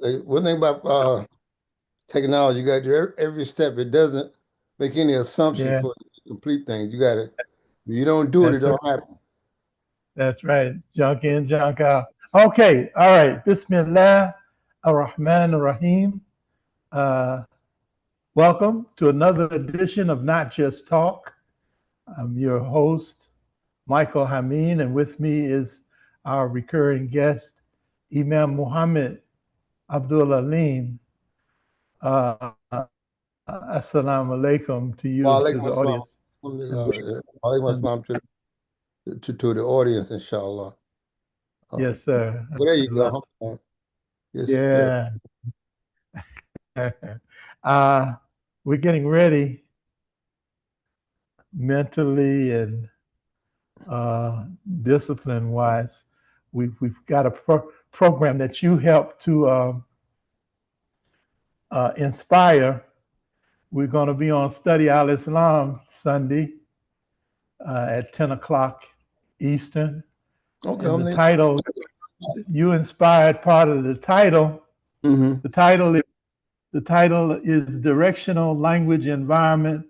one thing about technology, you got to do every step. It doesn't make any assumption Yeah, for you to complete things. You got to, if you don't do it, it that's don't happen. that's right. Junk in, junk out. Okay, all right. Bismillah ar-Rahman ar-Rahim. Uh, Welcome to another edition of Not Just Talk. I'm your host, Michael Hameen, and with me is our recurring guest, Imam Muhammad Abdul Alim. Uh, Assalamu alaikum to Wa you, to alaikum the assalam. audience. Alhamdulillah. Wa alaikum And assalam to the audience, inshallah. Uh, yes, sir. well, there you go. Yes, Yeah. uh, we're getting ready mentally and discipline wise. We've got a program that you help to inspire. We're going to be on Study Al Islam Sunday at 10 o'clock Eastern. okay. And the title, you inspired part of the title. Mm-hmm. The title is Directional Language Environment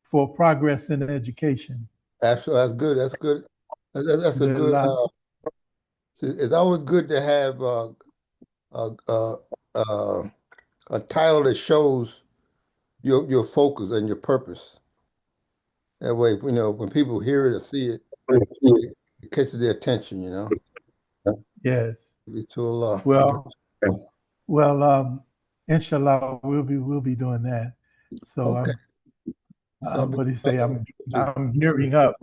for Progress in Education. Absolutely, that's good. That's good. That's a good. Alhamdulillah. It's always good to have uh, uh, uh, a title that shows your focus and your purpose. That way, when people hear it or see it, it catches their attention. Yes. To Allah. Well, well, inshallah, we'll be doing that. So Okay. So what do you say? I'm gearing up.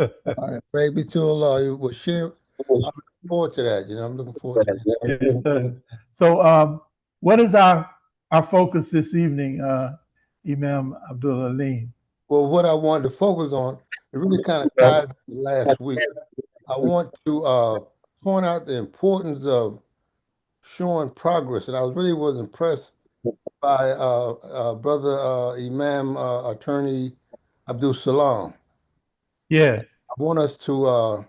all right. Praise be to Allah. You will share. I'm looking forward to that. I'm looking forward to that. Yes, sir. So what is our focus this evening, Imam Abdul Alim? Well, what I wanted to focus on, it really kind of ties to last week. I want to point out the importance of showing progress, and I really was impressed by brother Imam attorney Abdul Salam. Yes. I want us to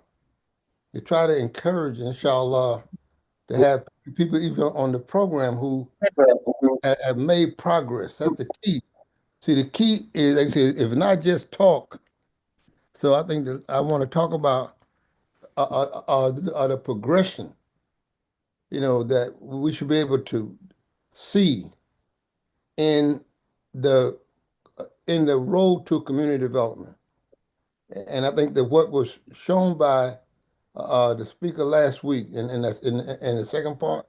try to encourage, inshallah, to have people even on the program who have made progress. That's the key. See, the key is, like I said, if not just talk. So I think that I want to talk about the progression, that we should be able to see in the in the road to community development. And I think that what was shown by the speaker last week, and that's in the second part,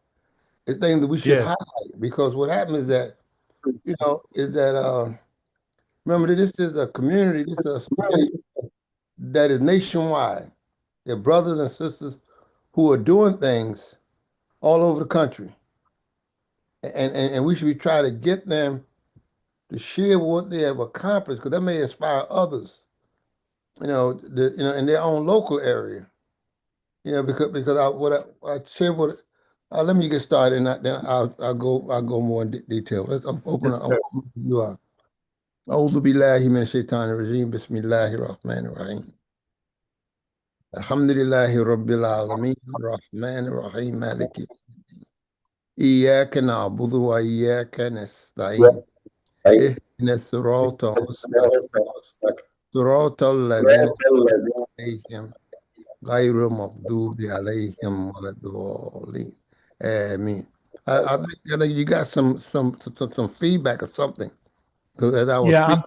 is things that we should Yes. highlight because what happens is that remember that this is a community, this is a space that is nationwide. They're brothers and sisters who are doing things all over the country, and we should be trying to get them to share what they have accomplished because that may inspire others, in their own local area. Because I share what. Let me get started, and then I'll go more in detail. Let's open Yes, up. sir. You are. أعوذ بالله من الشيطان الرجيم بسم الله الرحمن الرحيم الحمد لله رب العالمين الرحمن الرحيم مالك يوم الدين إياك نعبد وإياك نستعين اهدنا الصراط المستقيم صراط الذين عليهم غير المغضوب عليهم ولا الضالين آمين. I think you got some feedback or something because as I was Yeah, speaking.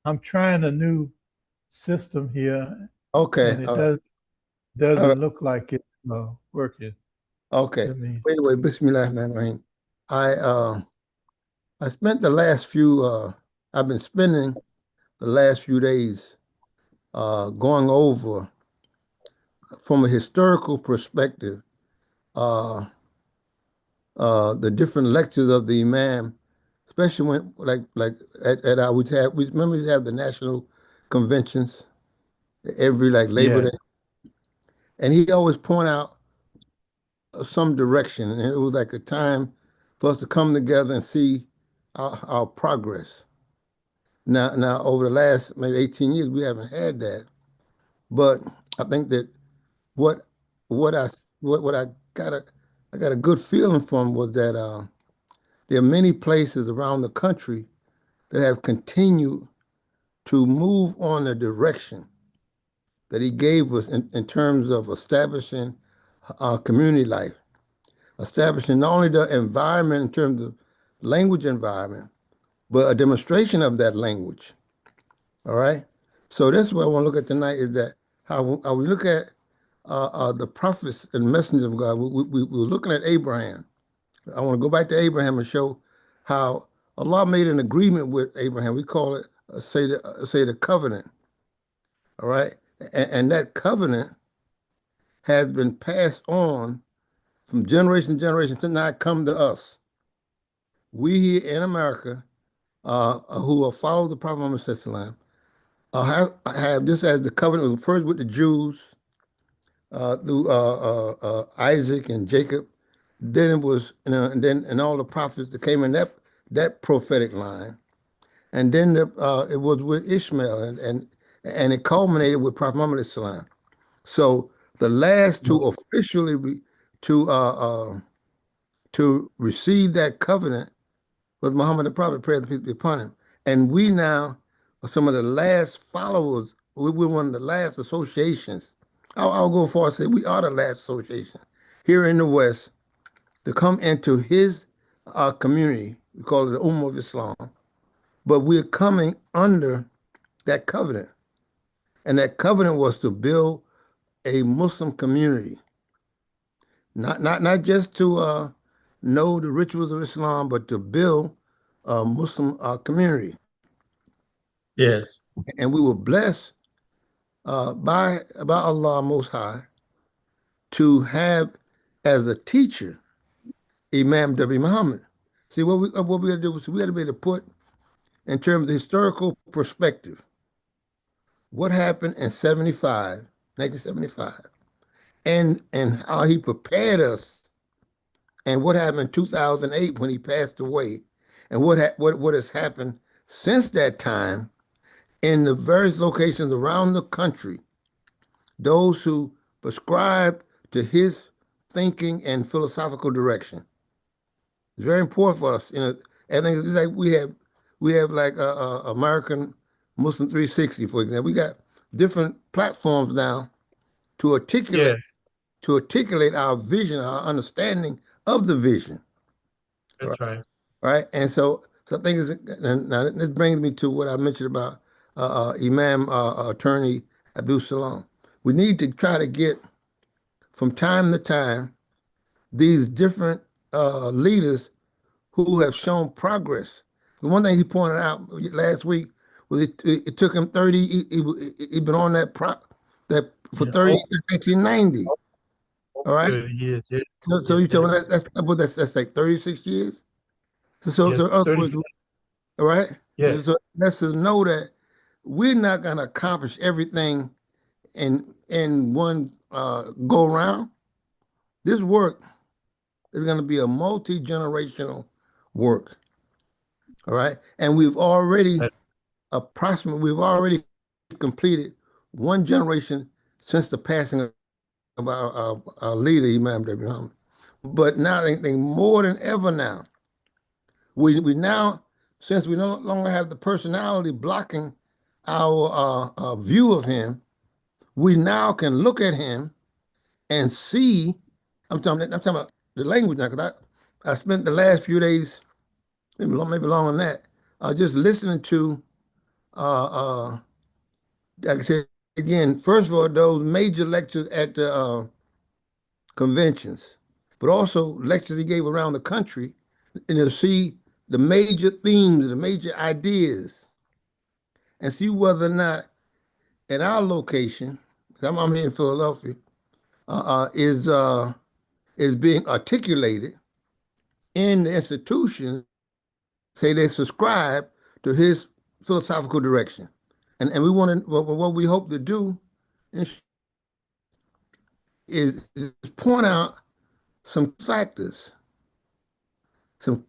I'm trying a new system here, Okay. and it All right. All right. doesn't look like it's working. Okay. Let me. Anyway, Bismillah rahim. I spent the last few I've been spending the last few days going over from a historical perspective uh the different lectures of the Imam, especially when like at I would have we remember we have the national conventions every like Labor Yeah. Day, and he always point out some direction, and it was like a time for us to come together and see our progress. Now, over the last maybe 18 years, we haven't had that. But I think that what what I what I gotta I got a good feeling from was that there are many places around the country that have continued to move on the direction that he gave us in terms of establishing community life, establishing not only the environment in terms of language environment, but a demonstration of that language. All right. So that's what I want to look at tonight is that how we look at the prophets and messengers of God. We're looking at Abraham. I want to go back to Abraham and show how Allah made an agreement with Abraham. We call it say the covenant. All right, and that covenant has been passed on from generation to generation to now come to us. We here in America, who have followed the Prophet Muhammad Sallallahu have this as the covenant first with the Jews through Isaac and Jacob. Then it was, and then and all the prophets that came in that prophetic line, and then it was with Ishmael, and it culminated with Prophet Muhammad Sallallahu. So the last to officially to receive that covenant was Muhammad the Prophet, praise and peace be upon him. And we now are some of the last followers. We're one of the last associations. I'll go far and say we are the last association here in the West to come into his community. We call it the Ummah of Islam. But we're coming under that covenant. And that covenant was to build a Muslim community. Not just to know the rituals of Islam, but to build a Muslim community. Yes. And we were blessed by Allah Most High to have as a teacher Imam W. Muhammad. See what we got to do is we got to be able to put in terms of historical perspective what happened in 1975, and how he prepared us, and what happened in 2008 when he passed away, and what has happened since that time in the various locations around the country, those who prescribe to his thinking and philosophical direction. It's very important for us. Everything is like we have like American Muslim 360, for example. We got different platforms now to articulate Yes. to articulate our vision, our understanding of the vision. That's right. Right. And so I think now this brings me to what I mentioned about Imam attorney Abdul Salam. We need to try to get from time to time these different leaders who have shown progress. The one thing he pointed out last week was it took him 30. He'd been on that for 30 to 1990. All right. 30 years. Yes. So Yes. you tell me that's like 36 years. Yes. So in other 30. words, all right. Yes. So let's just know that we're not going to accomplish everything in one go around. This work is going to be a multi-generational work. All right. And we've already completed one generation since the passing of our leader, Imam W. Muhammad. But now I think more than ever now, we now, since we no longer have the personality blocking our view of him, we now can look at him and see. I'm talking about the language now, because I spent the last few days, maybe longer than that, just listening to, like I said again, first of all, those major lectures at the conventions, but also lectures he gave around the country, and to see the major themes, the major ideas, and see whether or not at our location, 'cause I'm here in Philadelphia, is being articulated in the institution, say they subscribe to his philosophical direction. And we want to, what we hope to do is point out some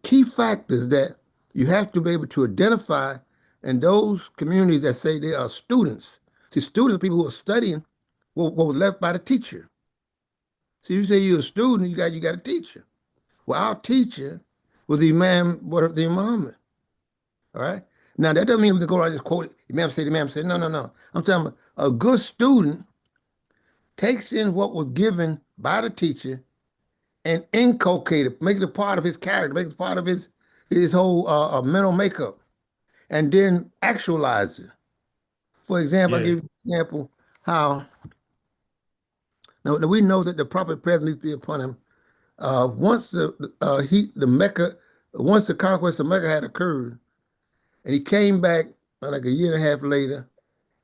key factors that you have to be able to identify in those communities that say they are students. See, students are people who are studying what was left by the teacher. So you say you're a student, you got a teacher. Well, our teacher was the Imam, what the Imam. All right. Now that doesn't mean we can go around and just quote it. Imam said, no, no, no. I'm talking about a good student takes in what was given by the teacher and inculcate it, make it a part of his character, make it part of his whole mental makeup, and then actualize it. For example, I give Yes. you an example how now we know that the prophet presence needs to be upon him. Once the Mecca, once the conquest of Mecca had occurred, and he came back like a year and a half later,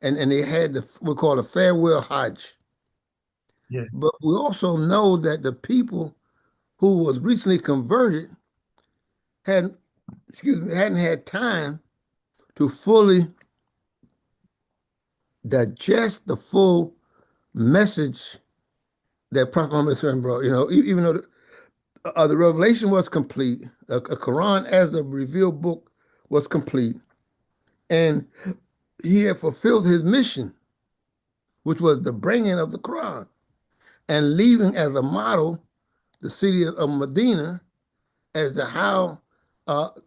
and they had the we call a farewell Hajj. Yes. But we also know that the people who was recently converted hadn't, excuse me, hadn't had time to fully digest the full message that Prophet Muhammad brought. You know, even though the revelation was complete, a Quran as a revealed book was complete, and he had fulfilled his mission, which was the bringing of the Quran and leaving as a model the city of Medina as to how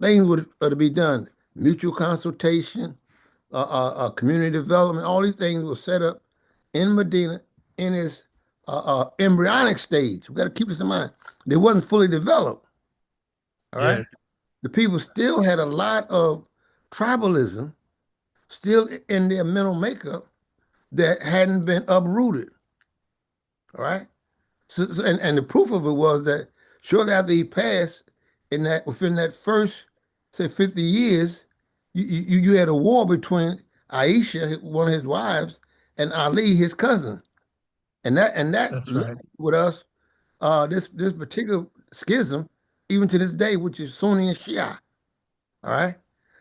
things were to be done. Mutual consultation, community development, all these things were set up in Medina in its embryonic stage. We got to keep this in mind. They wasn't fully developed. All right. Yes. The people still had a lot of tribalism still in their mental makeup that hadn't been uprooted. All right. And the proof of it was that shortly after he passed, within that first, say, 50 years, you had a war between Aisha, one of his wives, and Ali, his cousin. And that That's left right. with us this particular schism, even to this day, which is Sunni and Shia. All right.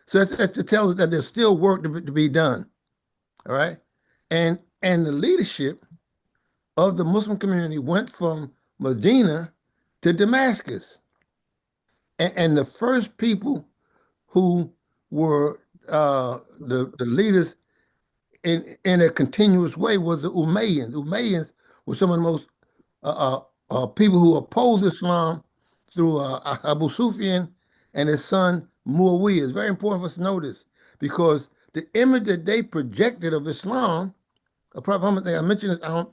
So that's to tell us that there's still work to be done. All right. And the leadership of the Muslim community went from Medina to Damascus. And the first people who were the leaders in a continuous way was the Umayyads. Umayyads were some of the most people who opposed Islam through Abu Sufyan and his son Muawiyah. It's very important for us to know this because the image that they projected of Islam, a Prophet Muhammad, I mentioned this, I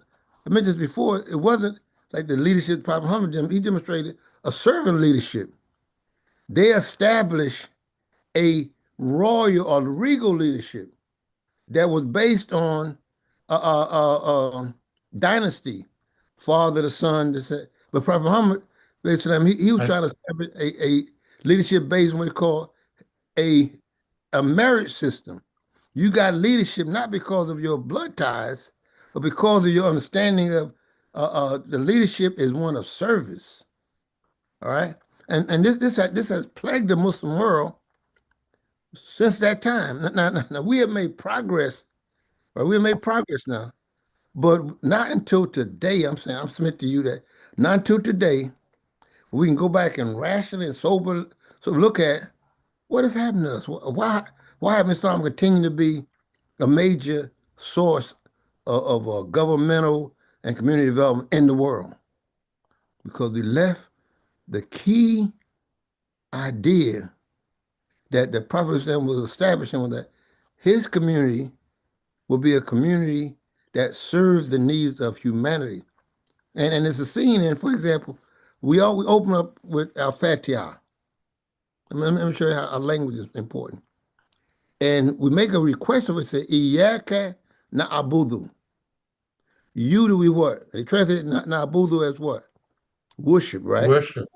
mentioned this before, it wasn't like the leadership of Prophet Muhammad, he demonstrated a servant leadership. They established a royal or regal leadership that was based on dynasty, father to son. But Prophet Muhammad, he was trying to establish a leadership based on what he called a, a merit system. You got leadership not because of your blood ties, but because of your understanding of the leadership is one of service. All right, and this has plagued the Muslim world since that time. Now we have made progress, or we have made progress now, but not until today. I'm saying I'm submit to you that not until today we can go back and rationally and so look at what has happened to us. Why have Islam continue to be a major source of governmental and community development in the world? Because we left the key idea that the Prophet was establishing was that his community will be a community that serves the needs of humanity. And it's a scene in, for example, we open up with our Fatiha. Let me show you how our language is important. And we make a request of it, say, Iyaka na'abudu. You do we what? They translate na'abudu as what? Worship, right? Worship.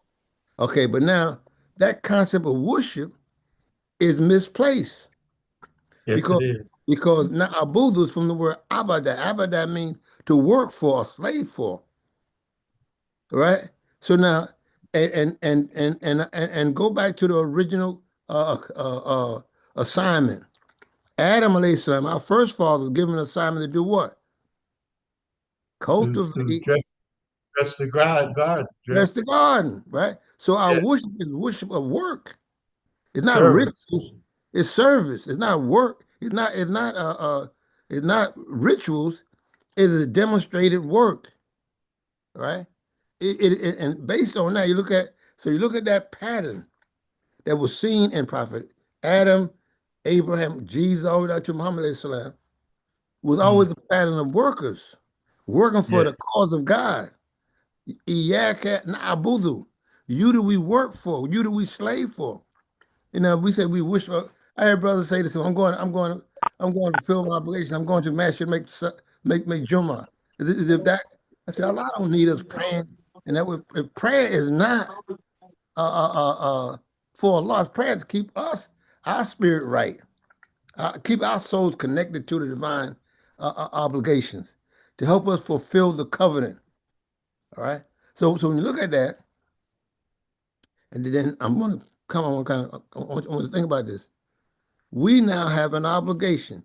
Okay, but now that concept of worship is misplaced Yes, it because is. because na'abudu is from the word abada. Abada means to work for, slave for, right? So now, and go back to the original assignment. Adam alayhi salam, our first father, was given an assignment to do what? To Cultivate, dress the garden, bless dress. the garden, right? So our Yeah. worship is worship of work. It's not Service. rituals. It's service. It's not work. It's not rituals. It is a demonstrated work, right? and based on that, you look at that pattern that was seen in Prophet Adam, Abraham, Jesus, all the way down to Muhammad alayhi salam, was Mm. always a pattern of workers working for Yeah. the cause of God. Iyaka na'budu. You do we work for? You do we slave for? You know, we say we wish. I heard brothers say this. I'm going to fulfill my obligation. I'm going to masjid make Jummah. Is if that? I said Allah don't need us praying, and that if prayer is not for Allah, prayer is to keep our spirit right, keep our souls connected to the divine obligations, to help us fulfill the covenant. All right. So when you look at that, and then I'm going to come on kind of I want to think about this. We now have an obligation.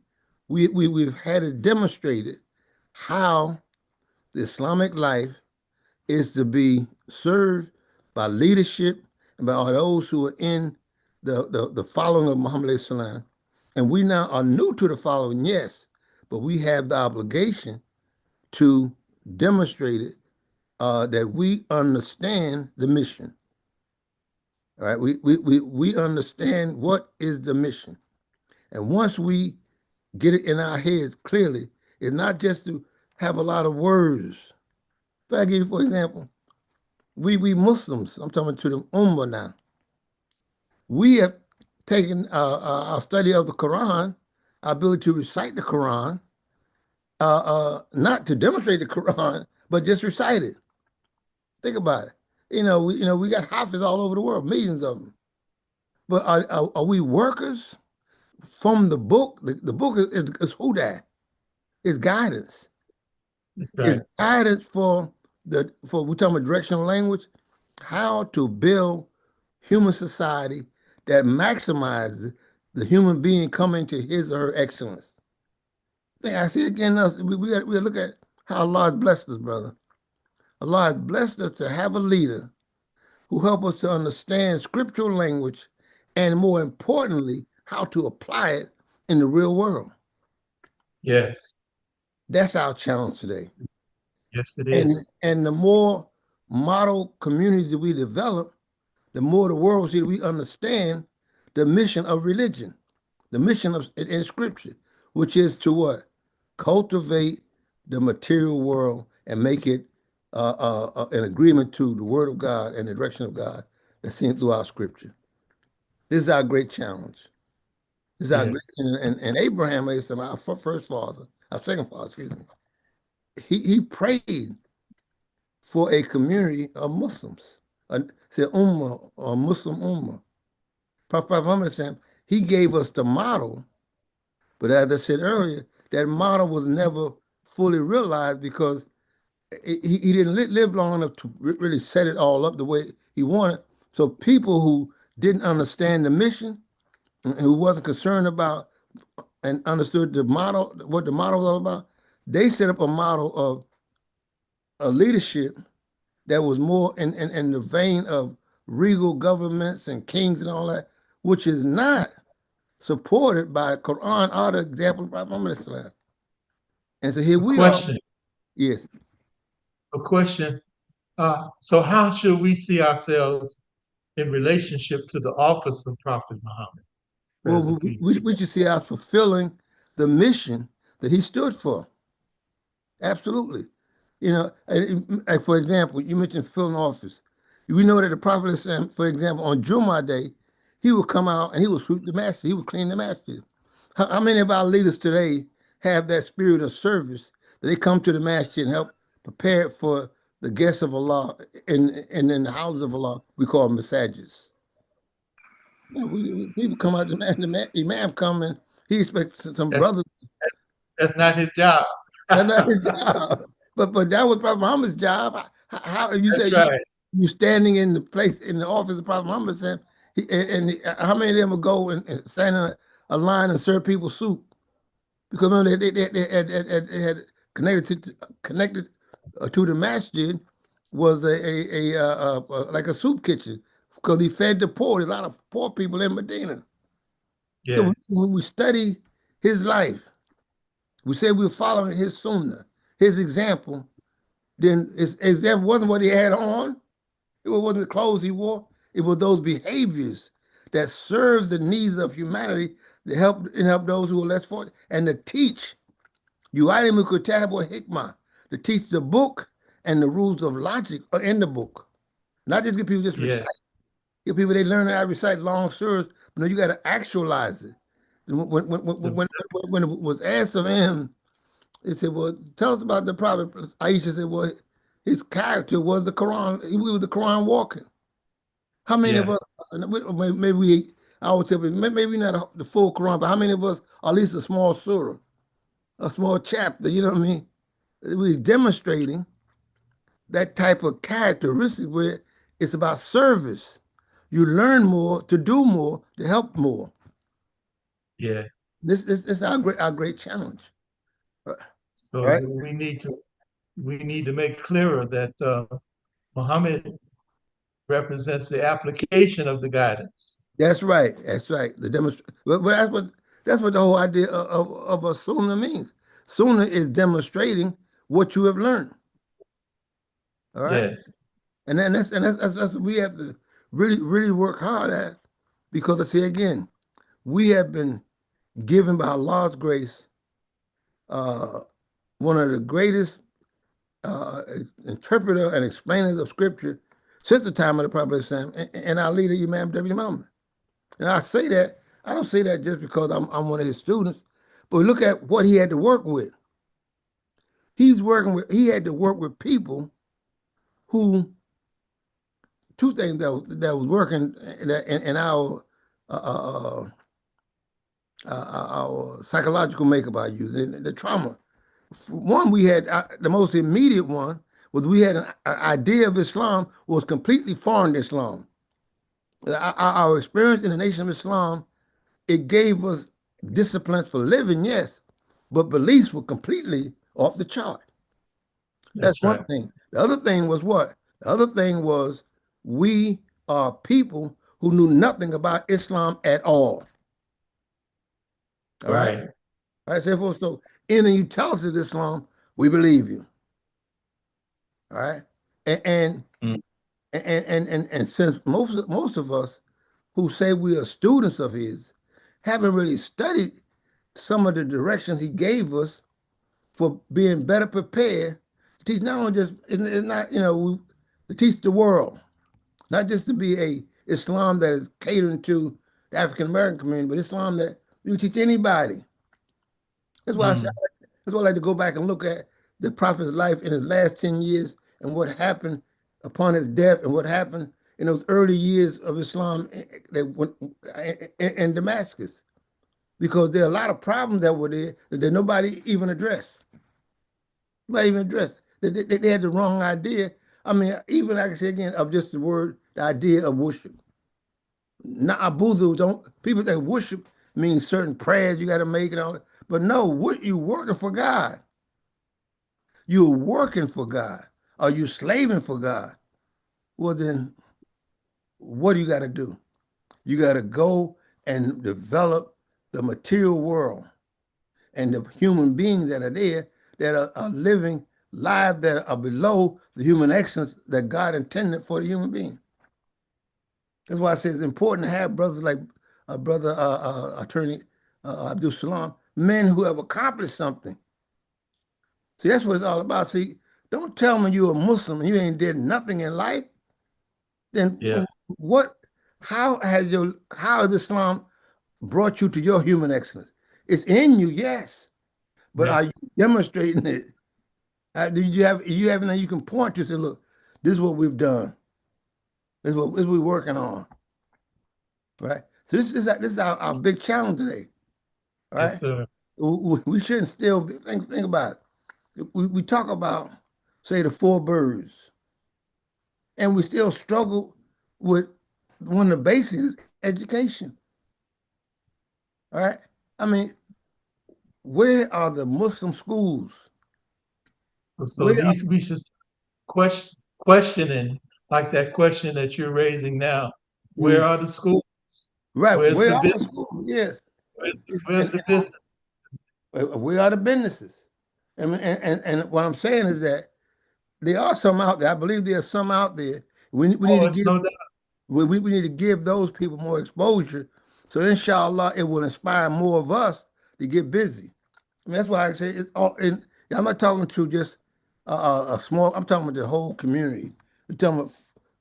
We've had it demonstrated how the Islamic life is to be served by leadership and by all those who are in the following of Muhammad salam. And we now are new to the following, yes, but we have the obligation to demonstrate it that we understand the mission. All right, we understand what is the mission. And once we get it in our heads clearly, it's not just to have a lot of words. If I give you, for example, we Muslims, I'm talking to the Ummah now, we have taken our study of the Quran, our ability to recite the Quran, not to demonstrate the Quran, but just recite it. Think about it. We got Hafiz all over the world, millions of them. But are we workers from the book? The book is Huda. It's guidance. Right. It's guidance for we're talking about directional language, how to build human society that maximizes the human being coming to his or her excellence. I see again. We look at how Allah has blessed us, brother. Allah has blessed us to have a leader who help us to understand scriptural language and, more importantly, how to apply it in the real world. Yes. That's our challenge today. Yes, it And is. and the more model communities that we develop, the more the world will see that we understand the mission of religion, the mission of in scripture, which is to what? Cultivate the material world and make it an agreement to the word of God and the direction of God that's seen throughout scripture. This is our great challenge. This is our great, Yes. and Abraham, our first father, our second father, excuse me, he prayed for a community of Muslims, say ummah or Muslim ummah. Prophet Muhammad said he gave us the model, but as I said earlier, that model was never fully realized because he didn't live long enough to really set it all up the way he wanted. So people who didn't understand the mission and who wasn't concerned about and understood the model, what the model was all about, they set up a model of a leadership that was more in the vein of regal governments and kings and all that, which is not supported by Quran or the example of Prophet Muhammad. And so here A we are. question. Yes. A question. So how should we see ourselves in relationship to the office of Prophet Muhammad, Well, present peace? we should see us fulfilling the mission that he stood for. Absolutely. For example, you mentioned filling office. We know that the Prophet, for example, on Jummah Day, he would come out and he would sweep the masjid. He would clean the masjid. How many of our leaders today have that spirit of service that they come to the masjid and help prepare it for the guests of Allah in the houses of Allah? We call them masajids. People come out, the imam come and he expects some That's brothers. that's not his job. That's not That's his job. But that was Prophet Muhammad's job. How you say right. you standing in the place in the office of Prophet Muhammad said, how many of them would go and stand in a line and serve people soup? Because remember, they had connected to the masjid was like a soup kitchen because he fed the poor. There's a lot of poor people in Medina. So Yes. when we study his life, we say we're following his sunnah, his example. then is that wasn't what he had on. It wasn't the clothes he wore. It was those behaviors that served the needs of humanity to help those who are less fortunate and to teach you alimu kitabu wa hikmah, to teach the book and the rules of logic are in the book. Not just get people just Yeah. recite. Get people they learn how to recite long stories, but no, you got to actualize it. When it was asked of him, he said, "Well, tell us about the prophet." Aisha said, "Well, his character was the Quran. He was the Quran walking." How many of Yeah. us, maybe I would tell you, maybe not the full Quran, but how many of us, or at least a small surah, a small chapter, you know what I mean? We're demonstrating that type of characteristic where it's about service. You learn more to do more to help more. Yeah. This is our great challenge, So right? we need to make clearer that Muhammad represents the application of the guidance. That's right. That's right. The demonstration, but that's what the whole idea of a sunnah means. Sunnah is demonstrating what you have learned. All right. Yes. And then that's what we have to really work hard at, because I say again, we have been given by Allah's grace uh, one of the greatest interpreter and explainers of scripture since the time of the Prophet Islam, and our leader Imam W. Muhammad. And I say that, I don't say that just because I'm one of his students, but look at what he had to work with. He had to work with people who, two things that was working in our psychological makeup, I use the trauma. One, we had the most immediate one was we had an idea of Islam was completely foreign to Islam. Our experience in the Nation of Islam, it gave us disciplines for living, yes, but beliefs were completely off the chart. That's That's one right. thing. The other thing was what? The other thing was we are people who knew nothing about Islam at all. All right? Right. All right, so anything you tell us is Islam, we believe you. All right. And and Mm. and since most of us who say we are students of his haven't really studied some of the directions he gave us for being better prepared to teach, not only just it's not, to teach the world, not just to be a Islam that is catering to the African American community, but Islam that you teach anybody. That's why I say, Mm. that's why I like to go back and look at the Prophet's life in his last 10 years and what happened upon his death and what happened in those early years of Islam in Damascus. Because there are a lot of problems that were there that nobody even addressed. Nobody even addressed. They had the wrong idea. I mean, even like I say again, of just the idea of worship. Na'budu, don't people think worship means certain prayers you got to make and all that. But no, what you working for God. You're working for God. Are you slaving for God? Well, then what do you got to do? You got to go and develop the material world and the human beings that are there that are living lives that are below the human excellence that God intended for the human being. That's why I say it's important to have brothers like brother attorney Abdul Salam, men who have accomplished something. See, that's what it's all about. See, don't tell me you're a Muslim and you ain't did nothing in life. Then Yeah. what? How has Islam brought you to your human excellence? It's in you, yes, but are you Yes. demonstrating it? Do you have anything you can point to? Say, look, this is what we've done. This is what we're working on, right? So this is our big challenge today, Yes, right? sir. We shouldn't still think about it. We talk about, say, the four birds, and we still struggle with one of the basics, education. All right. I mean, where are the Muslim schools? So Where these we should questioning like that question that you're raising now. mm, Where are the schools? right? Where's Where the are business? the schools? Yes. Where's And the business? where are the businesses? And what I'm saying is that there are some out there. I believe there's some out there. We need Oh, to it's give no doubt. we need to give those people more exposure. So inshallah, it will inspire more of us to get busy. I mean, that's why I say it's all. And I'm not talking to just a small. I'm talking about the whole community. I'm talking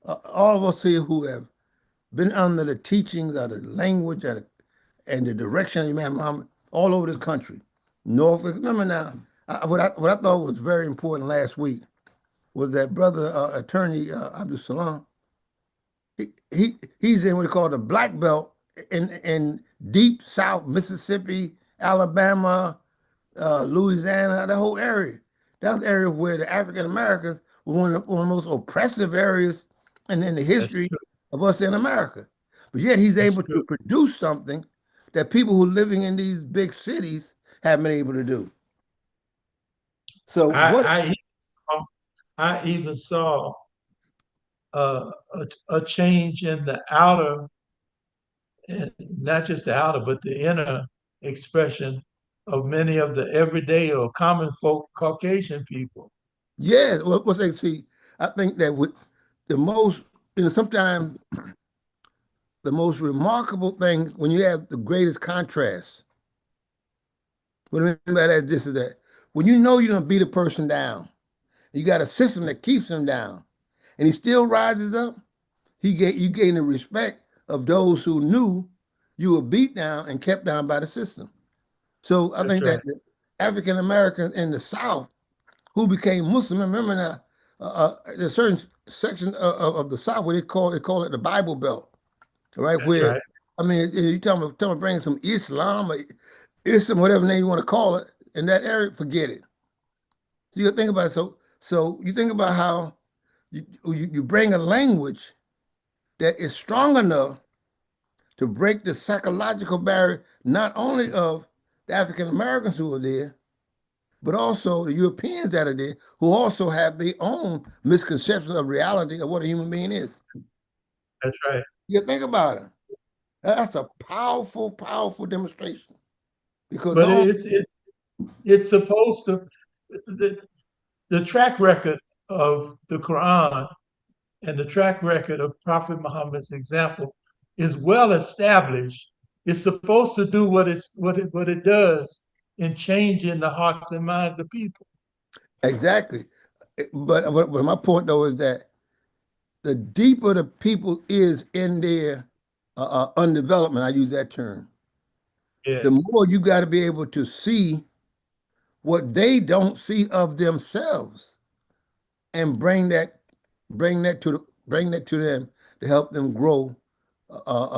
about all of us here who have been under the teachings of the language and the direction of Imam Muhammad all over this country. Norfolk. Remember now, what I thought was very important last week was that brother attorney Abdul Salam. He's in what they call the black belt in deep South Mississippi, Alabama, Louisiana, the whole area. That's the area where the African Americans were one of the most oppressive areas in the That's history true. of us in America. But yet he's That's able true. to produce something that people who are living in these big cities haven't been able to do. So what I I even saw a change in the outer, and not just the outer, but the inner expression of many of the everyday or common folk Caucasian people. yeah, what's they see, I think that with the most, sometimes the most remarkable thing when you have the greatest contrast. What I mean by that, this is that when you know you're gonna beat a person down, you got a system that keeps him down, and he still rises up. You gain the respect of those who knew you were beat down and kept down by the system. So I That's think that right. the African Americans in the South who became Muslim, remember now, there's certain sections of the South where they call it the Bible Belt, right? That's Where right. I mean, you tell me bringing some Islam or Islam, whatever name you want to call it, in that area, forget it. So you think about it. So you think about how you bring a language that is strong enough to break the psychological barrier, not only of the African Americans who are there, but also the Europeans that are there, who also have their own misconceptions of reality of what a human being is. That's right. You think about it. That's a powerful, powerful demonstration because But no, it's supposed to the, the track record of the Quran and the track record of Prophet Muhammad's example is well established. It's supposed to do what it does in changing the hearts and minds of people. exactly. But my point though is that the deeper the people is in their undevelopment, I use that term, the Yes. more you got to be able to see what they don't see of themselves and bring that to them to help them grow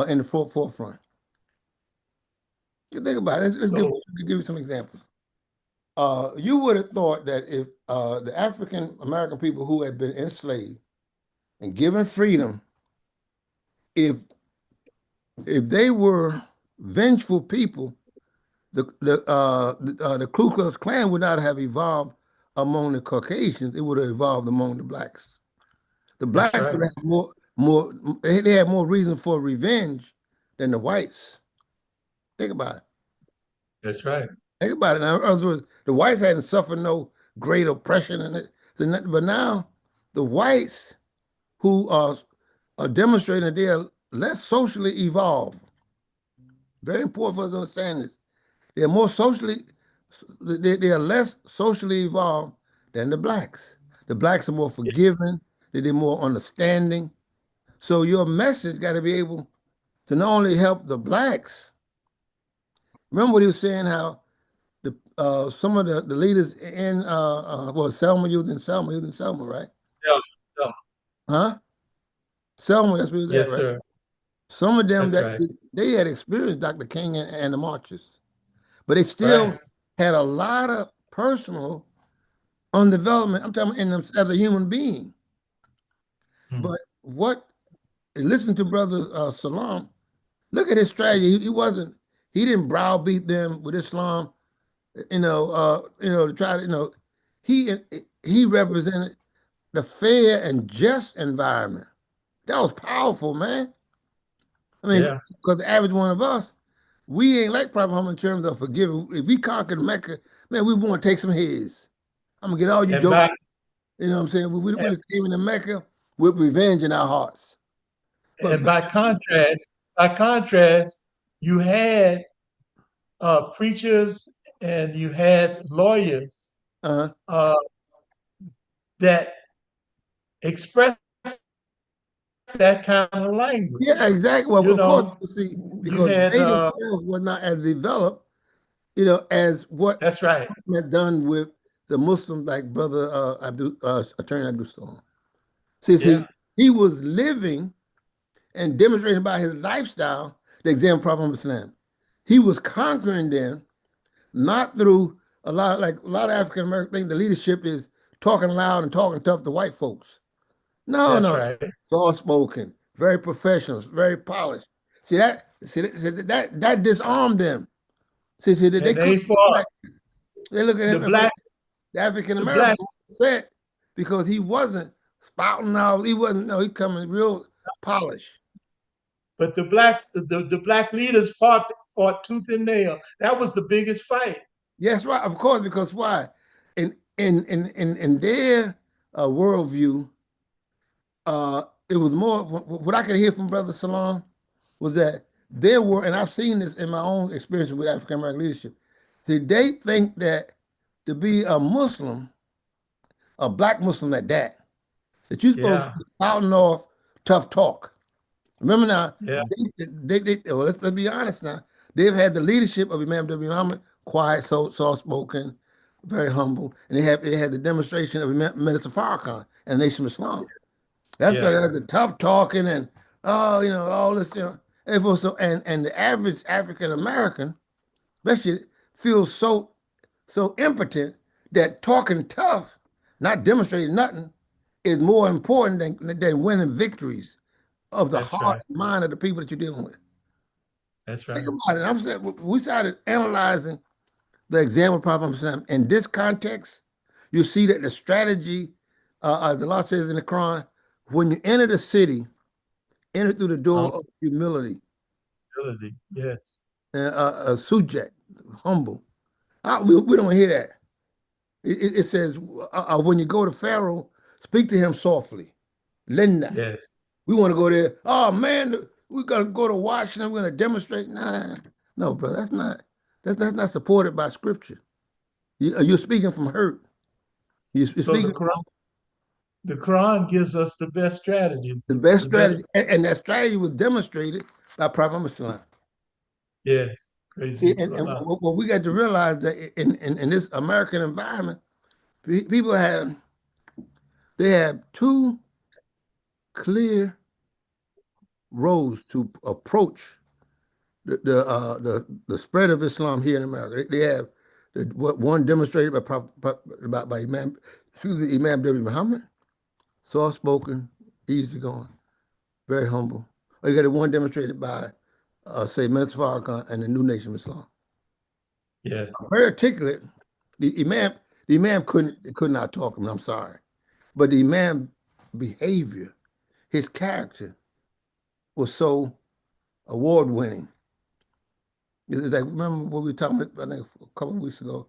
in the forefront. You think about it. Let's So give you some examples. You would have thought that if the African American people who had been enslaved and given freedom, if they were vengeful people, the Ku Klux Klan would not have evolved among the Caucasians. It would have evolved among the blacks. The that's blacks would right. have more. They had more reason for revenge than the whites. Think about it. That's right. Think about it. Now, in other words, the whites hadn't suffered no great oppression in it. But now the whites who are demonstrating that they are less socially evolved. Very important for us to understand this. They're more socially, they are less socially evolved than the blacks. The blacks are more forgiving, they're more understanding. So your message got to be able to not only help the blacks. Remember what he was saying, how some of the leaders in Selma, you was in Selma, right? Yeah. Yeah. Huh? Selma, that's where he was at, Yes, right? sir. Some of them That's that right. they had experienced Dr. King and the marches, but they still Right. had a lot of personal undevelopment. I'm talking in them as a human being. Mm. But listen to Brother Salam, look at his strategy. He didn't browbeat them with Islam, to try to, he he represented the fair and just environment. That was powerful, man. I mean, Yeah. because the average one of us, we ain't like Prophet Muhammad in terms of forgiving. If we conquered Mecca, man, we want to take some heads. I'm gonna get all you And jokes. You know what I'm saying? We came into Mecca with revenge in our hearts. But And by contrast, you had preachers and you had lawyers uh uh, that expressed that kind of yeah, language. exactly. Well, You of course, know, you see, you because had they themselves were not as developed, as what that's right. had done with the Muslims, like Brother Attorney Abdul Salam. See, Yeah, he was living and demonstrating by his lifestyle the example Prophet Muhammad Islam. He was conquering them not through a lot of African American things. The leadership is talking loud and talking tough to white folks. No, that's no, right. soft spoken, very professional, very polished. See that disarmed them. See that they And couldn't. they fought They look at the him and for black, the African the black, American upset because he wasn't spouting out. He wasn't. No, he coming real polished. but the black leaders fought tooth and nail. That was the biggest fight. Yes, right. Of course, because why? In their worldview, it was more. What I could hear from Brother Salam was that there were, and I've seen this in my own experience with African American leadership. See, they think that to be a Muslim, a black Muslim at that you're supposed to Yeah, be spouting off tough talk. Remember now, yeah, well, let's be honest now. They've had the leadership of Imam W. Muhammad, quiet, so soft spoken, very humble, and they had the demonstration of Minister Farrakhan and Nation of Islam. That's why yeah, they had the tough talking and all this, and the average African American, especially, feels so impotent that talking tough, not demonstrating nothing, is more important than winning victories of the that's heart right. and mind of the people that you're dealing with. That's Think right. about it. I'm saying we started analyzing the example problem in this context. You see that the strategy, the law says in the Quran, when you enter the city, enter through the door of humility, Humility. Yes, sujat, humble. We don't hear that. It says when you go to Pharaoh, speak to him softly. Linda. yes, We want to go there. Oh man, we gotta go to Washington. We're gonna demonstrate. Nah, no, bro, that's not supported by scripture. You're speaking from hurt. You're so speaking from the Quran gives us the best strategies, the best the best. strategy, and that strategy was demonstrated by Prophet Muhammad. Yes, praise See, be and, to and Allah. what we got to realize that in this American environment, people have two clear roads to approach the spread of Islam here in America. They have what one demonstrated by Imam W. Muhammad, soft spoken, easygoing, very humble. Or you got the one demonstrated by say Minister Farrakhan and the New Nation of Islam. Yeah, Very articulate. The Imam could not talk him. I'm sorry, but the Imam behavior, his character was so award winning. It's like remember what we were talking about, I think a couple of weeks ago,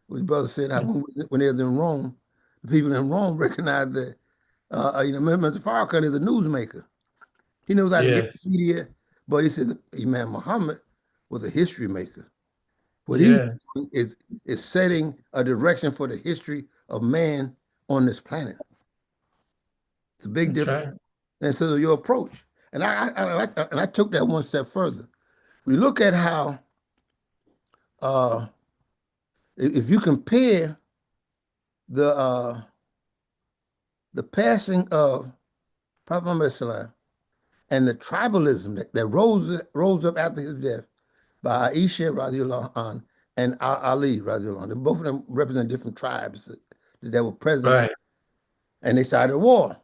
where the brother said how when they was in Rome, the people in Rome recognized that Mr. Farrakhan is a newsmaker. He knows how to get the yes, media, but he said Imam Muhammad was a history maker. What he's yes, doing is setting a direction for the history of man on this planet. It's a big that's difference. right. And so your approach, and I took that one step further. We look at how uh, if you compare the uh, the passing of Prophet Muhammad Sallam and the tribalism that rose up after his death by Aisha radiallahu anh and Ali radiallahu anh. Both of them represent different tribes that were present, Right. and they started a war,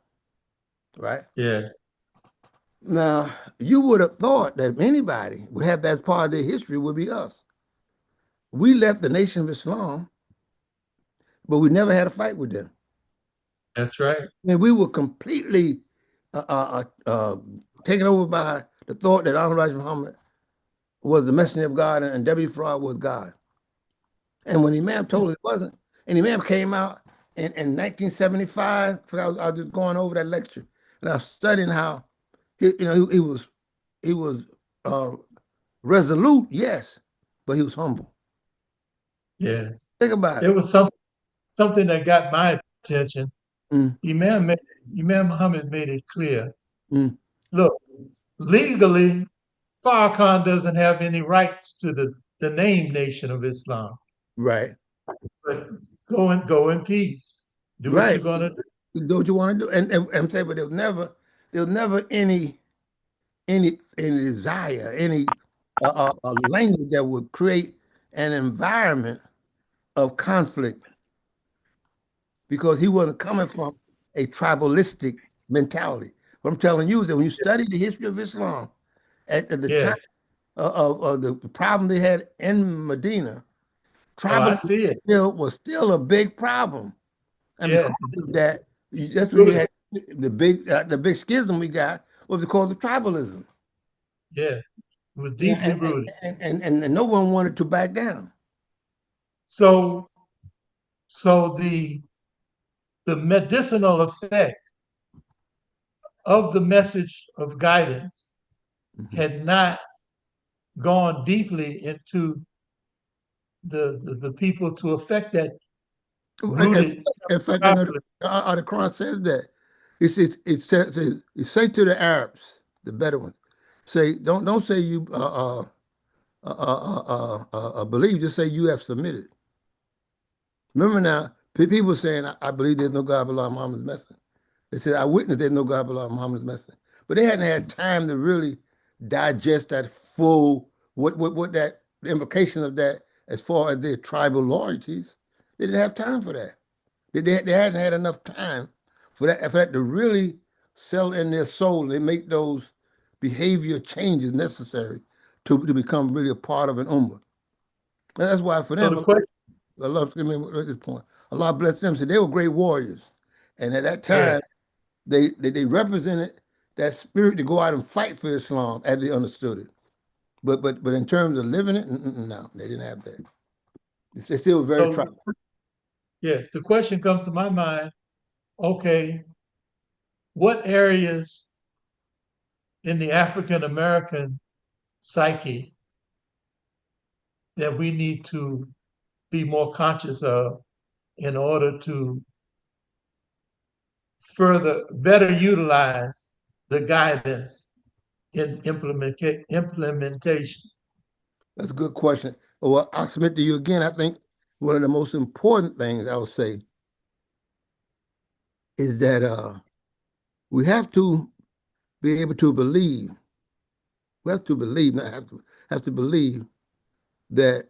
right? Yes, Now, you would have thought that if anybody would have that as part of their history would be us. We left the Nation of Islam, but we never had a fight with them. that's right. And we were completely uh, uh, uh, taken over by the thought that Honorable Muhammad was the messenger of God and W. Fraud was God. And when Imam told us it wasn't, and Imam came out in 1975, I was just going over that lecture, and I was studying how he was uh, resolute, yes, but he was humble. Yeah. Think about It it. was something that got my attention. Mm, Imam made, Imam Muhammad made it clear. mm, Look, legally, Farrakhan doesn't have any rights to the name Nation of Islam. right, But go in peace. Do what right. you're gonna do. Do what you want to do, and I'm saying, but there was never any desire, any language that would create an environment of conflict because he wasn't coming from a tribalistic mentality. What I'm telling you is that when you study the history of Islam at the time Yes. of the problem they had in Medina, Oh, I tribalism see it. was still a big problem, and because Yes. of that, that's when you Good. had the big schism we got was because of tribalism. Yeah. It was Yeah, deeply rooted. and no one wanted to back down. So so the medicinal effect of the message of guidance Mhm. had not gone deeply into the people to affect that In rooted in fact, properly. the Quran says that it says you say to the Arabs, the Bedouins, say don't say you believe, just say you have submitted. Remember now, people saying I believe there's no God but Allah Muhammad's messenger. They said I witness there's no God but Allah Muhammad's messenger, but they hadn't had time to really digest that full what that the implication of that as far as their tribal loyalties. They didn't have time for that. They hadn't had enough time for that to really settle in their soul and make those behavior changes necessary to become really a part of an ummah. And that's why for So them, the question, Allah, excuse me, at this point, Allah bless them. Said they were great warriors, and at that time yes. they represented that spirit to go out and fight for Islam as they understood it. But in terms of living it, no, they didn't have that. They still very So tribal. yes, the question comes to my mind, okay, what areas in the African American psyche that we need to be more conscious of in order to further better utilize the guidance in implementation. That's a good question. Well, I'll submit to you again. I think one of the most important things I would say is that we have to be able to believe. We have to believe, not have to believe that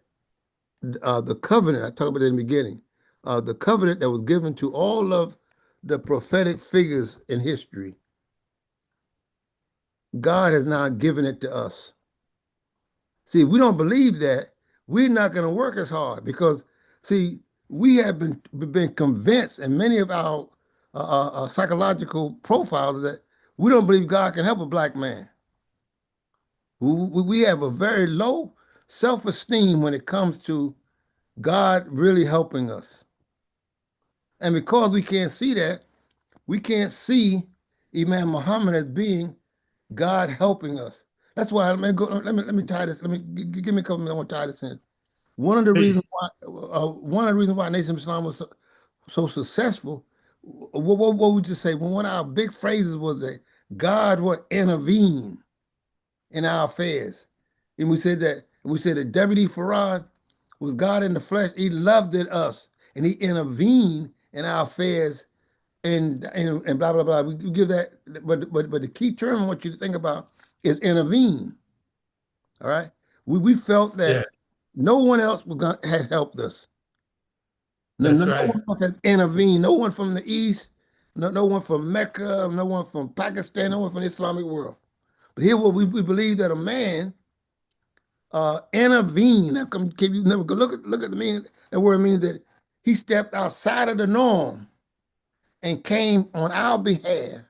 the covenant I talked about in the beginning, the covenant that was given to all of the prophetic figures in history, God has now given it to us. See, if we don't believe that, we're not going to work as hard because, see, we have been convinced, and many of our psychological profiles that we don't believe God can help a black man. We have a very low self-esteem when it comes to God really helping us, and because we can't see that, we can't see Imam Muhammad as being God helping us. That's why let me tie this. Give me a couple minutes. I want to tie this in. Please. One of the reasons why Nation of Islam was so successful, what would you say? Well, one of our big phrases was that God will intervene in our affairs. And we said that W.D. Farad was God in the flesh. He loved it us and he intervened in our affairs and blah blah blah. We give that, but the key term I want you to think about is intervene. All right. We felt Yeah, that no one else had helped us. that's No right. one else had intervened. No one from the East, no one from Mecca, no one from Pakistan, no one from the Islamic world. But here, what we believe that a man intervened. Now, can you never look at the meaning? The word means that he stepped outside of the norm and came on our behalf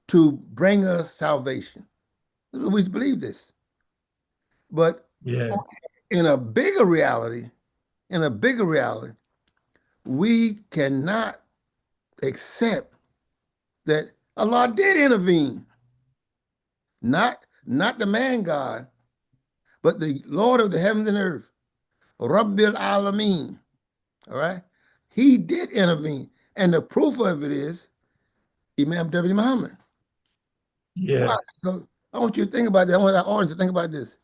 to bring us salvation. We believe this. But Yes. in a bigger reality, in a bigger reality, we cannot accept that Allah did intervene, not the man God, but the Lord of the heavens and earth, Rabbil Alameen. All right, He did intervene, and the proof of it is Imam W. Muhammad. Why? Yes. So I want you to think about that. I want our audience to think about this.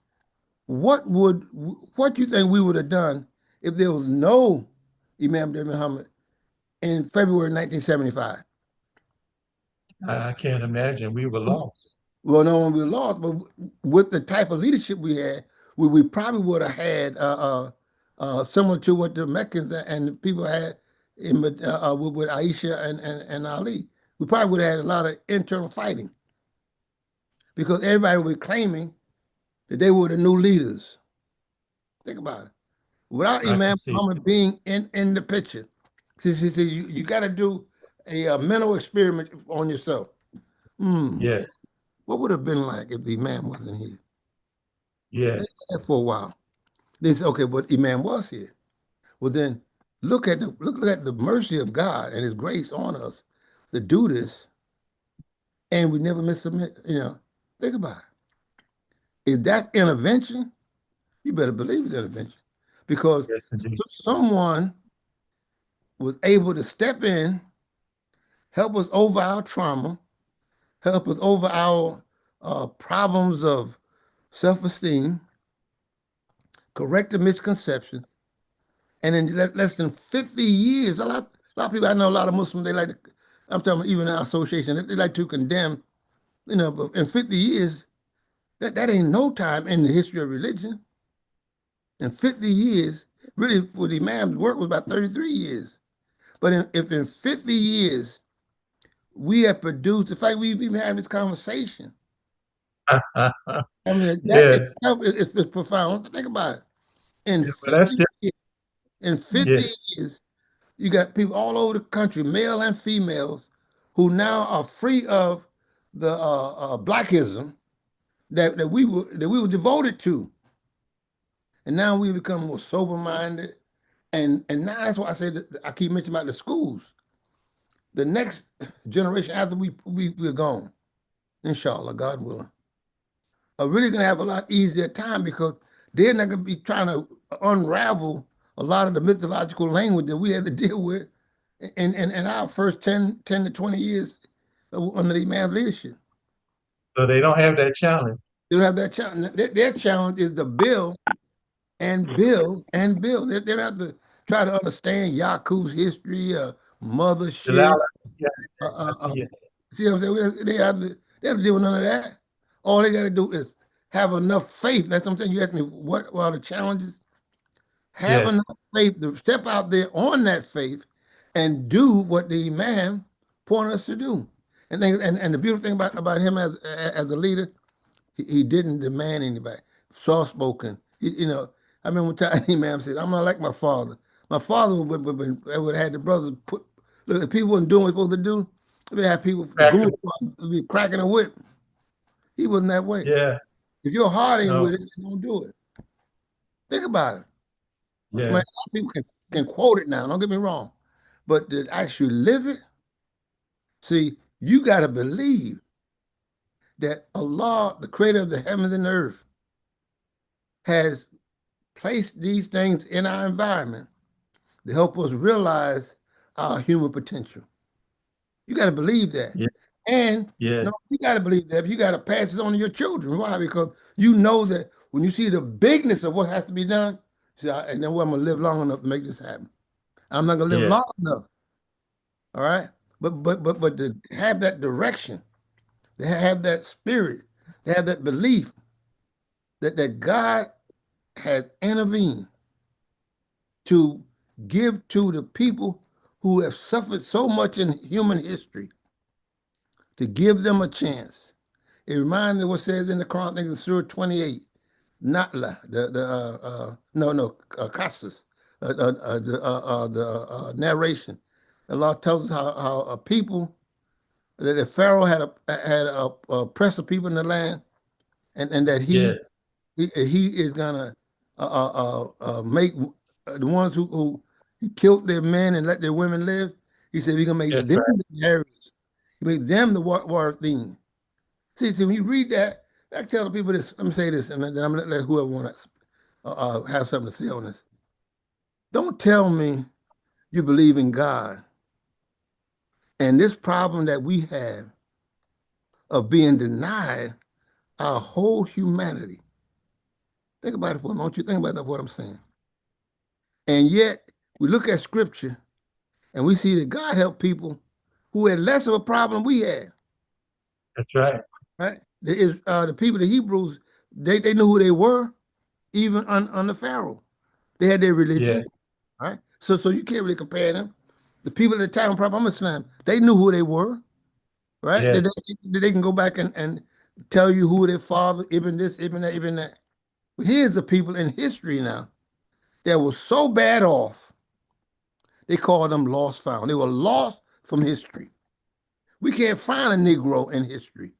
What you think we would have done if there was no Imam W. Muhammad in February 1975? I can't imagine. We were lost. Well, no one we lost, but with the type of leadership we had, we probably would have had similar to what the Meccans and the people had with Aisha and Ali. We probably would have had a lot of internal fighting because everybody would be claiming that they were the new leaders. Think about it. Without I can Imam see. Muhammad being in the picture, see, you got to do a mental experiment on yourself. Hmm, Yes. what would it have been like if the Imam wasn't here? Think Yes. about that for a while. They say, okay, but Imam was here. Well, then look at the mercy of God and His grace on us to do this, and we never miss a minute. Think about it. If that intervention, you better believe it's intervention, because Yes, indeed. someone was able to step in, help us over our trauma, help us over our problems of self-esteem, correct the misconceptions, and in less than 50 years, a lot of people, I know a lot of Muslims, they like to, I'm talking about even our association, they like to condemn, but in 50 years, that ain't no time in the history of religion. In 50 years, really, for the Imam's work was about 33 years. But if in 50 years we have produced, the fact we've even had this conversation, I mean, that Yes. itself is profound. Think about it. In Yeah, but that's 50 just, years, in 50 yes. years, you got people all over the country, male and females, who now are free of the blackism that we were devoted to, and now we become more sober minded. And now that's why I say that I keep mentioning about the schools. The next generation after we're gone, inshallah, God willing, are really going to have a lot easier time because they're not going to be trying to unravel a lot of the mythological language that we had to deal with in our first 10 to 20 years under the man's leadership. So they don't have that challenge. They don't have that challenge. Their challenge is to build and build and build. They don't have to try to understand Yakub's history, mothership. Delilah, yeah, Uh, I uh, uh, see it. See what I'm saying? They have to deal with none of that. All they got to do is have enough faith. That's what I'm saying. You asked me what are the challenges? Have Yes. enough faith to step out there on that faith and do what the Imam pointed us to do. And the beautiful thing about him as a leader, he didn't demand anybody. Soft spoken. I remember one time the Imam said, "I'm not like my father. My father would have had the brothers put. Look, if people wasn't doing what they're supposed to do, they have people the Back glue to, would be cracking a whip. He wasn't that way. yeah, If your heart ain't with no, it, don't do it. Think about it. I mean, a yeah, lot of people can quote it now. Don't get me wrong, but to actually live it, see, you got to believe that Allah, the creator of the heavens and the earth, has placed these things in our environment to help us realize our human potential. You got to believe that. yeah, And yeah, no, you got to believe that. But you got to pass it on to your children. Why? Because you know that when you see the bigness of what has to be done, see, and then I'm going to live long enough to make this happen. I'm not going to live yeah, long enough. All right. But to have that direction, to have that spirit, to have that belief that God has intervened to give to the people who have suffered so much in human history, to give them a chance. It reminds me of what says in the Quran, I think it's Surah 28, Natla, Qasas, the narration. Allah tells us how a people, that the Pharaoh had oppressed the people in the land, and that he yes, he, he is gonna make the ones who He killed their men and let their women live. He said, we're going to make That's them right. the inheritors. He make them the war theme. See, when you read that, I tell the people this. Let me say this, and then I'm going to let whoever wants to have something to say on this. Don't tell me you believe in God and this problem that we have of being denied our whole humanity. Think about it for a moment. You think about that, what I'm saying. And yet, we look at scripture and we see that God helped people who had less of a problem we had. That's right. Right? The people, the Hebrews, they knew who they were, even under Pharaoh. They had their Yeah. religion. Right? So you can't really compare them. The people at the time, Prophet Islam, they knew who they were. Right? Yes. They can go back and tell you who their father, even this, even that, even that. But here's the people in history now that were so bad off, they call them lost found. They were lost from history. We can't find a Negro in history.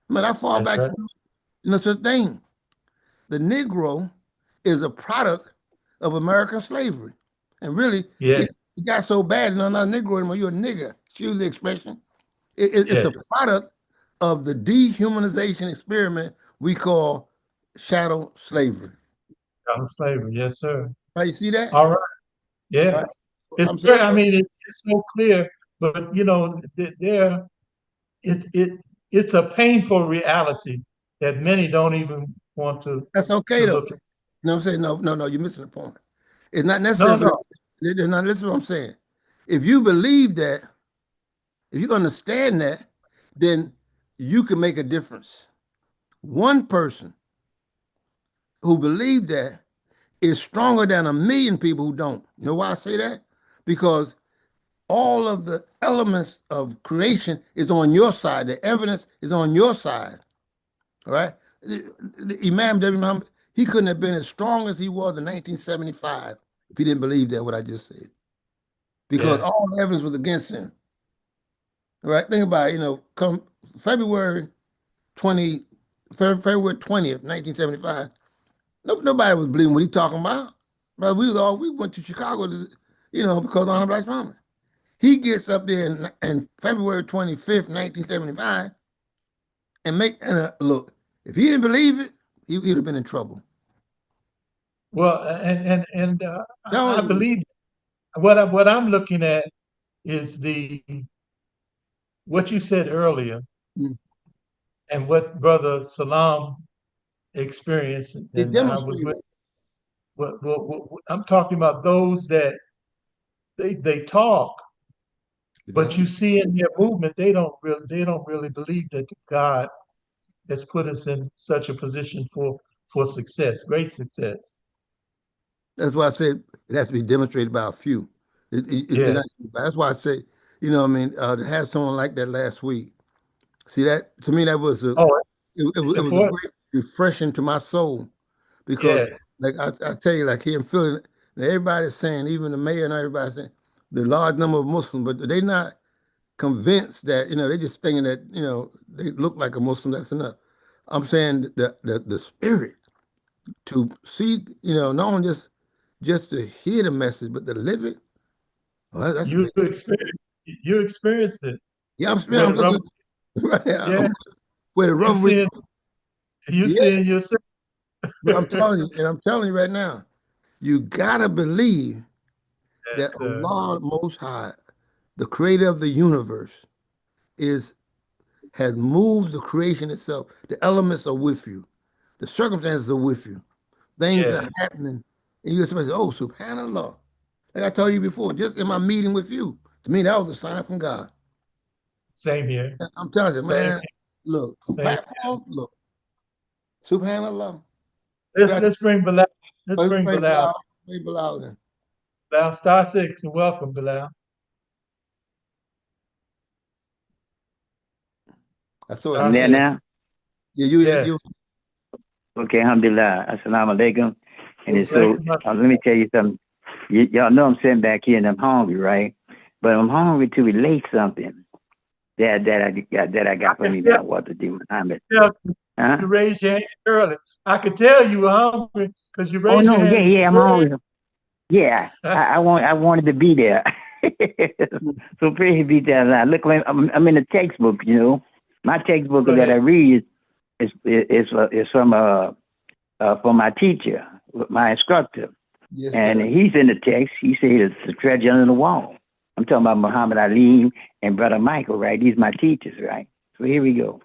I mean, I fall That's back, right. such a thing. The Negro is a product of American slavery. And really, Yeah. it got so bad, not a Negro anymore, you're a nigger. Excuse the expression. It's a Yes. product of the dehumanization experiment we call chattel slavery. Slavery. Yes, sir. Right? You see that? All right. All Yeah. right. It's I'm saying, very, I mean, it's so clear, but there it it's a painful reality that many don't even want that's to okay though. look at. You know what I'm saying? No, you're missing the point. It's not No, necessary for no. them. They're not, listen to what I'm saying. If you believe that, if you understand that, then you can make a difference. One person who believes that is stronger than a million people who don't. You know why I say that? Because all of the elements of creation is on your side. The evidence is on your side. All right? The Imam W. Muhammad, he couldn't have been as strong as he was in 1975 if he didn't believe that, what I just said. Because Yeah. all the evidence was against him. All right? Think about it, come February 20, February 20th, 1975, nobody was believing what he talking about. But we went to Chicago to, because of Honor Black Mama. He gets up there in February 25th, 1975, look, if he didn't believe it, he'd have been in trouble. Well, and I Telling you. believe what I'm looking at is the what you said earlier Mm. and what Brother Salam experienced, He and I was demonstrated. with. I'm talking about those that they talk, but Yeah. you see in their movement they don't really believe that God has put us in such a position for success, great success. That's why I said it has to be demonstrated by a few. Yeah. That's why I say, to have someone like that last week. See that to me, that was Oh, it it's was a important. great refreshing to my soul because, Yes. like I tell you, like here in Philly, everybody's saying, even the mayor and everybody's saying, the large number of Muslims, but they're not convinced that they're just thinking that they look like a Muslim. That's enough. I'm saying the spirit to see, not only just to hear the message, but to live it. Oh, that's a You big. experienced you experienced it. Yeah, Where the rubber, right. yeah, Where the you rubber meets. seeing you Yeah, seeing yourself. but I'm telling you right now, you gotta believe that Yes, Allah Most High, the creator of the universe, is has moved the creation itself. The elements are with you. The circumstances are with you. Things are yes, happening. And you expect, oh, subhanAllah. Like I told you before, just in my meeting with you, to me, that was a sign from God. same here, I'm telling you, same man, look, on same. platform, look, subhanAllah. Let's Got let's bring Bilal. Let's to bring bring Bilal. Bilal, bring Bilal in. Bilal, star six, and welcome, Bilal. I saw it. Star I'm there six. now. Yeah, you Yes. Okay, alhamdulillah. Assalamu alaikum. And it's so, Alaikum assalam. let me tell you something. Y'all know I'm sitting back here and I'm hungry, right? But I'm hungry to relate something that I got for me Yeah, now. What to do, Muhammad? yeah, Huh? you raised your hand early. I could tell you were hungry because you Oh raised your no, yeah, hand yeah, I'm very, hungry. Yeah, I wanted to be there. So praise be to Allah. Look, I'm in the textbook. You know, my textbook Go that I ahead. read is from my teacher, my instructor, Yes, and sir. he's in the text. He said it's the treasure under the wall. I'm talking about Muhammad Ali and Brother Michael, right? These are my teachers, right? So here we go.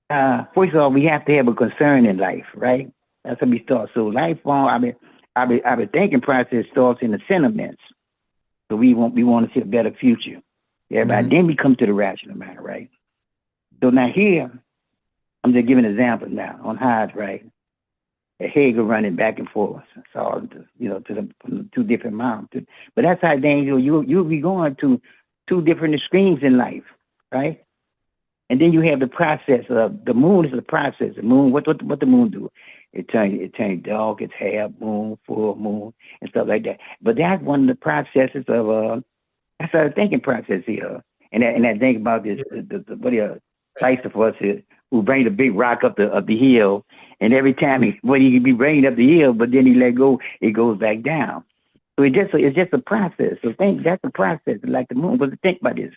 First of all, we have to have a concern in life, right? That's how we start. So lifelong, I've been thinking process starts in the sentiments. So we want to see a better future. Yeah, but then we come to the rational mind, right? So now here, I'm just giving an example now on how it's right. A Hegel running back and forth. So to the from the two different mountains. But that's how things you'll be going to two different extremes in life, right? And then you have the process of the moon is the process. The moon, what the moon do? It turns dark. It's half moon, full moon, and stuff like that. But that's one of the processes of that's our thinking process here. And I think about this the what Tyson for us here, who bring the big rock up the hill, and every time he can be bringing up the hill, but then he let go, it goes back down. So it's just a process. So think that's a process, like the moon. But think about this: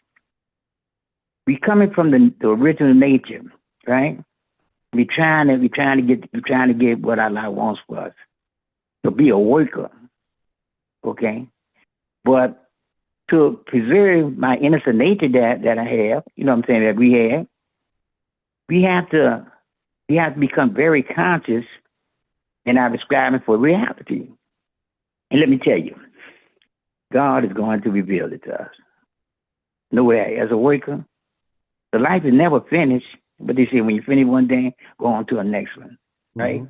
we coming from the original nature, right? We trying to get what Allah wants for us to be a worker, okay? But to preserve my innocent nature that I have, you know what I'm saying, that we have, we have to we have to become very conscious in our describing for reality. And let me tell you, God is going to reveal it to us. No way, as a worker, the life is never finished, but they say when you finish one day, go on to the next one, right?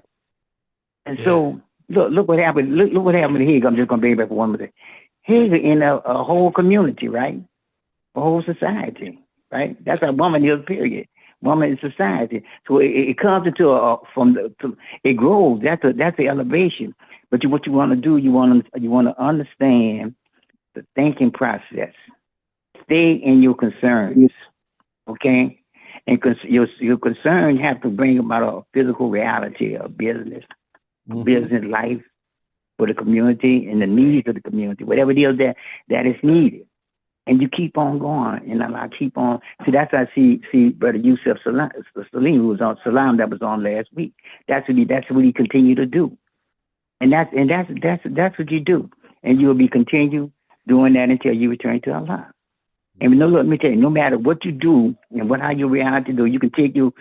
And Yes. so look what happened. Look what happened to Hegel. I'm just gonna bring it back for one more thing. Hegel in a whole community, right? A whole society, right? That's how woman is. Period. Woman is society. So it comes into it grows. That's the elevation. But what you want to do, you want to understand the thinking process. Stay in your concerns, okay? And your concern have to bring about a physical reality of business, business life for the community and the needs of the community, whatever it is that is needed. And you keep on going, and I keep on. See, that's how I see Brother Yusuf Salim, who was on Salam, that was on last week. That's what he continue to do, and that's what you do, and you will be continue doing that until you return to Allah. And no, let me tell you, no matter what you do and how you react to do, you can take your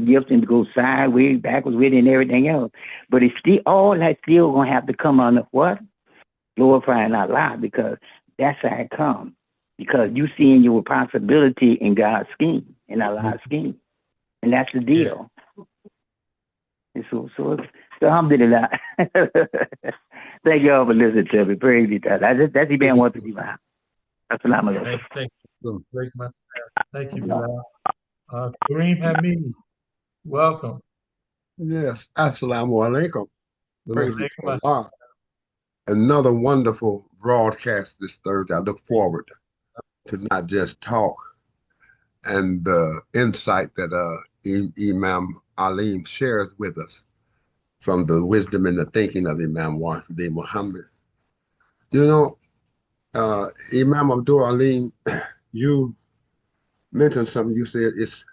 gifts and go sideways, backwards with it, and everything else. But it's still all that still gonna have to come under what? Glorifying Allah, because that's how it comes. Because you seeing your possibility in God's scheme, in Allah's scheme, and that's the Yeah. deal. And so alhamdulillah. Thank you all for listening to me. Praise be to Allah. That's the been one to be behind. Assalamu alaikum. Thank you. Very much. Thank you, Bilal. Kareem Hameen, welcome. Yes, Assalamu alaikum. Praise be Alaikum to Allah. Another wonderful broadcast this Thursday. I look forward to not just talk and the insight that Imam Alim shares with us from the wisdom and the thinking of Imam Wahid Muhammad. You know, Imam Abdul Alim, you mentioned something. You said it's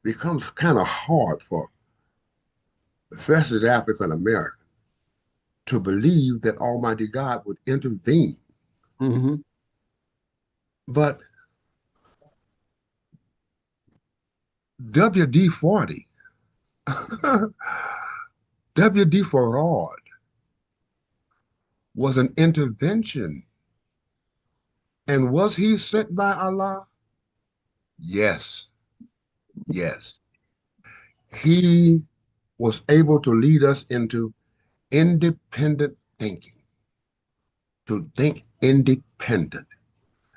becomes kind of hard for especially the African American to believe that Almighty God would intervene. But WD-40, WD for Rod was an intervention. And was he sent by Allah? Yes, yes. He was able to lead us into independent thinking, to think independent,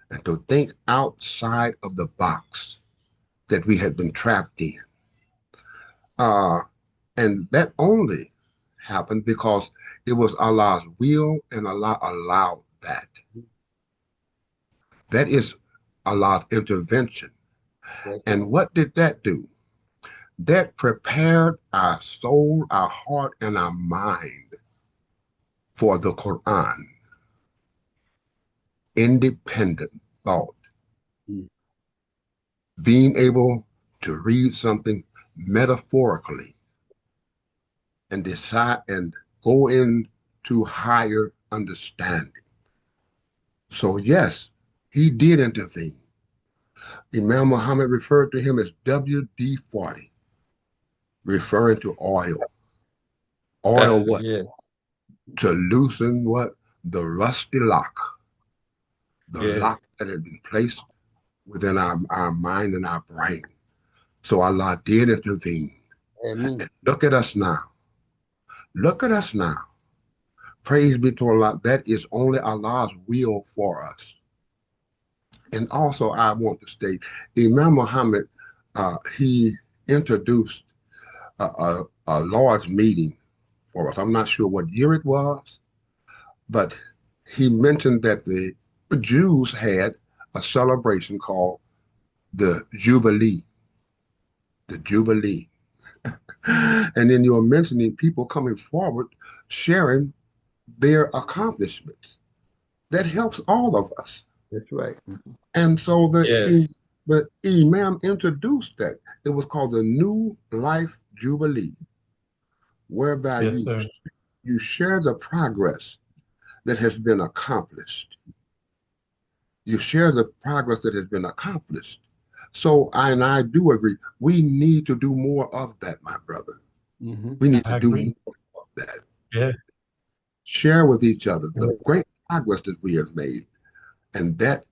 and to think outside of the box that we had been trapped in. Uh, and that only happened because it was Allah's will and Allah allowed that. That is Allah's intervention. And what did that do? That prepared our soul, our heart, and our mind for the Quran, independent thought, being able to read something metaphorically and decide and go into higher understanding. So yes, he did intervene. Imam Muhammad referred to him as WD-40, referring to oil. Oil what? Yes. To loosen what? The rusty lock. The Yes. lock that had been placed within our mind and our brain. So Allah did intervene. Amen. And look at us now. Look at us now. Praise be to Allah. That is only Allah's will for us. And also, I want to state, Imam Muhammad, he introduced a large meeting for us. I'm not sure what year it was, but he mentioned that the Jews had a celebration called the Jubilee. The Jubilee. And then you're mentioning people coming forward sharing their accomplishments. That helps all of us. That's right. And so Yes. the Imam introduced that. It was called the New Life Jubilee, whereby Yes, sir. you share the progress that has been accomplished. You share the progress that has been accomplished. So I do agree. We need to do more of that, my brother. We need to I do agree. more of that. Yes. Share with each other the great progress that we have made. And that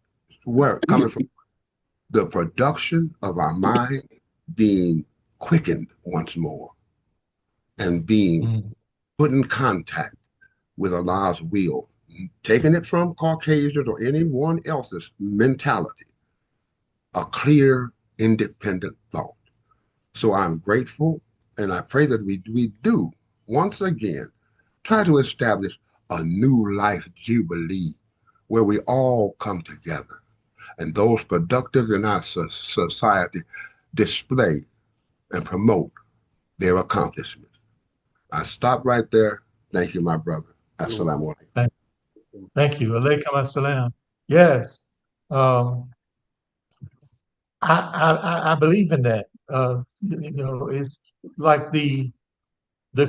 work coming from the production of our mind being quickened once more and being put in contact with Allah's will, taking it from Caucasians or anyone else's mentality, a clear, independent thought. So I'm grateful, and I pray that we do once again try to establish a new life jubilee where we all come together and those productive in our society display and promote their accomplishments. I stop right there. Thank you, my brother. Assalamu alaikum. Thank you. Alaikum assalam. Yes. Um, I believe in that. It's like the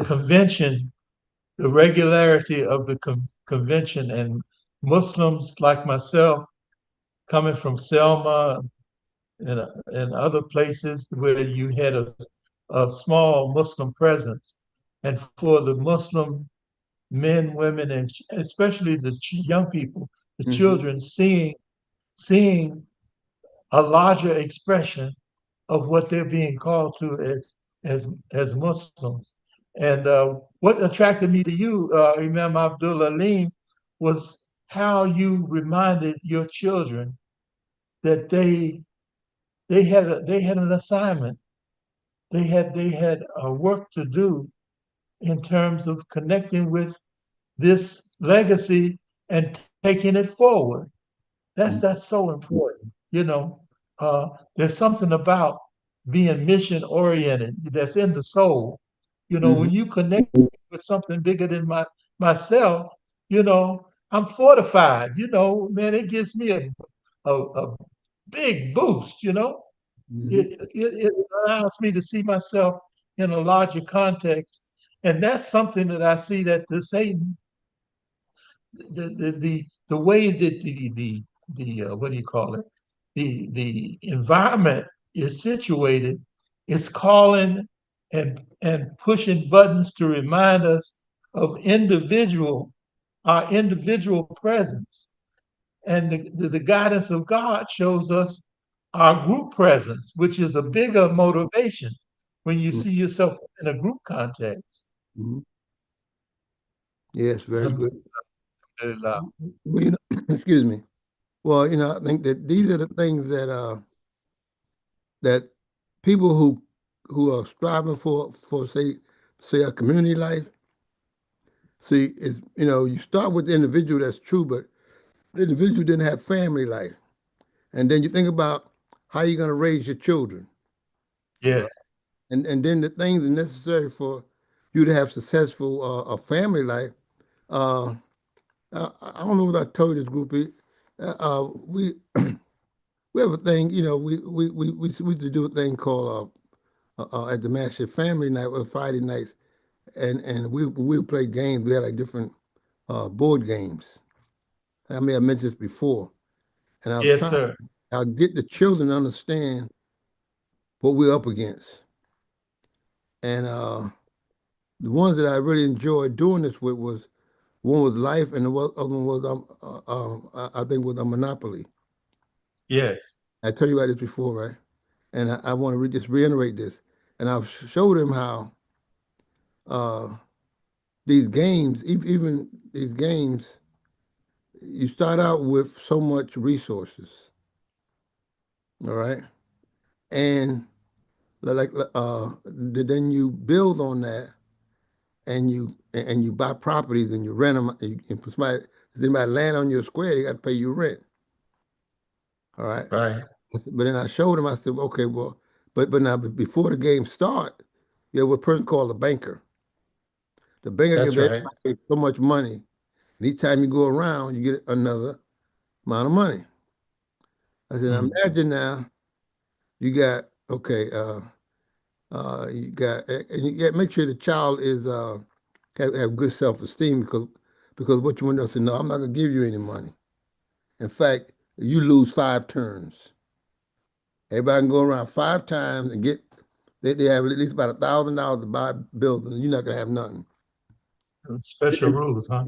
convention, the regularity of the convention, and Muslims like myself coming from Selma and other places where you had a small Muslim presence, and for the Muslim men, women, and especially the young people, the children, seeing a larger expression of what they're being called to as Muslims. And what attracted me to you, Imam Abdul Alim, was how you reminded your children that they had an assignment. They had a work to do in terms of connecting with this legacy and taking it forward. That's so important. There's something about being mission oriented that's in the soul. When you connect with something bigger than myself, I'm fortified. Man, it gives me a big boost. It allows me to see myself in a larger context, and that's something that I see that the Satan, the way that the what do you call it, the environment is situated, is calling and pushing buttons to remind us of our individual presence, and the guidance of God shows us our group presence, which is a bigger motivation when you see yourself in a group context. Yes, very good. Alhamdulillah. Well, excuse me. Well, I think that these are the things that people who are striving for say a community life. See, is you start with the individual, that's true, but the individual didn't have family life, and then you think about how you're going to raise your children, Yes. and then the things necessary for you to have successful a family life. I don't know what I told this group. We we have a thing, we used to do a thing called at the Master Family Night or Friday nights, and we would play games. We had like different board games. I may have mentioned this before, and I was Yes, trying sir. to get the children to understand what we're up against. And the ones that I really enjoyed doing this with was one was life, and the other one was I think was a Monopoly. Yes. I told you about this before, right? And I want to just reiterate this. And I've showed him how uh, these games, even these games, you start out with so much resources, all right, and then you build on that, and you buy properties and you rent them. If somebody land on your square, they got to pay you rent, all right. Right. But then I showed him. I said, okay, well, but now before the game start, you have a person called a banker. The banker That's gives right. everybody so much money, and each time you go around, you get another amount of money. I said, now Mm. imagine now you got okay, and you got make sure the child is have good self esteem because what you want to say, no, I'm not gonna give you any money. In fact, you lose 5 turns. Everybody can go around 5 times and get they have at least about $1,000 to buy buildings. You're not gonna have nothing. Special rules, huh?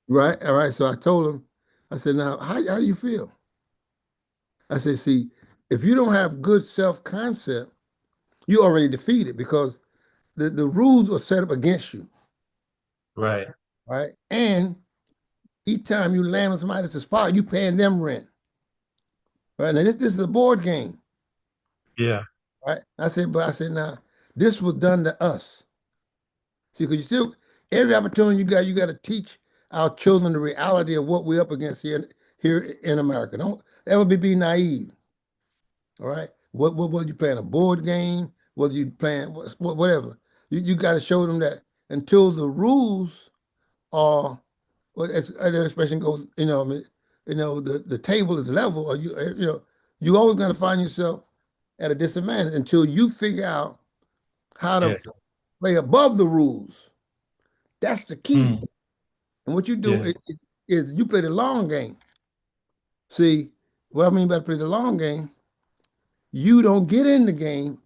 Right? All right. So I told him, I said, now, how do you feel? I said, see, if you don't have good self-concept, you already defeated because the rules are set up against you, Right. right? And each time you land on somebody that's a spot, you paying them rent. Right? Now this is a board game, Yeah. right? I said, now, this was done to us. See, because you still every opportunity you got to teach our children the reality of what we're up against here in America. Don't ever be naive. All right. What you playing a board game? Whether you playing whatever. You got to show them that until the rules are well, as the expression goes, I mean, the table is level, or you always going to find yourself at a disadvantage until you figure out how to Yes. play above the rules. That's the key. Mm. And what you do Yes. is you play the long game. See, what I mean by play the long game, you don't get in the game,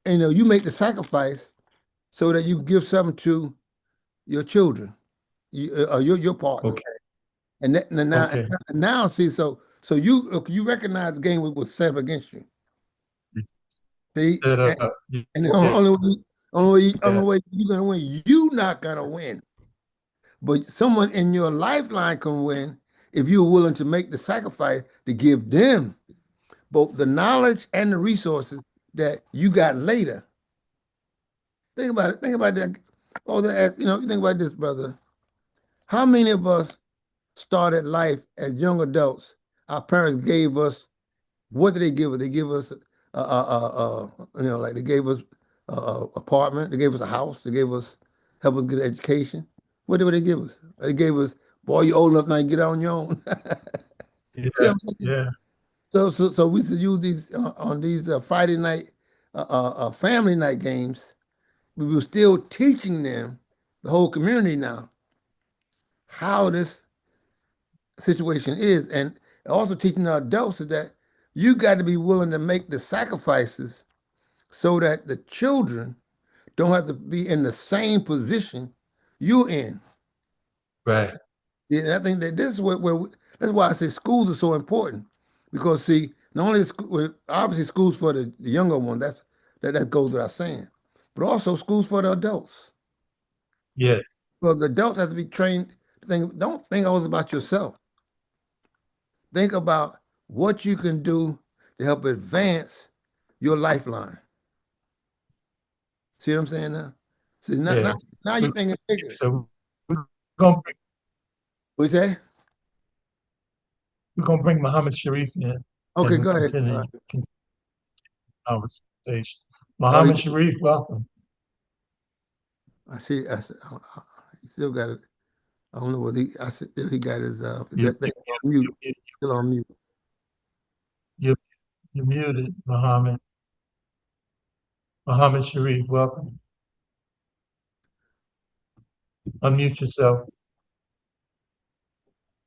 and you make the sacrifice so that you give something to your children, your partner. Okay. And Okay. now see, so you recognize the game was set up against you. See, Set and, up. and the Yeah. only way you're gonna win, you not gonna win. But someone in your lifeline can win if you're willing to make the sacrifice to give them both the knowledge and the resources that you got later. Think about it. Think about that. Oh, you think about this, brother. How many of us started life as young adults? Our parents gave us, what did they give us? They give us, like they gave us apartment. They gave us a house. They gave us, help us get an education. What did they give us? They gave us, boy, you old enough now, you get out on your own. See what Yeah. I'm saying? Yeah. So we should use these on these Friday night, family night games. We were still teaching them, the whole community now, how this situation is, and also teaching the adults that you got to be willing to make the sacrifices so that the children don't have to be in the same position you're in. Right. Yeah, and I think that this is that's why I say schools are so important because see, not only obviously schools for the younger one, that goes without saying, but also schools for the adults. Yes. Well, the adults have to be trained to think. Don't think always about yourself. Think about what you can do to help advance your lifeline. See what I'm saying now? See, Yes. now you're thinking bigger. So we're gonna bring, What you say? we're gonna bring Muhammad Sharif in Okay, and go ahead. continue the conversation. Oh, Muhammad Sharif, welcome. I see. You still got it. I don't know whether I said he got his You, that thing on mute. Still on mute. you, you muted, Muhammad. Muhammad Sharif, welcome. Unmute yourself.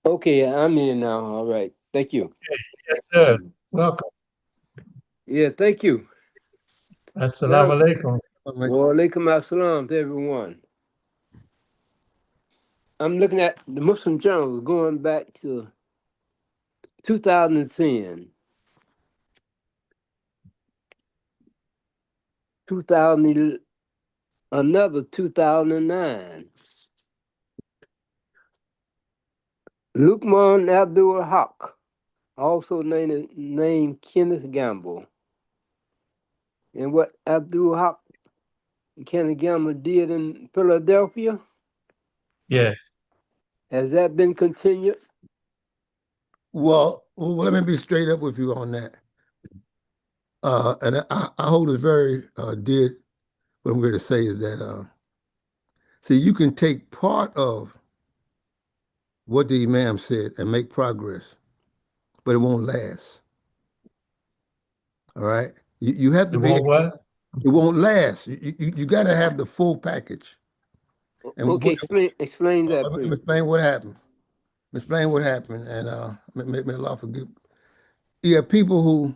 Okay, I'm in now. All right. Thank you. Yes, sir. Welcome. Yeah, thank you. Assalamu alaikum. Wa alaikum assalam to everyone. I'm looking at the Muslim journals going back to 2010, 2000, another 2009. Lukman Abdul Haq, also named Kenneth Gamble. And what Abdul Haq Kenneth Gamble did in Philadelphia, Yes. has that been continued? Well, let me be straight up with you on that. And I hold it very dear. What I'm going to say is that, see, you can take part of what the Imam said and make progress, but it won't last. All right? You have to It be, won't what? it won't last. You got to have the full package. And Okay, explain that, let me please. explain what happened. Explain what happened, and may Allah forgive. You have people who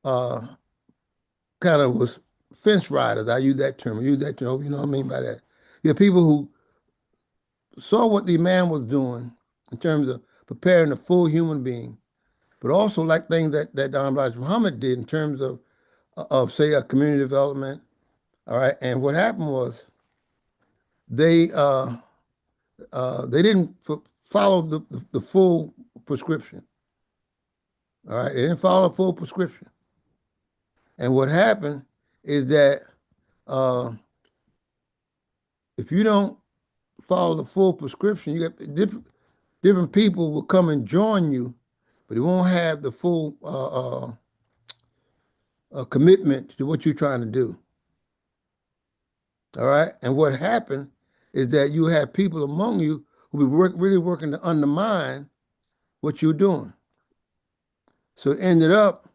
kind of was fence riders. I use that term. I use that term. You know what I mean by that? You have people who saw what the man was doing in terms of preparing a full human being, but also like things that Don Elijah Muhammad did in terms of say a community development. All right, and what happened was they didn't follow the full prescription. All right, they didn't follow the full prescription, and what happened is that if you don't follow the full prescription, you got different people will come and join you, but they won't have the full commitment to what you're trying to do. All right, and what happened is that you have people among you who be really working to undermine what you're doing. So it ended up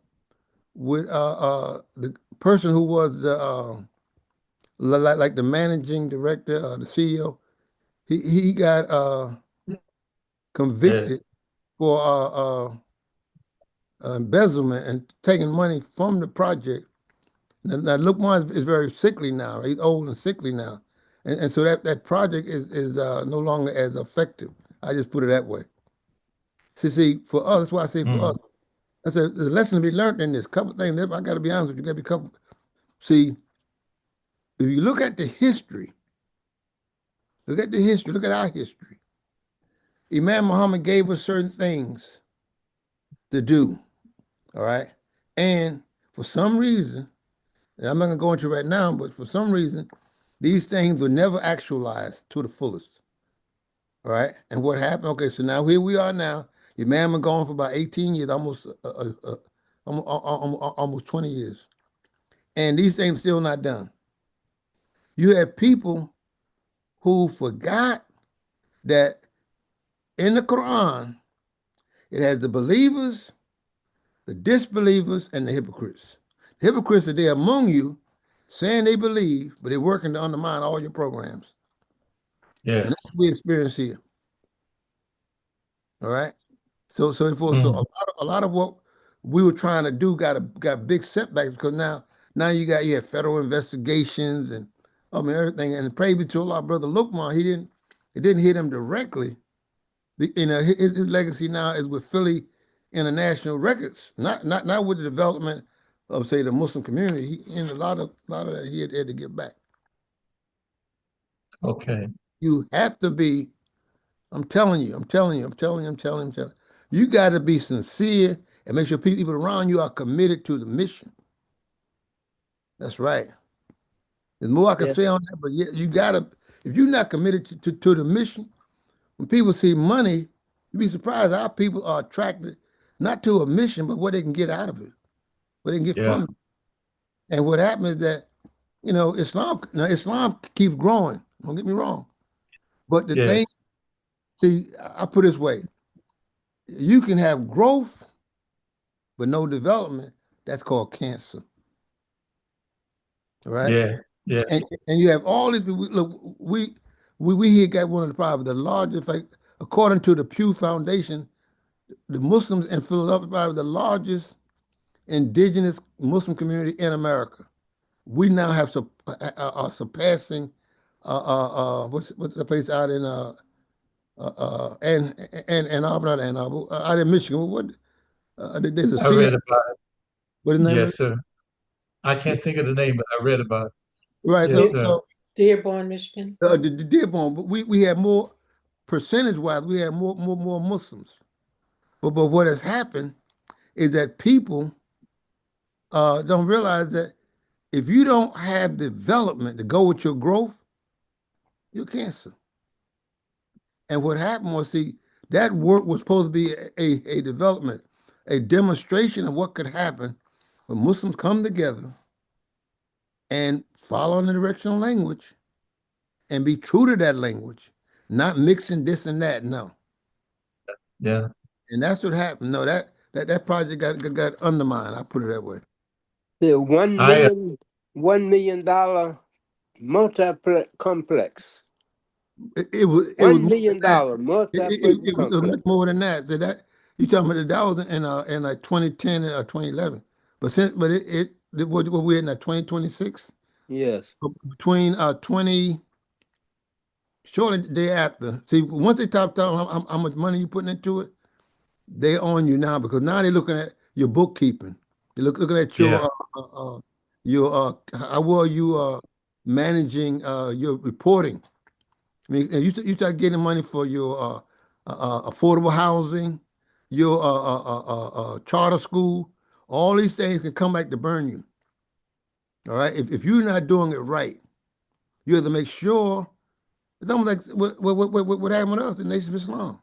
with the person who was like the managing director, the CEO. He got convicted Yes. for embezzlement and taking money from the project. Now Lukman is very sickly now. He's old and sickly now, and so that project is no longer as effective. I just put it that way. See, for us, that's why I say for us. I said there's a lesson to be learned in this. Couple things. I got to be honest with you. Got to be couple. See, if you look at the history, look at the history. Look at our history. Imam Muhammad gave us certain things to do. All right, and for some reason, and I'm not gonna go into it right now, but for some reason, these things were never actualized to the fullest. All right, and what happened? Okay, so now here we are now. Imam been gone for about 18 years, almost 20 years, and these things still not done. You have people who forgot that in the Quran, it has the believers, the disbelievers, and the hypocrites. The hypocrites are there among you saying they believe, but they're working to undermine all your programs. Yes. And that's what we experience here. All right. So a lot of what we were trying to do got big setbacks because now you have federal investigations and I mean everything. And praise be to Allah, brother Lukman, it didn't hit him directly. You know, his legacy now is with Philly International Records, not with the development of say the Muslim community. A lot of that he had to get back. Okay. You have to be. I'm telling you. You got to be sincere and make sure people around you are committed to the mission. That's right. There's more I can say on that, but you gotta. If you're not committed to the mission, when people see money, you'd be surprised how people are attracted not to a mission, but what they can get out of it, what they can get from it. And what happens is that Islam keeps growing. Don't get me wrong, But the thing, Yes. see, I put it this way: you can have growth, but no development. That's called cancer, all right? Yeah. Yeah. And you have all these people. Look, we here got one of the probably the largest, like according to the Pew Foundation, the Muslims in Philadelphia probably the largest indigenous Muslim community in America. We now have surpassing what's the place out in and Auburn, not Ann Arbor, out in Michigan. What there's a I city. read about it. What is the name of Yes, sir. I it? can't think of the name, but I read about it. Right. Yes, So sir. Dearborn, Michigan. the Dearborn, but we have more percentage wise. We have more Muslims. But what has happened is that people don't realize that if you don't have development to go with your growth, you're cancer. And what happened was, see, that work was supposed to be a development, a demonstration of what could happen when Muslims come together and follow in the direction of language and be true to that language, not mixing this and that. No. Yeah. And that's what happened. No, that project got undermined. I put it that way. The one I million, $1 million multiplex complex. It was One more than million that. dollar multiplex It was complex. much more than that. So that you talking about that was in like 2010 or 2011. But what we're in 2026 Yes. between 20 shortly the day after. See, once they topped out how much money you putting into it, they own you now because now they're looking at your bookkeeping. They're looking at yeah. your how well you are managing your reporting. I mean, and you start getting money for your affordable housing, your charter school. All these things can come back to burn you. All right, if you're not doing it right, you have to make sure. It's almost like what happened with us, the Nation of Islam.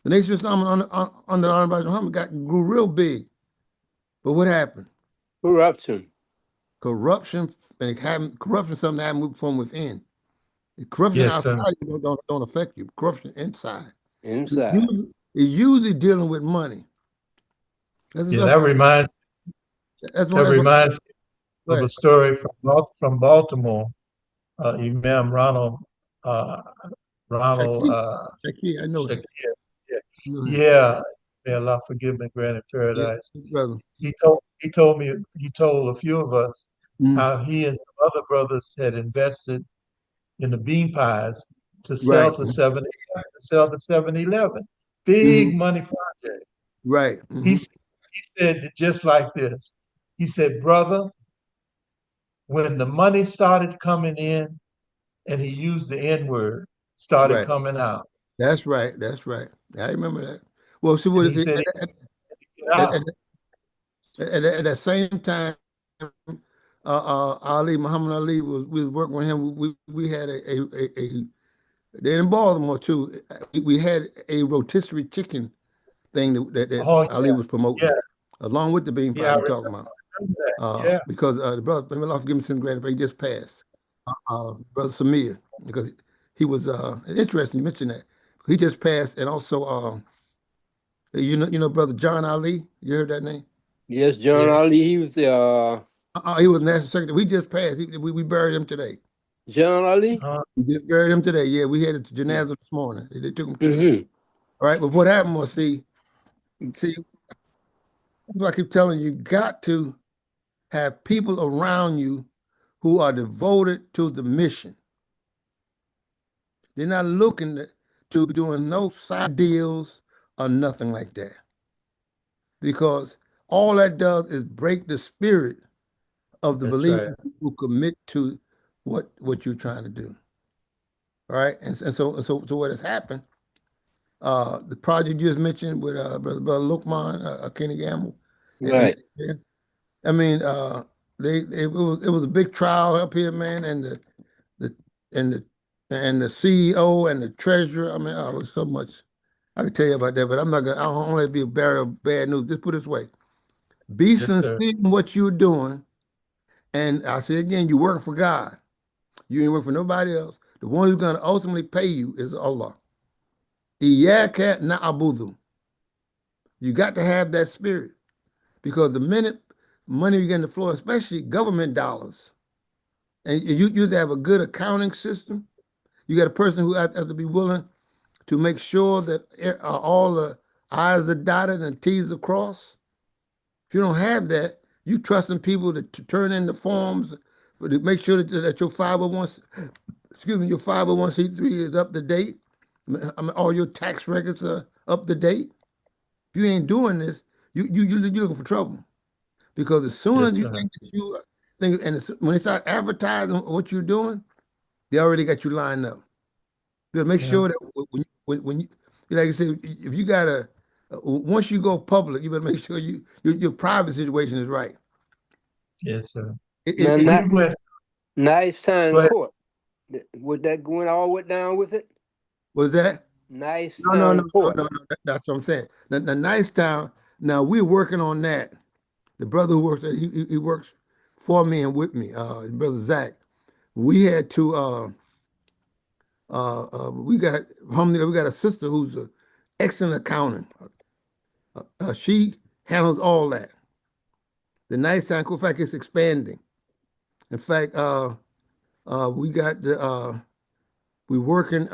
The Nation of Islam under the Honorable Muhammad grew real big, but what happened? Corruption. Corruption, and corruption something that happened from within. Corruption Yes, outside sir. don't affect you. Corruption inside. Inside. It's usually dealing with money. That's, Yeah, that's, that's one. that That's what. reminds me Go of a ahead. story from Baltimore. Imam uh, Ronald Shaki, Shaki, I know Shakir. him. Yeah, I know him. yeah. May Allah forgive me, grant in Yeah, paradise. brother. He told a few of us Mm, how he and some other brothers had invested in the bean pies to right. sell to 7-Eleven. Mhm, Big money project. right. He said it just like this. He said, brother, when the money started coming in, and he used the N word, started Right. coming out. That's right. That's right. I remember that. Well, see And what he is it? said, get At, out. at, at that same time, Ali Muhammad Ali we was working with him. We had a they're in Baltimore too. We had a rotisserie chicken thing that Oh, Ali was yeah, promoting, along with the bean pie yeah, I we talking about. remember that. Yeah, Because the brother, may Allah forgive me, sin granted, but he just passed. Brother Samir, because he was interesting. You mentioned that he just passed, and also brother John Ali. You heard that name? Yes, John yeah. Ali. He was the He was national secretary. We just passed. We buried him today. John Ali. Uh, We just buried him today. Yeah, we had a janaza this morning. They took him to the. Mm-hmm. All right, but what happened was, see, that's what I keep telling you. You got to have people around you who are devoted to the mission. They're not looking to be doing no side deals or nothing like that. Because all that does is break the spirit of the that's right. believers who commit to what you're trying to do. All right. And so what has happened, the project you just mentioned with brother Lukman, Kenny Gamble, and Right. yeah, I mean, it was a big trial up here, man, and the and the and the CEO and the treasurer. I mean, it was so much. I could tell you about that, but I'm not gonna. I don't want to be a bearer of bad news. Just put it this way: be Yes, sincere sir. in what you're doing, and I say again, you're working for God. You ain't working for nobody else. The one who's going to ultimately pay you is Allah. Iyaka na'budu. You got to have that spirit because the minute money you get in the floor, especially government dollars, and you have a good accounting system, you got a person who has to be willing to make sure that all the I's are dotted and T's are crossed. If you don't have that, you trusting people to turn in the forms, to make sure that your 501, excuse me, your 501c3 is up to date. I mean, all your tax records are up to date. If you ain't doing this, you're looking for trouble. Because as soon as Yes, you sir. think that you think, and when they start advertising what you're doing, they already got you lined up. You gotta make Yeah. sure that when you, like I said, if you gotta, once you go public, you better make sure your private situation is right. Yes, sir. Now, It, We not went. nice Go time ahead. court. Was that going all went down with it? was that? Nice No, no, no, time no, court. no, no. That's what I'm saying. The nice town. Now we're working on that. The brother who works there, he works for me and with me. His brother Zach. We had to. We got alhamdulillah, we got a sister who's an excellent accountant. She handles all that. The nice town. In fact, it's expanding. In fact, we got the. We're working.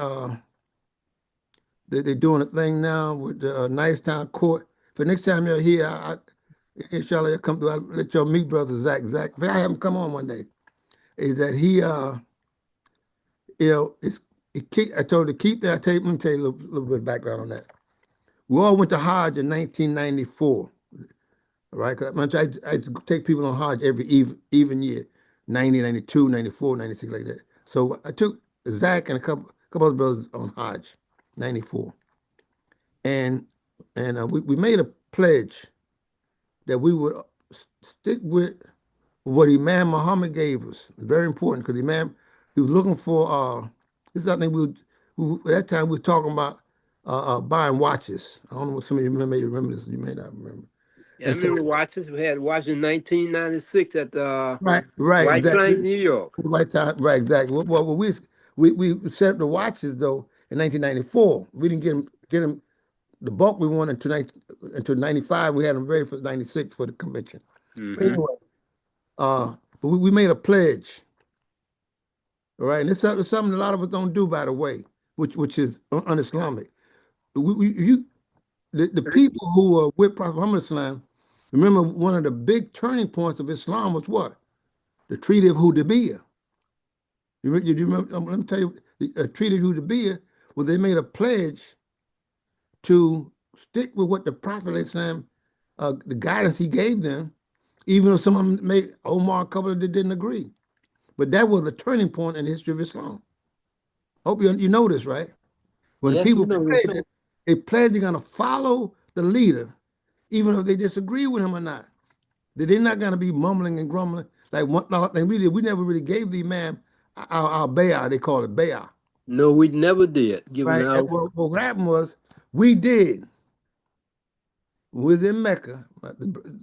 They're doing a thing now with the Nicetown Court. For next time you're here, inshallah, you'll come through. I'll let y'all meet brother Zach. Zach, if I have him come on one day, is that he, you know, I told him to keep that. Let me tell you a little bit of background on that. We all went to Hajj in 1994, right? Because I take people on Hajj every even year, 90, 92, 94, 96, like that. So I took Zach and a couple other brothers on Hajj, 94. And we made a pledge that we would stick with what Imam Muhammad gave us. It's very important because Imam, he was looking for, this is something at that time we were talking about buying watches. I don't know what some of you may remember this, you may not remember. Yeah, I And so, remember watches. We had watches in 1996 at the right, White exactly. Plains, New York. Right time, right, exactly. Well, we set up the watches though in 1994. We didn't get them the bulk we wanted until 95. We had them ready for 96 for the convention. But Mm-hmm. anyway, but we made a pledge, all right? And it's something a lot of us don't do, by the way, which is un-Islamic. The people who were with Prophet Muhammad Islam, remember one of the big turning points of Islam was what? The Treaty of Hudaybiyah. You remember? Let me tell you, the Treaty of Hudaybiyah, where they made a pledge to stick with what the Prophet Islam, the guidance he gave them, even though some of them made Omar, a couple of them didn't agree. But that was a turning point in the history of Islam. Hope you know this, right? When Yes, we people know this. pledge, they pledge they're going to follow the leader, even if they disagree with him or not. They're not going to be mumbling and grumbling like one thing we did. We never really gave the imam our bayah. They call it bayah, No, we never did. Giving right? And out. what happened was we did. We was in Mecca,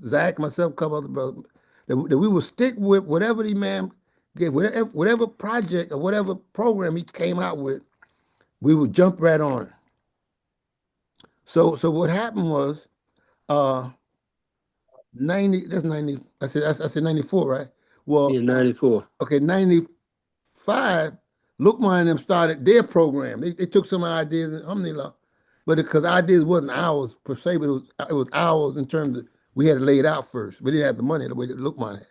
Zach, myself, a couple other brothers, that we would stick with whatever the imam gave, whatever project or whatever program he came out with, we would jump right on it. So what happened was, uh, 90, that's 90, I said 94, right? Well, In 94. okay, 95, Lukman and them started their program. They took some ideas, alhamdulillah, but because ideas wasn't ours per se, but it was ours in terms of we had to lay it out first. We didn't have the money the way that Lukman had.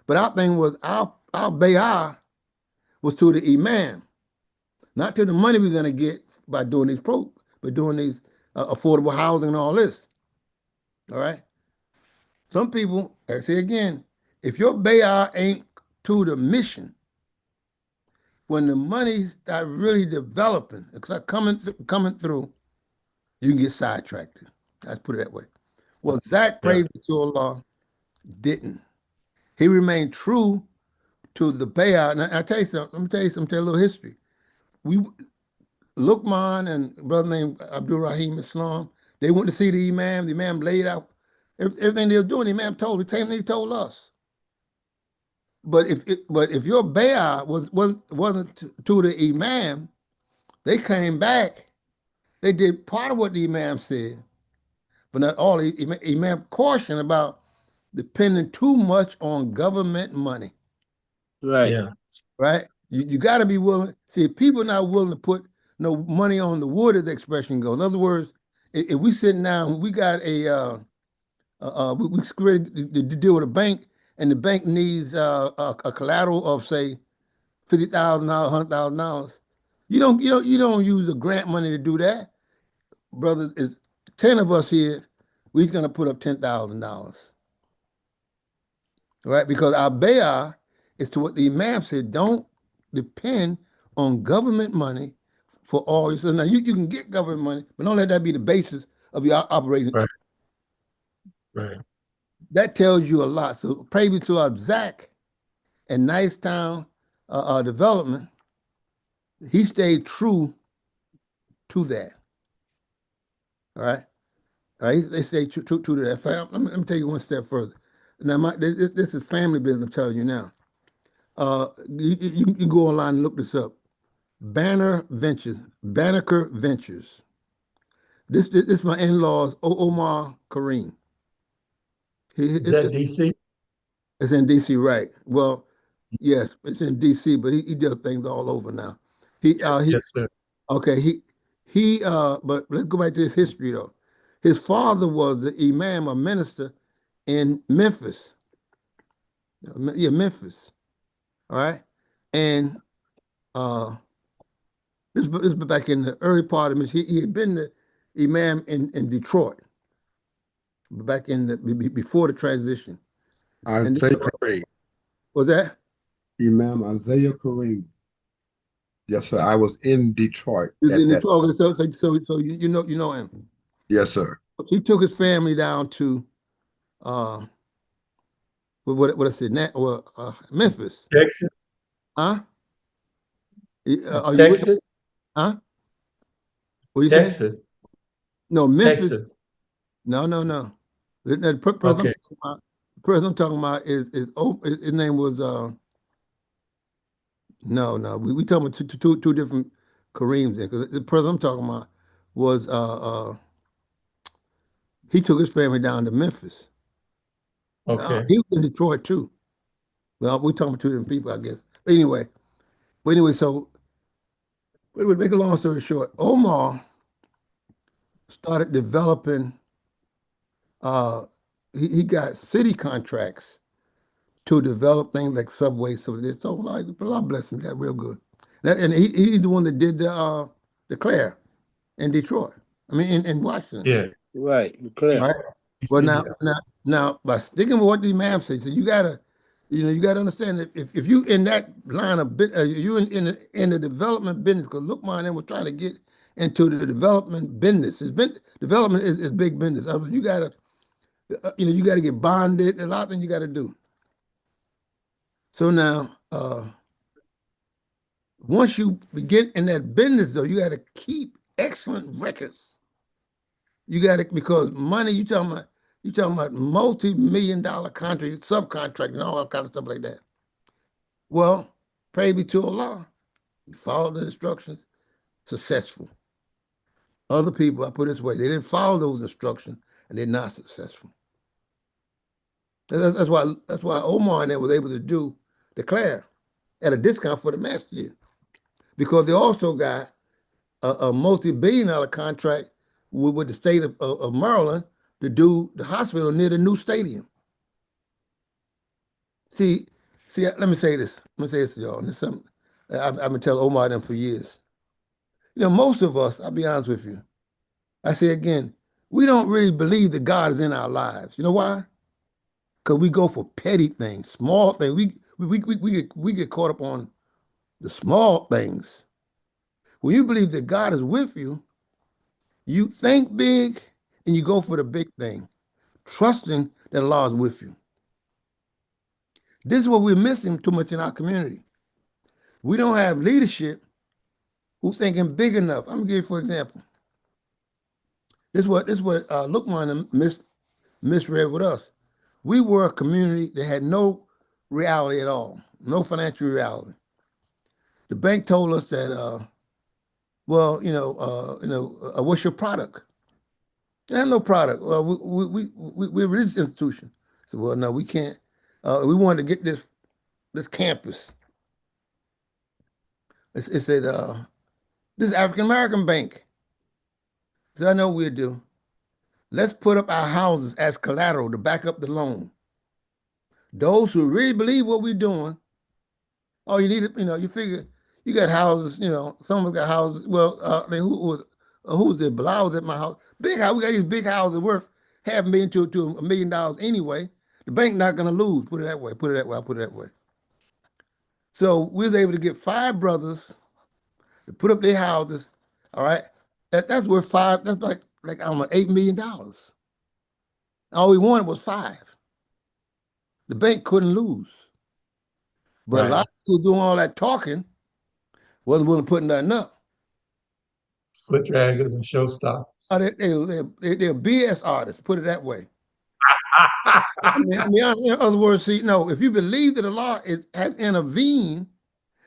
But our thing was our bayah was to the imam, not to the money we're gonna get by doing these affordable housing and all this. All right. Some people, I say again, if your bayah ain't to the mission, when the money start really developing, it's like coming through, you can get sidetracked. Let's put it that way. Well, Zach, Yeah. praise to Allah, didn't. He remained true to the bayah. And I tell you something. Let me tell you something. Tell you a little history. We Lukman and a brother named Abdul Rahim Islam. They went to see the imam. The imam laid out everything they were doing. The imam told the same thing he told us. but if your bayah wasn't to the imam, they came back. They did part of what the imam said, but not all. Imam cautioned about depending too much on government money. Right. Yeah. Right? You got to be willing. See, if people are not willing to put no money on the wood, as the expression goes. In other words, if we sitting down, we got we created to deal with a bank, and the bank needs a collateral of say $50,000, $100,000. You don't use the grant money to do that, brother. Is 10 of us here? We're gonna put up $10,000, right? Because our bayah is to what the imam said. Don't depend on government money for all. So now you can get government money, but don't let that be the basis of your operating. Right. Right. That tells you a lot. So pray be to our Zach and Nicetown development. He stayed true to that. All right. All right. They stayed true to that. Let me take you one step further. Now, this is family business. I'm telling you now. You can go online and look this up. Banneker Ventures. This is my in-laws, Omar Kareem. Is that DC? It's in DC, right? Well, yes, it's in DC, but he does things all over now. Yes, sir. Okay, but let's go back to his history though. His father was the imam or minister in Memphis. Yeah, Memphis. All right, and this is back in the early part of his. He had been the imam in Detroit back in before the transition. And Isaiah Kareem. was that? Imam Isaiah Kareem. Yes, sir. I was in Detroit He was at in that. Detroit. So you know him. Yes, sir. He took his family down to uh what I said, Memphis. Texas. Huh? Are you with me? Texas. Huh? What you say? Texas. No, Memphis. Texas. No. The Okay. person I'm talking about is his name was no. We talking about two different Kareems there because the person I'm talking about was he took his family down to Memphis. Okay. He was in Detroit too. Well, we're talking about two different people, I guess. But anyway, so make a long story short, Omar started developing. Uh, he got city contracts to develop things like subways. So like, Allah bless him, got real good. And he's the one that did the Claire in Detroit. I mean, in Washington. Yeah. Right. Clear. Right. Well, now, by sticking with what the imam says, so you gotta understand that if you in that line of you in the development business, because look, man, and we're trying to get into the development business. Development is big business. You gotta, you gotta get bonded. A lot of things you gotta do. So now, once you get in that business, though, you gotta keep excellent records. You got it because money. You talking about multi-million-dollar contract, subcontract, and all that kind of stuff like that. Well, pray be to Allah. You follow the instructions, successful. Other people, I put it this way, they didn't follow those instructions and they're not successful. That's why Omar and they was able to declare at a discount for the masjid because they also got a multi-billion-dollar contract with the state of Maryland to do the hospital near the new stadium. See, let me say this. Let me say this to y'all. And this is something I've been telling Omar them for years. Most of us, I'll be honest with you, I say again, we don't really believe that God is in our lives. You know why? Because we go for petty things, small things. We get caught up on the small things. When you believe that God is with you, you think big and you go for the big thing, trusting that Allah is with you. This is what we're missing too much in our community. We don't have leadership who thinking big enough. I'm gonna give you for example. This is what Lukman misread with us. We were a community that had no reality at all. No financial reality. The bank told us that, well, what's your product? They have no product. Well, we're a religious institution. So, well, no, we can't. We wanted to get this campus. It said, this is African American bank. So I know what we'll do. Let's put up our houses as collateral to back up the loan. Those who really believe what we're doing, oh, you need it, you figure you got houses, some of us got houses. Well, who was it? Bilal was at my house. Big house. We got these big houses worth $500,000 to $1 million anyway. The bank not gonna lose. Put it that way. Put it that way. I'll put it that way. So we was able to get 5 brothers to put up their houses. All right. That's worth five. That's like I don't know, $8 million. All we wanted was 5. The bank couldn't lose. But a lot of people doing all that talking wasn't willing to put nothing up. Foot draggers and showstoppers. Oh, they're BS artists, put it that way. In other words, see, no, if you believe that the law has intervened,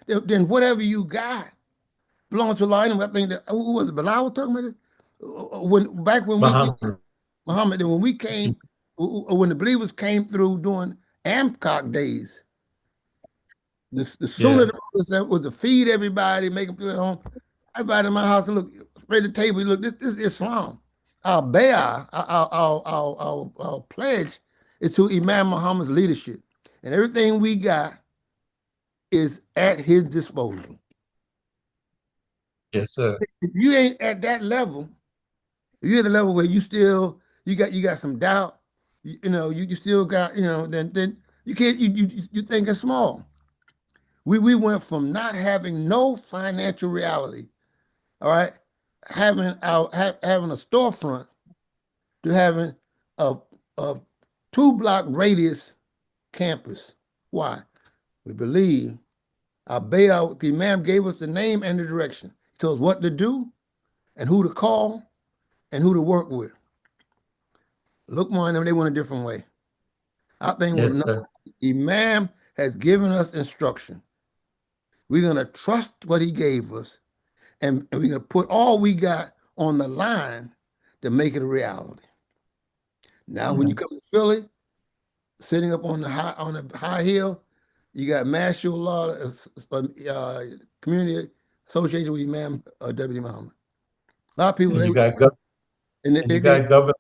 then whatever you got belongs to the law. I think that, who was it, Bilal was talking about it? When Muhammad, when we came, when the believers came through during Amcock days, the sooner the brothers was to feed everybody, make them feel at home. I invited my house and look, spread the table. Look, this is Islam. Our bay'ah, our pledge is to Imam Muhammad's leadership, and everything we got is at his disposal. Yes, sir. If you ain't at that level, if you're at the level where you got some doubt, you still got, then you can't, you think it's small. We went from not having no financial reality, all right, having a storefront, to having a 2-block radius campus. Why? We believe our bailout, the Imam gave us the name and the direction. He told us what to do and who to call and who to work with. Look, man, they went a different way. I think Imam has given us instruction. We're going to trust what he gave us, and we're going to put all we got on the line to make it a reality. Now, when you come to Philly, sitting up on the high hill, you got martial law, community associated with Imam W. Muhammad. A lot of people, you got government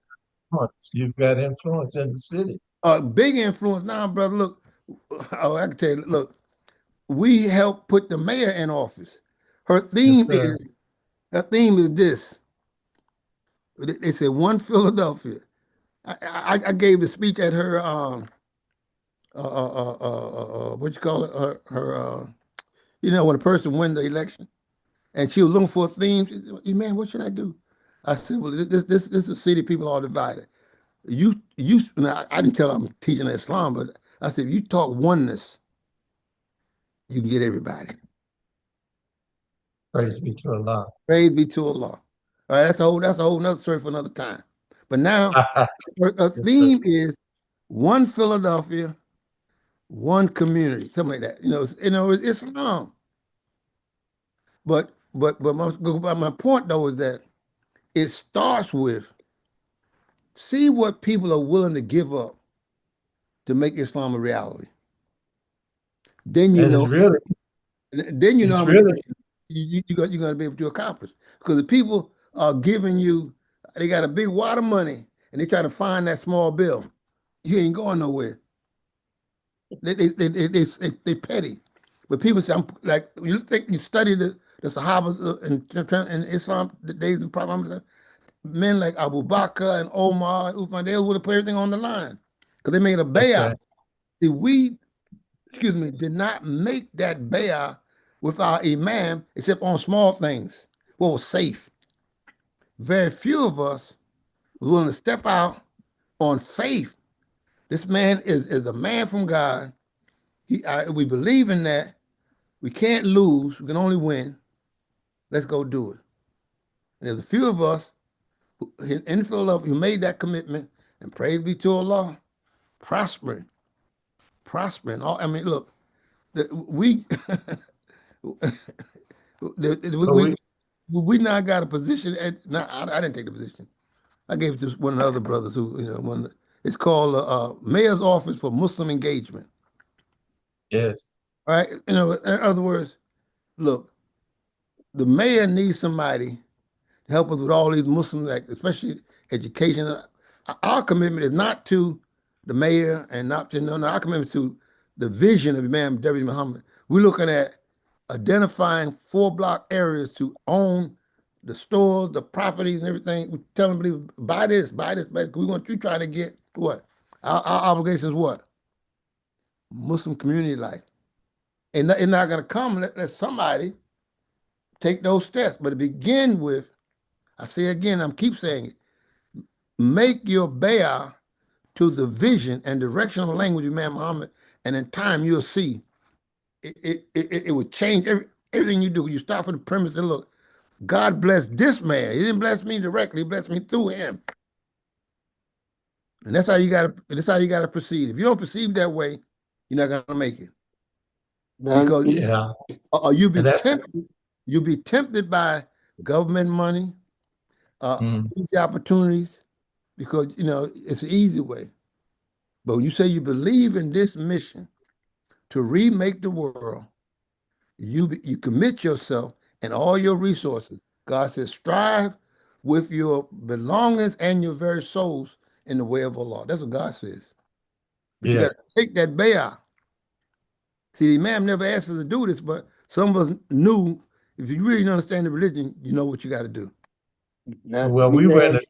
influence. You've got influence in the city. Big influence now, brother. Look, I can tell you. Look, we helped put the mayor in office. Her theme is this. They said one Philadelphia. I gave the speech at her what you call it, her when a person wins the election, and she was looking for a theme. She said, man, what should I do? I said, well, this is a city, people are divided. Now, I didn't tell her I'm teaching Islam, but I said, if you talk oneness, you can get everybody. Praise be to Allah. Praise be to Allah. All right, that's a whole nother story for another time. But now, her theme is one Philadelphia, one community, something like that. It's Islam. But my point though is that it starts with see what people are willing to give up to make Islam a reality. Then you know. Then you know how much you're going to be able to accomplish. Because the people are giving you, they got a big wad of money and they try to find that small bill. You ain't going nowhere. They petty. But people say, you think you study the Sahabas in Islam, the days of Prophet, men like Abu Bakr and Omar and Uthman, they would have put everything on the line because they made a bay'ah. See, we did not make that bay'ah with our imam except on small things, what was safe. Very few of us were willing to step out on faith. This man is a man from God. We believe in that. We can't lose. We can only win. Let's go do it. And there's a few of us in Philadelphia who made that commitment, and praise be to Allah, prospering. prospering. I mean, look, we So we now got a position. Now, I didn't take the position. I gave it to one of the other brothers who, it's called Mayor's Office for Muslim Engagement. yes, All right. In other words, look, the mayor needs somebody to help us with all these Muslims, especially education. Our commitment is not to the mayor and not to, no, our commitment is to the vision of Imam W. Muhammad. We're looking at identifying 4-block areas to own the stores, the properties, and everything. We tell them, believe, buy this, buy this, buy this. We want you trying to get what? Our obligation is what? Muslim community life. And it's not going to come unless somebody take those steps. But to begin with, I say again, I'm keep saying it, make your bayah to the vision and directional language of Imam Muhammad, and in time you'll see it would change everything you do. You start from the premise and look, God blessed this man. He didn't bless me directly, he blessed me through him. And that's how you gotta proceed. If you don't proceed that way, you're not gonna make it. Because yeah, you'll and be tempted by government money, mm, easy opportunities, because it's an easy way. But when you say you believe in this mission to remake the world, you commit yourself and all your resources. God says, strive with your belongings and your very souls in the way of Allah. That's what God says. But you yeah. got to take that bayah. See, the Imam never asked us to do this, but some of us knew if you really understand the religion, you know what you got to do. Now, Well, we were in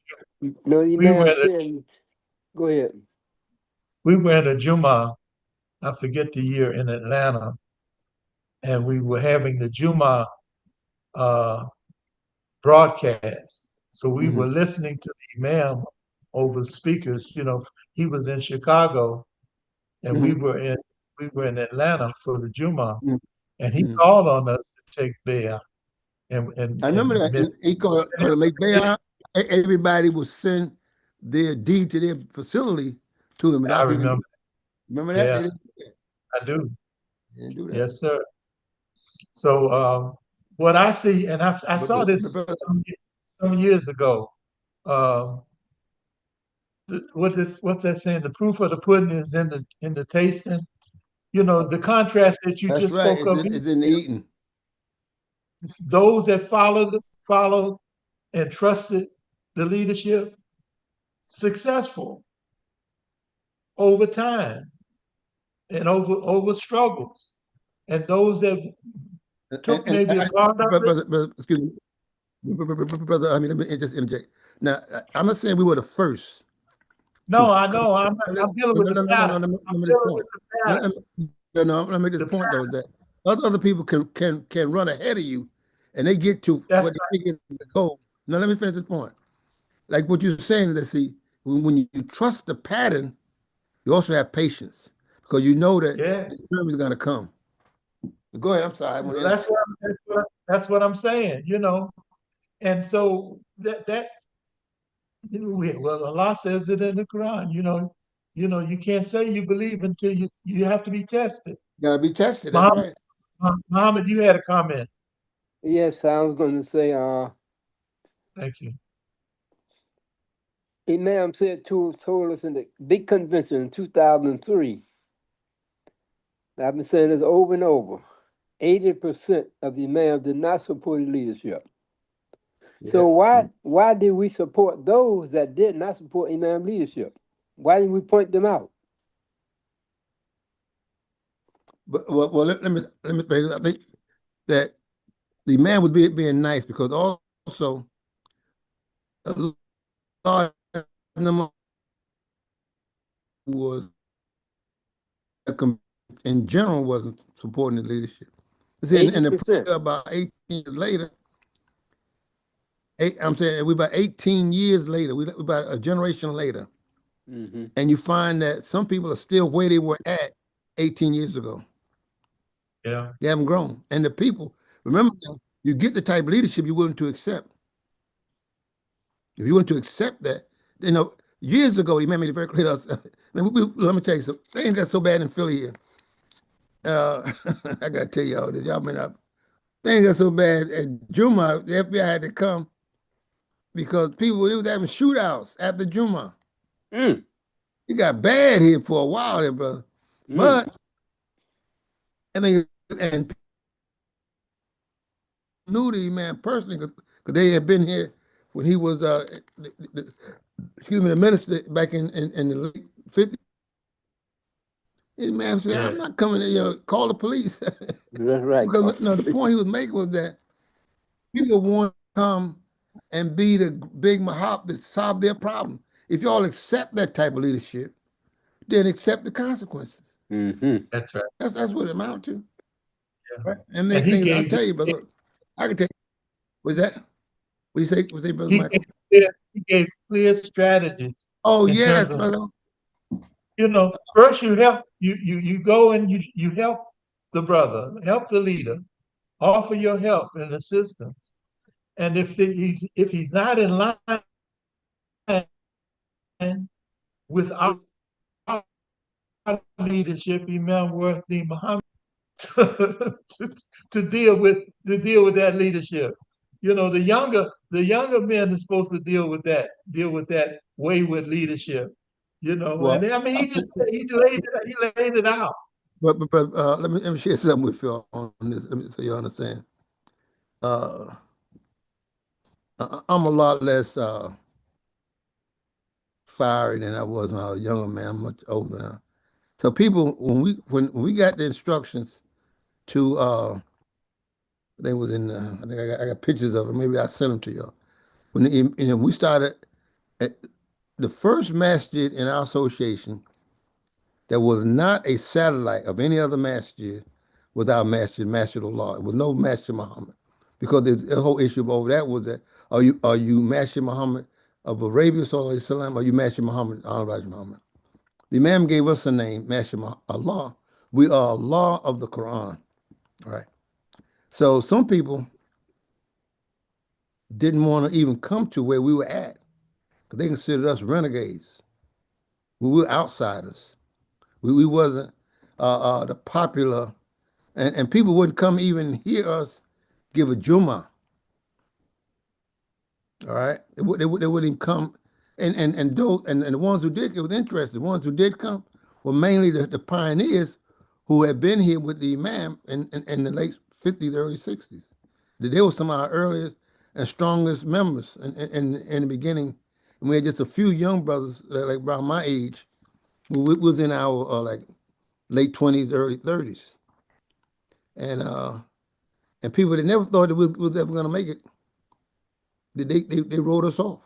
said, go ahead. we were in a Juma. I forget the year in Atlanta, and we were having the Juma uh, broadcast. So we were listening to the Imam over speakers. He was in Chicago, and we were in Atlanta for the Juma, and he called on us to take bayah. I remember that. And he called to make bayah. Everybody would send their deed to their facility to him. A lot I of people remember. remember that? Yeah, They didn't do that. I do. They didn't do that. Yes, sir. So what I see, and I saw this But some years ago. Uh, what's that saying? The proof of the pudding is in the tasting. The contrast that you that's just right. spoke It's of. in the eating. Those that followed and trusted the leadership, successful over time and over struggles, and those that took maybe a part of it. Brother, excuse me, brother. I mean, let me just interject. Now, I'm not saying we were the first No, to I come. know. I'm dealing with the No. pattern. Let me I'm make this dealing point. with the pattern. I'm gonna make this The point though, pattern. is that other people can run ahead of you, and they get to That's what they think is the goal. Now, let me finish this point. Like what you're saying, let's see, when you trust the pattern, you also have patience because you know that yeah. the term is gonna come. Go ahead. I'm sorry. That's what I'm saying. And so that well, Allah says it in the Quran. You can't say you believe until you have to be tested. You gotta be tested. That's Muhammad, right. Muhammad, you had a comment. Yes, I was going to say, Thank you. Imam told us in the big convention in 2003. I've been saying this over and over. 80% of the Imams did not support his leadership. So why did we support those that did not support Imam leadership? Why didn't we point them out? But let me say this. I think that the man was being nice because also a lot of them was in general wasn't supporting the leadership. See, in the 80%. about 18 years later, I'm saying we about 18 years later, we about a generation later, and you find that some people are still where they were at 18 years ago. Yeah. They haven't grown. And the people, remember, you get the type of leadership you're willing to accept. If you want to accept that, years ago, the Imam made it very clear to us. Man, let me tell you something. Things got so bad in Philly here. I gotta tell y'all this. Y'all been up. Things got so bad at Juma, the FBI had to come because people it was having shootouts after Juma. Mm, It got bad here for a while there, brother. mm. But and knew the man personally because they had been here when he was excuse me, the minister back in the late 50s. His man said, I'm Yeah. not coming to call the police. That's right. Because no, the point he was making was that people want to come and be the big mahop that solve their problem. If y'all accept that type of leadership, then accept the consequences. Mm-hmm. That's right. That's what it amounts to. Yeah. Right? And And he things I'll gave tell you, brother. Look, I can tell you, was that? What you say? What you say, brother he Michael? gave he gave clear strategies Oh in yes, terms of, brother. first you go and you help the brother, help the leader, offer your help and assistance. And if he's not in line with our leadership, Imam Worthy Muhammad, to, to deal with that leadership. The younger men are supposed to deal with that wayward leadership. Well, And I mean he laid it out. but let me share something with you on this. Let me so you understand. Uh, I'm a lot less fiery than I was when I was a younger man. I'm much older now. So people, when we got the instructions to, they was in, I think I got pictures of it. Maybe I sent them to you. When we started at the first masjid in our association that was not a satellite of any other masjid was our masjid Allah. It was no masjid Muhammad, because the whole issue over that was that are you masjid Muhammad of Arabia Sallallahu Alaihi Wasallam, or are you masjid Muhammad Al Muhammad? The Imam gave us a name, masjid Allah. We are Allah of the Quran. All right. So some people didn't want to even come to where we were at because they considered us renegades. We were outsiders. We wasn't the popular, and people wouldn't come even hear us give a Juma. All right, they wouldn't even come, and the ones who did, it was interesting. The ones who did come were mainly the pioneers who had been here with the Imam in the late 50s, early 60s. They were some of our earliest and strongest members in the beginning. And we had just a few young brothers like around my age who was in our like late 20s, early 30s, and people that never thought that we was ever going to make it, they wrote us off.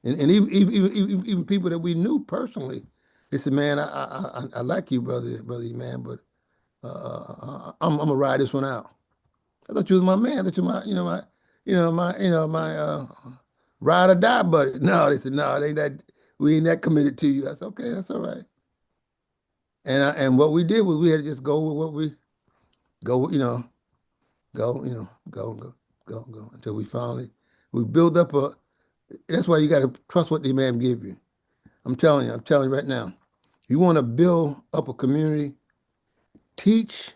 And even people that we knew personally, they said, "Man, I like you, brother, man, but I'm gonna ride this one out." I thought you was my man. I thought you my, my ride or die buddy. No, they said, no, they that we ain't that committed to you. I said, okay, that's all right. And what we did was we had to just go with what we go, go until we build up a. That's why you got to trust what the man give you. I'm telling you right now. You want to build up a community, teach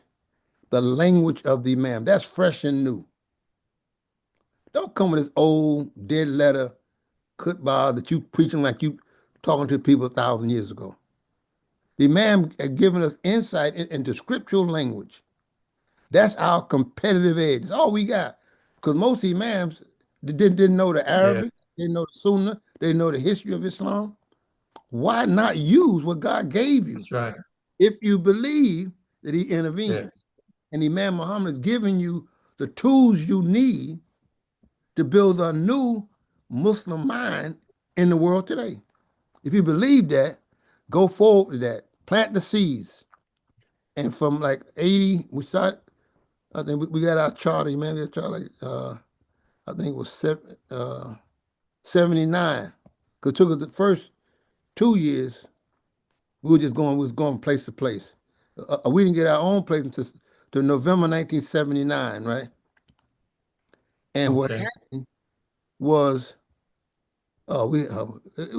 the language of the imam. That's fresh and new. Don't come with this old dead letter khutbah that you preaching like you talking to people 1,000 years ago. The imam had given us insight into scriptural language. That's our competitive edge. That's all we got. Because most imams didn't know the Yeah, Arabic, didn't know the Sunnah, they didn't know the history of Islam. Why not use what God gave you? that's right. If you believe that he intervened, Yes, and Imam Muhammad has given you the tools you need to build a new Muslim mind in the world today. If you believe that, go forward with that. Plant the seeds. And from like 80, we start, I think we got our charter, man, we got a charter like, I think it was 79. Because it took us the first 2 years, we was going place to place. We didn't get our own place until to November 1979, right? And what okay. happened was we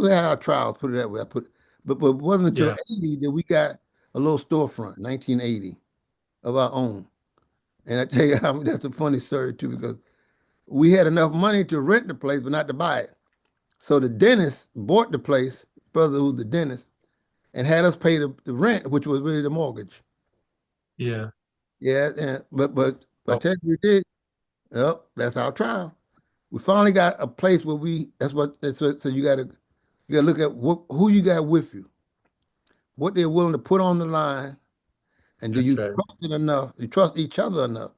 had our trials, put it that way. But it wasn't until Yeah. 80 that we got a little storefront, 1980, of our own. And I tell you, that's a funny story too, because we had enough money to rent the place, but not to buy it. So the dentist bought the place, brother who's the dentist, and had us pay the rent, which was really the mortgage. Yeah. Yeah, and, but I Oh, tell you, we did. Yep, that's our trial. We finally got a place where so you gotta look at who you got with you, what they're willing to put on the line, and do that's you right. trust it enough? You trust each other enough?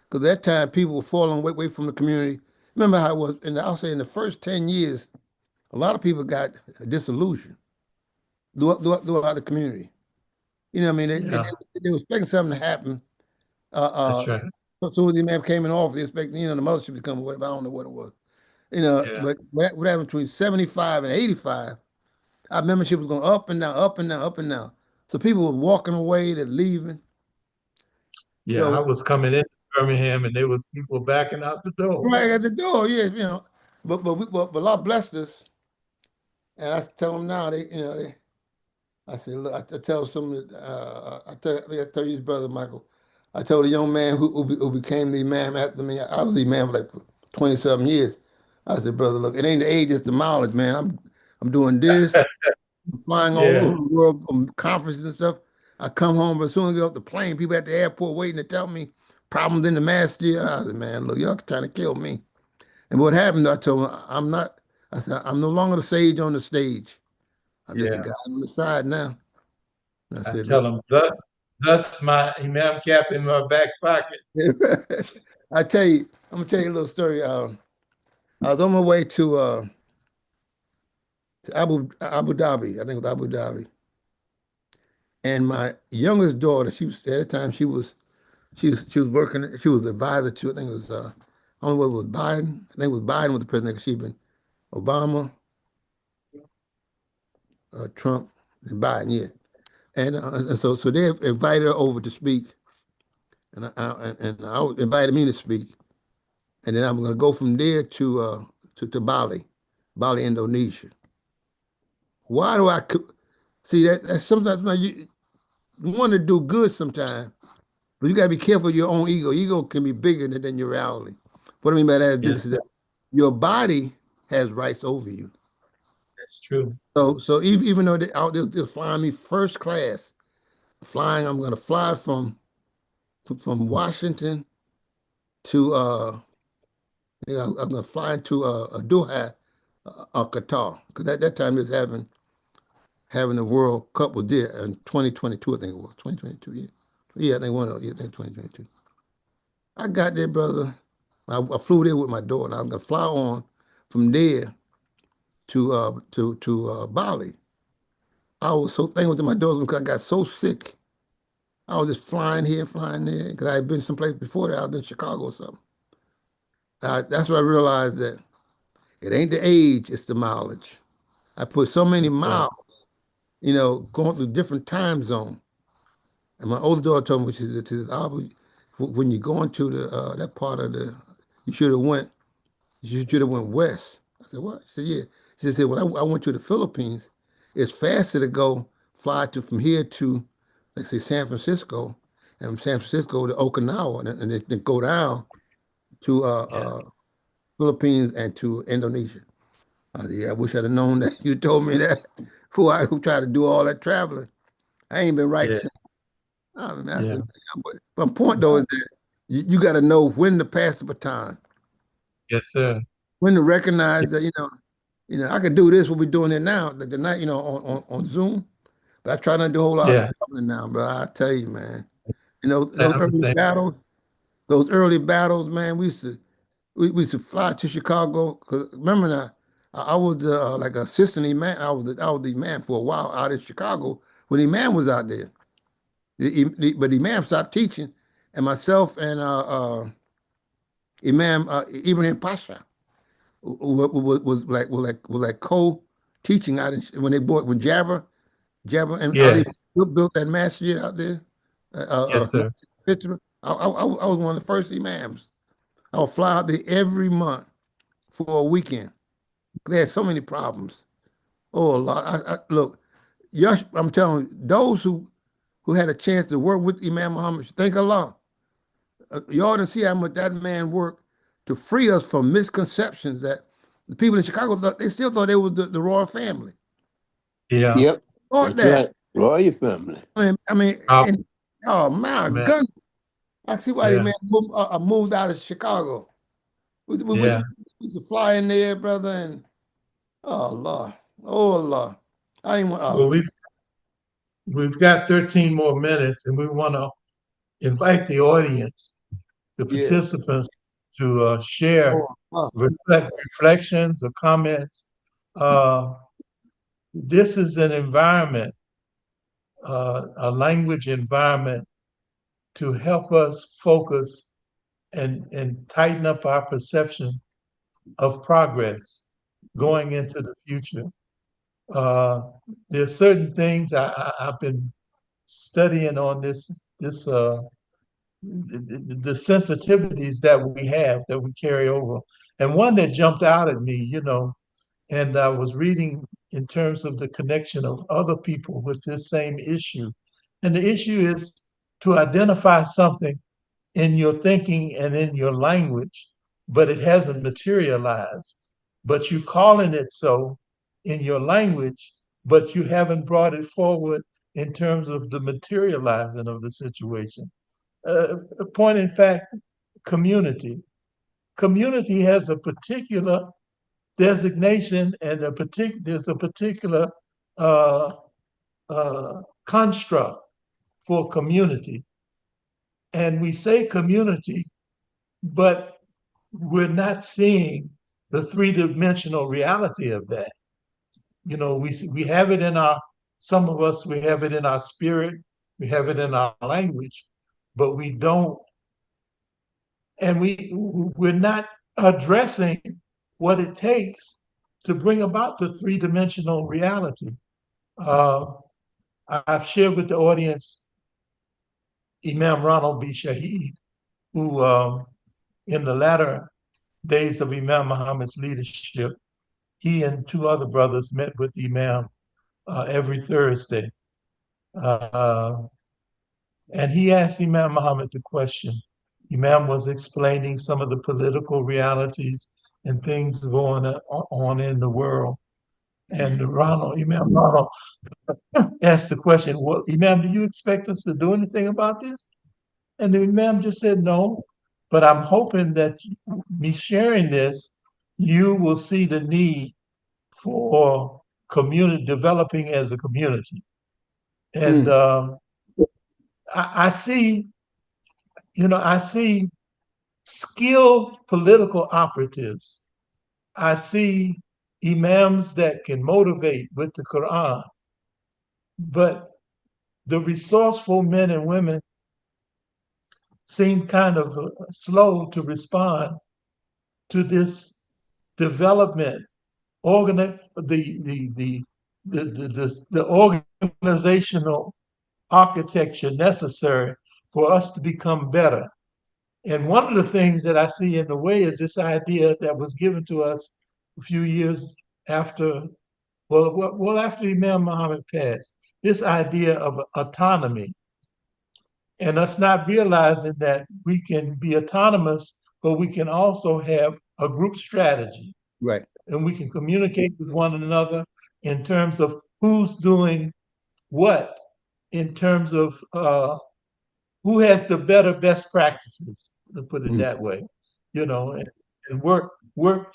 Because that time people were falling away from the community. Remember how it was, and I'll say in the first 10 years, a lot of people got disillusioned throughout the community. You know what I mean? Yeah. They were expecting something to happen. That's Uh, right. so when the man came in office, they expecting, the mother should become whatever. I don't know what it was. You know, Yeah. but what happened between 75 and 85, our membership was going up and down, up and down, up and down. So people were walking away, they're leaving. Yeah. I So was coming into Birmingham and there was people backing out the door. right at the door, yes, but Allah blessed us. And I tell them now, I said, look, I tell some, I tell you, brother Michael, I told a young man who became the imam after me. I was the imam for like 20-something years. I said, brother, look, it ain't the age, it's the knowledge, man. I'm doing this, I'm flying all over Yeah. the world on conferences and stuff. I come home, but as soon as I get off the plane, people at the airport waiting to tell me problems in the masjid. I said, man, look, y'all trying to kill me. And what happened, I told him, I said, I'm no longer the sage on the stage. I'm just a Yeah. guy on the side now. And I I said, tell look, them, thus my imam cap in my back pocket. I'm gonna tell you a little story. I was on my way to Abu Dhabi. I think it was Abu Dhabi. And my youngest daughter, she was at the time she was working. She was advisor to, I think it was I don't know whether it was Biden. I think it was Biden was the president because she'd been Obama, Trump, and Biden. Yeah. And so they invited her over to speak, and I invited me to speak, and then I'm going to go from there to Bali, Indonesia. Why do see that sometimes you want to do good sometimes, but you got to be careful of your own ego. Ego can be bigger than your reality. What I mean by that is Yes, this: is that your body has rights over you. that's true. So even though they're flying me first class, I'm going to fly from Washington to I'm going to fly into Doha, Qatar, because at that time it's having the World Cup was there in 2022, I think it was 2022. Yeah, yeah, I think one of yeah, I think 2022. I got there, brother. I flew there with my daughter. I'm going to fly on from there to Bali. I was so thankful to my daughter because I got so sick. I was just flying here, flying there, because I had been someplace before that. I was in Chicago or something. That's when I realized that it ain't the age, it's the mileage. I put so many That's right. miles, going through different time zones. And my older daughter told me, she said, "Albert, when you go into that part of you should have went, you should have went west." I said, "What?" She said, "Yeah." She said, "When I went to the Philippines, it's faster to fly from here to, let's say, San Francisco, and from San Francisco to Okinawa, and then go down to Yeah. Philippines and to Indonesia." I said, "Yeah, I wish I'd have known that. You told me that before I who tried to do all that traveling. I ain't been right Yeah. since." I mean, I said, Yeah. "Man," but my point though is that you got to know when to pass the baton, Yes, sir. when to recognize that I could do this what we're doing it now, like the night on Zoom, but I try not to do a whole lot of Yeah. traveling now, bro. I tell you, man, Sounds the same. those early battles, man. We used to fly to Chicago because remember now, I was like assistant imam. I was the imam for a while out in Chicago when the imam was out there. But the imam stopped teaching, and myself and Imam Ibrahim Pasha was like co-teaching out when they bought when Jabba and Ali Yes. built that masjid out there. Yes, sir. Fitra. I was one of the first imams. I would fly out there every month for a weekend They had so many problems. Oh, Allah. Look, I'm telling you, those who had a chance to work with Imam Muhammad, thank Allah. Y'all didn't see how much that man worked to free us from misconceptions that the people in Chicago thought they still thought they were the royal family. Yeah. Yep, Thought that's that. right. Royal family. I mean, Oh, and oh my man. goodness. I see why Yeah. they man moved out of Chicago. We Yeah. used to fly in there, brother, and oh Lord. Oh Allah. I didn't want Well, we've got 13 more minutes, and we want to invite the audience, the yeah. participants, to share Oh, Allah. reflections or comments. This is an environment, a language environment to help us focus and tighten up our perception of progress going into the future. Uh, there's certain things I've been studying on the sensitivities that we have that we carry over, and one that jumped out at me, and I was reading in terms of the connection of other people with this same issue, and the issue is to identify something in your thinking and in your language, but it hasn't materialized. But you're calling it so in your language, but you haven't brought it forward in terms of the materializing of the situation. A point in fact, community. Community has a particular designation and there's a particular uh, construct for community. And we say community, but we're not seeing the three-dimensional reality of that. We have it in some of us, we have it in our spirit, we have it in our language, but we don't, and we're not addressing what it takes to bring about the three-dimensional reality. I've shared with the audience Imam Ronald B. Shaheed, who in the latter days of Imam Muhammad's leadership, he and two other brothers met with Imam every Thursday. Uh, and he asked Imam Muhammad the question. Imam was explaining some of the political realities and things going on in the world. And Imam Ronald asked the question, well, Imam, do you expect us to do anything about this? And the Imam just said, no, but I'm hoping that me sharing this, you will see the need for community developing as a community. And I see, I see skilled political operatives. I see imams that can motivate with the Quran, but the resourceful men and women seem kind of slow to respond to this development, the organizational architecture necessary for us to become better. And one of the things that I see in the way is this idea that was given to us a few years after, after Imam Muhammad passed, this idea of autonomy, and us not realizing that we can be autonomous, but we can also have a group strategy. Right. And we can communicate with one another in terms of who's doing what, in terms of who has the better best practices, to put it that way, and work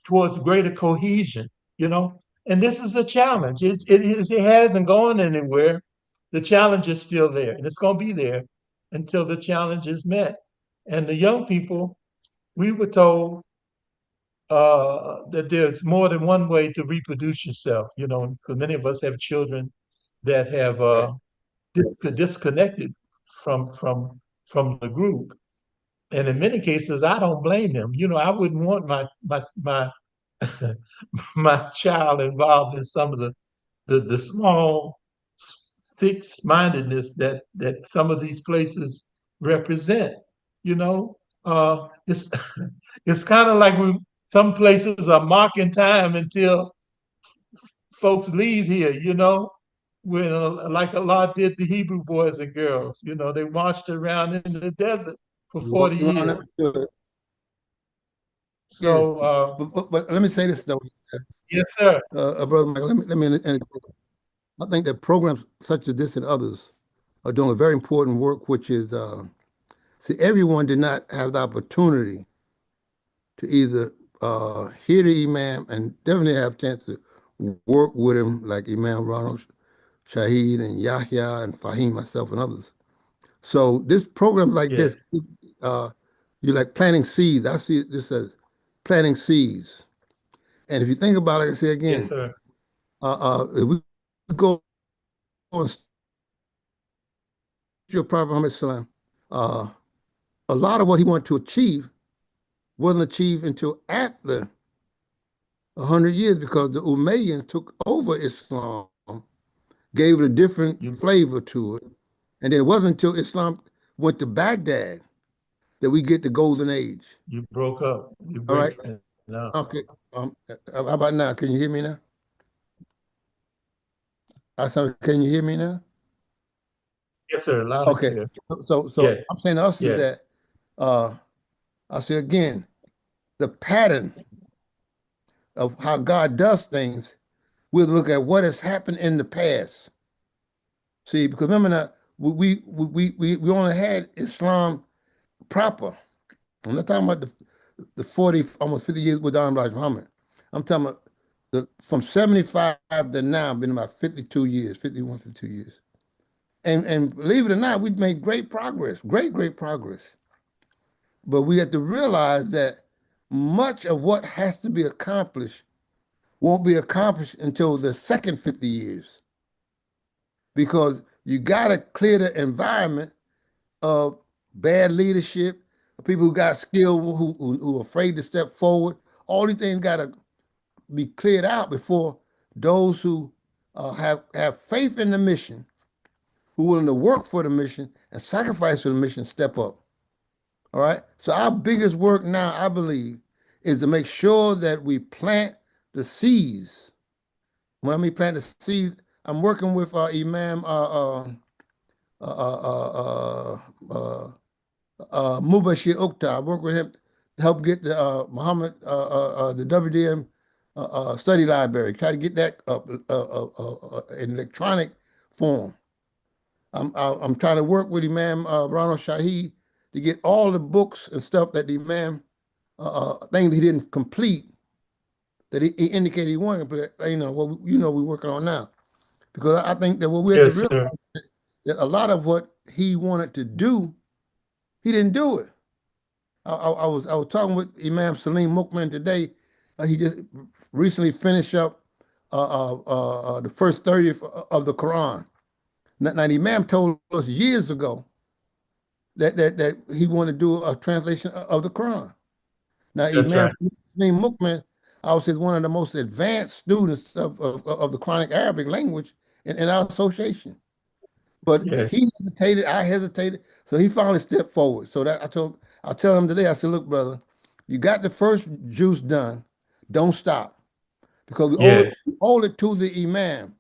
towards greater cohesion, And this is a challenge. It hasn't gone anywhere. The challenge is still there, and it's going to be there until the challenge is met. And the young people, we were told that there's more than one way to reproduce yourself, because many of us have children that have disconnected from the group. And in many cases, I don't blame them. I wouldn't want my my child involved in some of the small fixed mindedness that some of these places represent. It's it's kind of like we some places are marking time until folks leave here, when like Allah did the Hebrew boys and girls. They marched around in the desert for 40 You years. understood. Yes, So, but let me say this though, yes, sir. brother Michael. I think that programs such as this and others are doing a very important work, which is see, everyone did not have the opportunity to either hear the imam and definitely have a chance to work with him, like Imam Ronald Shahid and Yahya and Fahim, myself, and others. So this program like Yes, this, uh, you're like planting seeds. I see this as planting seeds. And if you think about it, like I say yes, again, sir. if we go on your Prophet Muhammad Salam, uh, a lot of what he wanted to achieve wasn't achieved until after 100 years because the Umayyads took over Islam, gave it a different You flavor to it. And then it wasn't until Islam went to Baghdad that we get the golden age. you broke up. You All right. break now. Okay. How about now? Can you hear me now? Can you hear me now? Yes, sir. Loud and Okay. clear. So Yes, I'm saying to us is yes. that I say again, the pattern of how God does things, we'll look at what has happened in the past. See, because remember now, we only had Islam proper. I'm not talking about the 40, almost 50 years with Don Muhammad. I'm talking about from 75 to now, been about 52 years, 51, 52 years. And believe it or not, we've made great progress, great progress. But we have to realize that much of what has to be accomplished won't be accomplished until the second 50 years because you got to clear the environment of bad leadership, people who got skill, who are afraid to step forward. All these things got to be cleared out before those who have faith in the mission, who are willing to work for the mission and sacrifice for the mission, step up. All right. So our biggest work now, I believe, is to make sure that we plant the seeds. When I mean plant the seeds, I'm working with Imam uh, uh, uh, uh, Mubashir Ukhtar. I work with him to help get the Muhammad the WDM study library. Try to get that up in electronic form. I'm trying to work with Imam Ronald Shahid to get all the books and stuff that the Imam things he didn't complete that he indicated he wanted to complete. What we're working on now because I think that what we have to Yes, realize sir. that a lot of what he wanted to do, he didn't do it. I was talking with Imam Salim Mukman today. He just recently finished up the first 30 of the Quran. Now, the Imam told us years ago that he wanted to do a translation of the Quran. Now, That's Imam right. Salim Mukman, I would say, one of the most advanced students of the Quranic Arabic language in our association. But Yes, he hesitated, I hesitated, so he finally stepped forward. So that I'll tell him today, I said, look, brother, you got the first juice done. Don't stop. Because yes, we owe it to the Imam.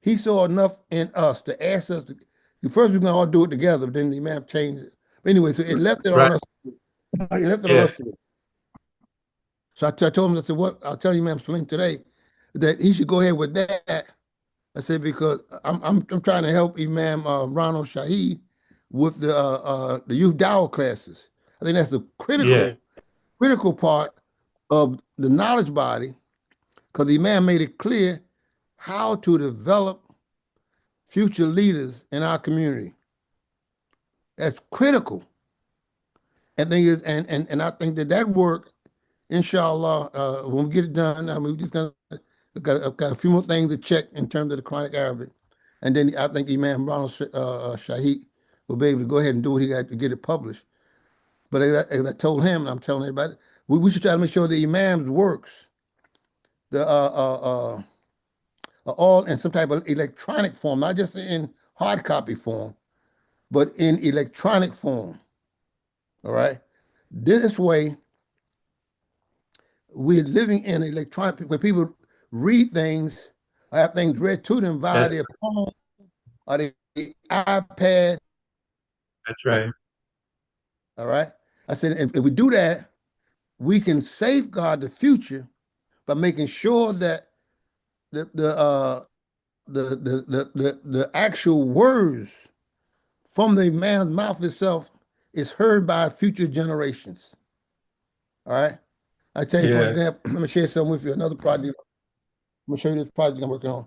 He saw enough in us to ask us to first we're gonna all do it together, but then the Imam changed it. But anyway, so it left it on right. us. He left it on us. Yes, So I told him, I said, what I'll tell Imam Salim today that he should go ahead with that. I said, because I'm trying to help Imam Ronald Shahid with the youth dawah classes. I think that's the yes, critical part of the knowledge body, because the Imam made it clear how to develop future leaders in our community. That's critical. And thing is, and I think that work, inshallah, when we get it done, I mean, we just got a few more things to check in terms of the Quranic Arabic, and then I think Imam Ronald Shahid will be able to go ahead and do what he got to get it published. But as I told him, and I'm telling everybody, we should try to make sure the Imam's works, the are all in some type of electronic form, not just in hard copy form, but in electronic form. All right. This way, we're living in electronic where people read things, or have things read to them via their phone or their iPad. That's right. All right. I said, if we do that, we can safeguard the future by making sure that the actual words from the man's mouth itself is heard by future generations. All right. I tell you, for Yes. example, let me share something with you. Another project. Let me show you this project I'm working on.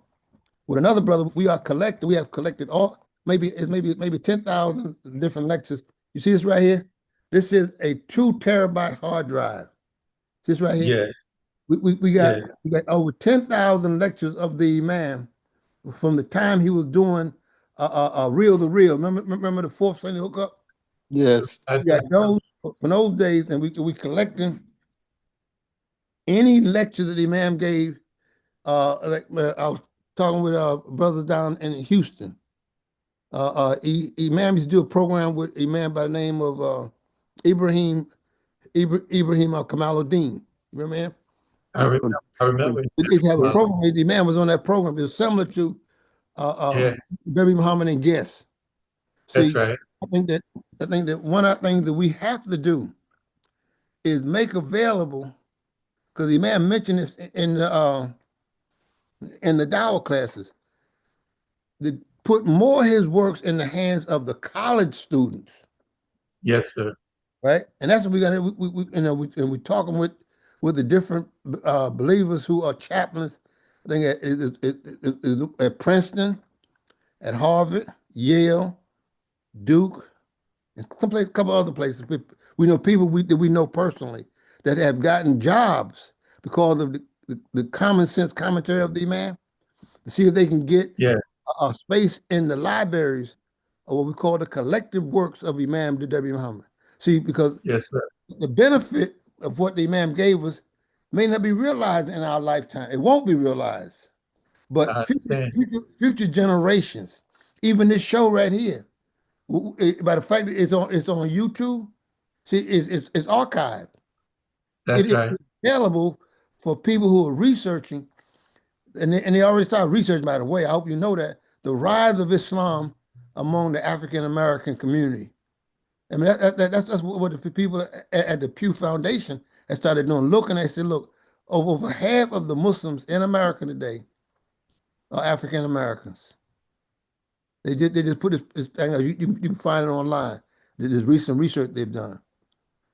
With another brother, we have collected all maybe 10,000 different lectures. You see this right here? This is a 2 terabyte hard drive. This right here. Yes. We got Yes. over 10,000 lectures of the Imam from the time he was doing reel to reel. Remember the fourth Sunday hookup? Yes. We got those from those days, and we collecting any lecture that the Imam gave. I was talking with brothers down in Houston. Imam used to do a program with a man by the name of Ibrahim Kamaluddin. You remember him? I remember. They have a program. The man was on that program. It was similar to Yes. Debbie Muhammad and Guest. That's See, right. I think that one of the things that we have to do is make available, because the man mentioned this in the Dow classes, to put more of his works in the hands of the college students, Yes, sir. right? And that's what we're gonna we're talking with the different believers who are chaplains. I think at Princeton, at Harvard, Yale, Duke, and a couple other places. We know people that we know personally that have gotten jobs because of the common sense commentary of the man, to see if they can get Yeah. a space in the libraries of what we call the collective works of Imam W. Muhammad. See, because Yes, sir. the benefit of what the Imam gave us may not be realized in our lifetime. It won't be realized. I But understand. future generations, even this show right here, by the fact that it's on YouTube, see, it's archived. That's It's right. available for people who are researching, and they already started research, by the way. I hope you know that the rise of Islam among the African American community. I mean, that's what the people at the Pew Foundation have started doing. Looking, they said, look, over half of the Muslims in America today are African Americans. They just put this thing out. You can find it online. There's recent research they've done.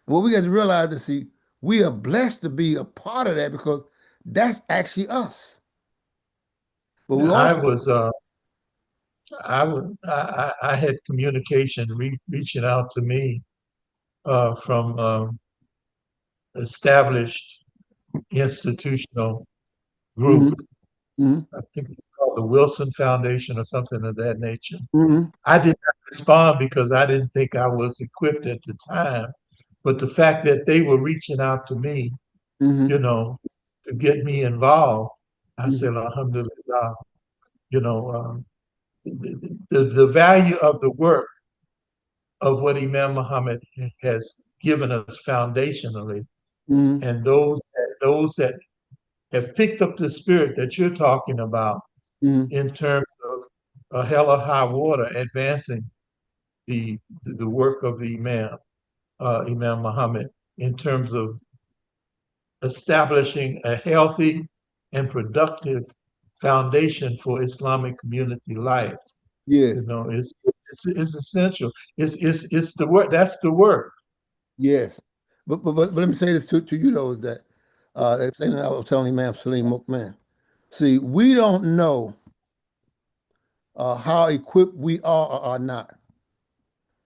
And what we got to realize is, see, we are blessed to be a part of that, because that's actually us. But we I also, was I had communication reaching out to me from established institutional group. mhm, mhm, I think it's called the Wilson Foundation or something of that nature. mhm, I did not respond because I didn't think I was equipped at the time. But the fact that they were reaching out to me, mhm, you know, to get me involved, I mhm, said, Alhamdulillah, you know, the value of the work of what Imam Muhammad has given us foundationally, mhm, and those that have picked up the spirit that you're talking about mhm, in terms of a hell or high water advancing the work of the Imam Muhammad, in terms of establishing a healthy and productive foundation for Islamic community life. yes, You know, it's essential. It's the work. That's the work. yes. But let me say this to you, though, is that that thing that I was telling Imam Salim Mukman. See, we don't know how equipped we are or are not.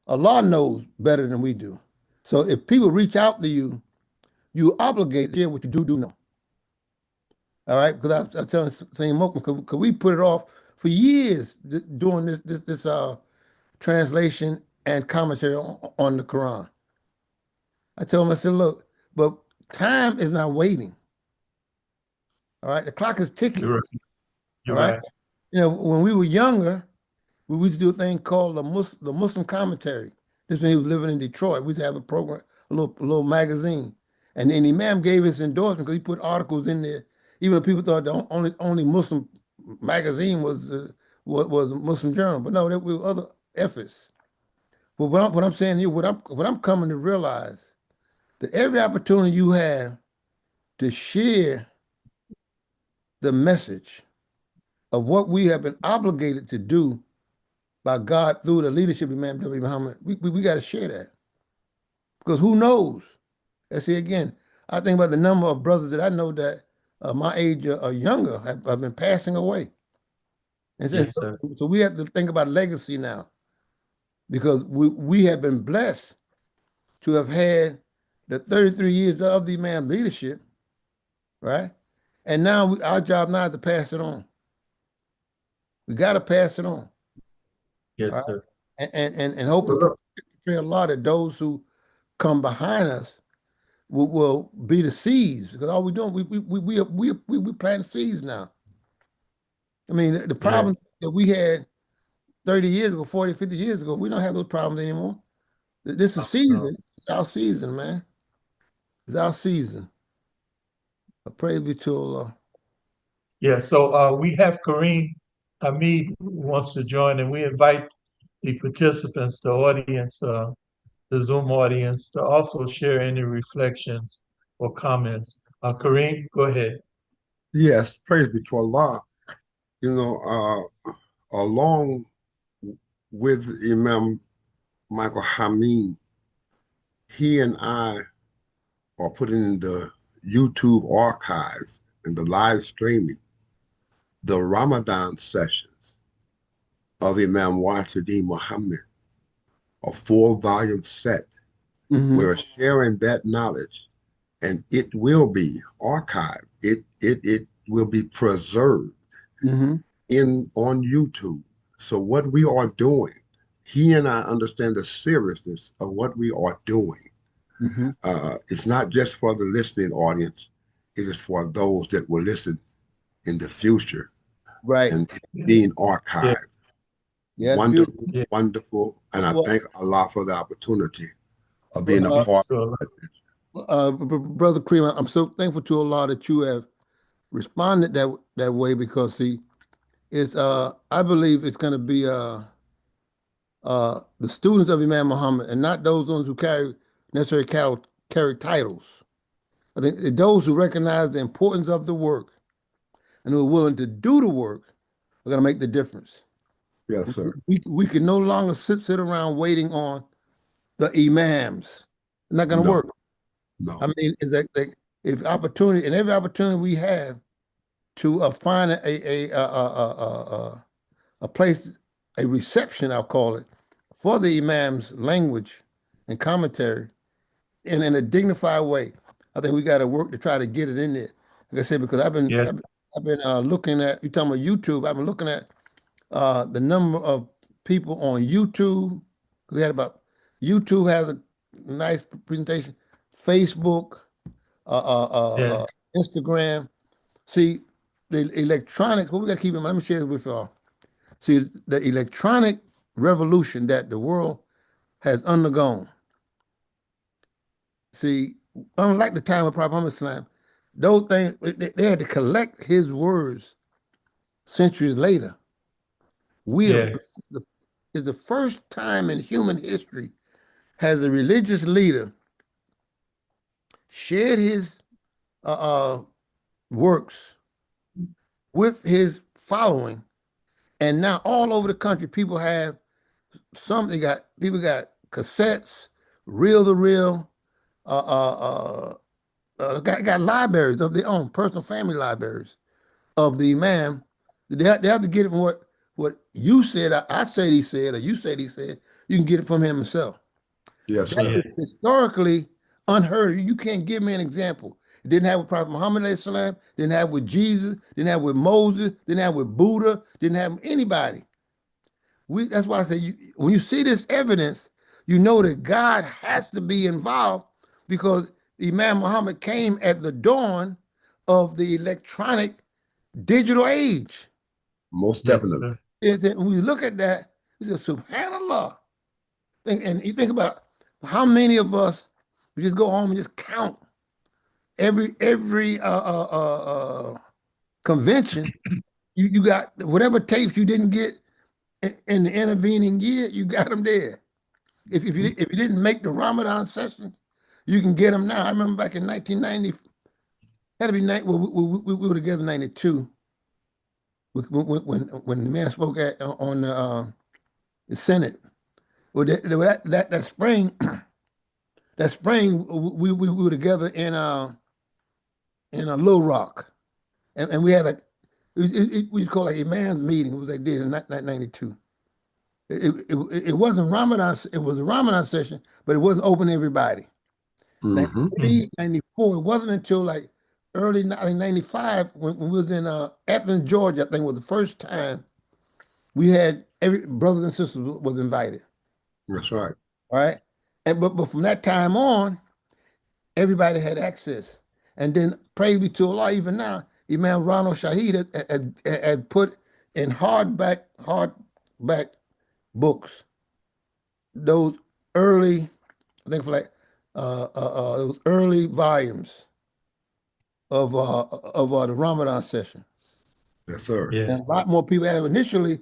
Allah knows better than we do. So if people reach out to you, you obligate to share what you do know. All right, because I was telling Salim Mukman, because we put it off for years doing this translation and commentary on the Quran. I told him, I said, look, but time is not waiting. All right, the clock is ticking. You're right. All You're right, right. when we were younger, we used to do a thing called the Muslim commentary. This when he was living in Detroit. We used to have a program, a little magazine, And then Imam gave his endorsement because he put articles in there. Even though people thought the only Muslim magazine was a Muslim journal, but no, there were other efforts. But what I'm saying here, what I'm coming to realize that every opportunity you have to share the message of what we have been obligated to do by God through the leadership of Imam W. Muhammad, we got to share that. Because who knows? I see again, I think about the number of brothers that I know that my age or younger have been passing away. And Yes, sir. so we have to think about legacy now because we have been blessed to have had the 33 years of the Imam leadership, right? And now our job now is to pass it on. We got to pass it on. Yes, right? sir. And hope and pray a lot that those who come behind us will be the seeds because all we're doing we planting seeds now. I mean the problem that we had 30 years ago, 40, 50 years ago, we don't have those problems anymore. This is season. It's our season, man. It's our season. Praise be to Allah. Yeah, so we have Kareem Hamid who wants to join, and we invite the participants, the audience, the Zoom audience, to also share any reflections or comments. Kareem, go ahead. Yes, praise be to Allah. You know, along with Imam Michael Hameen, he and I are putting in the YouTube archives and the live streaming the Ramadan sessions of Imam Wasidin Muhammad, a 4-volume set. We're sharing that knowledge, and it will be archived. It will be preserved on YouTube. So what we are doing, he and I understand the seriousness of what we are doing. It's not just for the listening audience; it is for those that will listen in the future. Right. And being archived. Yeah, wonderful, Yeah. wonderful, and I Well, thank Allah for the opportunity of being a part of it. Brother Kareem, I'm so thankful to Allah that you have responded that way because see, it's I believe it's going to be the students of Imam Muhammad and not those ones who necessarily carry titles. I think those who recognize the importance of the work and who are willing to do the work are going to make the difference. Yes, sir. We can no longer sit around waiting on the imams. It's not going to No. work. No. I mean, is that if opportunity and every opportunity we have to find a place, a reception, I'll call it, for the imam's language and commentary in a dignified way. I think we got to work to try to get it in there. Like I said, because I've been looking at, you talking about YouTube, I've been looking at the number of people on YouTube. They had about, YouTube has a nice presentation, Facebook, Instagram. See, the electronics, what we got to keep in mind, let me share this with y'all. See, the electronic revolution that the world has undergone. See, unlike the time of Prophet Muhammad Islam, those things, they had to collect his words centuries later. Is the first time in human history has a religious leader shared his works with his following, and now all over the country, people have people got cassettes, reel to reel, got libraries of their own, personal family libraries of the Imam. They have to get it from what you said, I said he said, or you said he said. You can get it from him himself. Yes, That sir. is historically unheard of. You can't give me an example. It didn't have with Prophet Muhammad ﷺ, didn't have with Jesus, didn't have with Moses, didn't have with Buddha, didn't have with anybody. That's why I say when you see this evidence, you know that God has to be involved because Imam Muhammad came at the dawn of the electronic digital age. Most definitely. When we look at that, we say, SubhanAllah. And you think about how many of us we just go home and just count every convention, you got whatever tapes you didn't get in the intervening year, you got them there. If you didn't make the Ramadan sessions, you can get them now. I remember back in 1990, had to be we were together in 92 when the man spoke on the Senate. Well, that spring, that spring we were together in a Little Rock, and we had we call it a man's meeting. It was like this in 1992. It wasn't Ramadan. It was a Ramadan session, but it wasn't open to everybody. Mm-hmm. 93, 94. It wasn't until like early 95 when we was in Athens, Georgia. I think was the first time we had every brothers and sisters was invited. That's right. All right, and but from that time on, everybody had access. And then praise be to Allah, even now, Imam Ronald Shaheed had put in hardback books those early, I think for like those early volumes of the Ramadan session. Yes, sir. Yeah. And a lot more people had initially.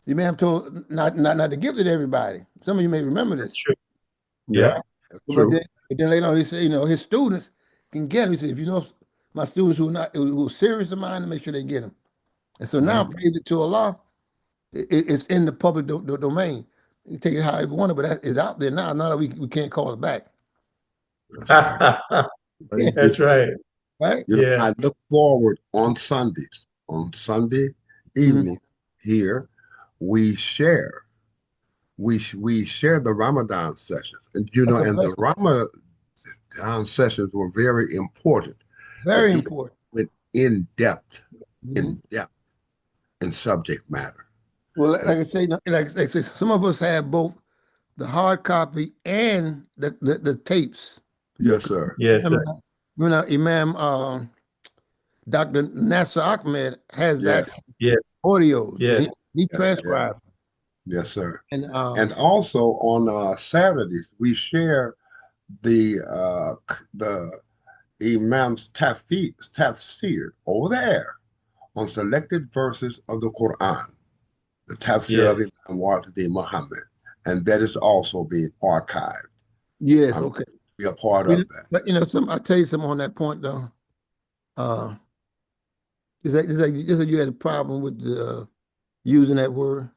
The Imam told not to give it to everybody. Some of you may remember this. True. Yeah, that's But true. then later on, he said, his students can get them. He said, if you know my students who are serious of mine, make sure they get them. And so now, praise it to Allah, it's in the public domain. You take it however you want it, but it's out there now. Now that we can't call it back. That's right. Right? Yeah. I look forward on Sundays. On Sunday evening here, we share the Ramadan sessions, and That's a and the blessing. Ramadan sessions were very important. Very important. Went in depth in subject matter. Well, like I say, some of us have both the hard copy and the tapes. Yes, sir. Yes, sir. Imam Dr. Nasser Ahmed has Yes. that Yeah. audios. Yeah. He transcribed. Yes, sir. And also on Saturdays we share the Imam's tafsir over there on selected verses of the Quran, the tafsir of Imam Wartadi Muhammad, and that is also being archived. yes, I'm okay. be a part of that. But I'll tell you something on that point though. It's like you had a problem with using that word.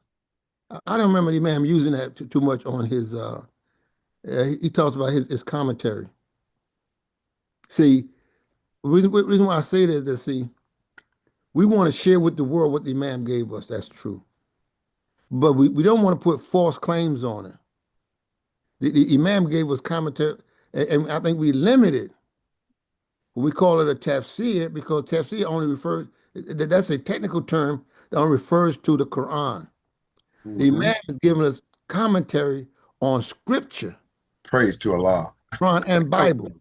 I don't remember the Imam using that too much on his. He talks about his commentary. See, reason why I say that is, see, we want to share with the world what the Imam gave us. That's true, but we don't want to put false claims on it. The Imam gave us commentary, and I think we limited. We call it a tafsir because tafsir only refers. That's a technical term that only refers to the Quran. The Imam is giving us commentary on Scripture. Praise to Allah. Quran and Bible.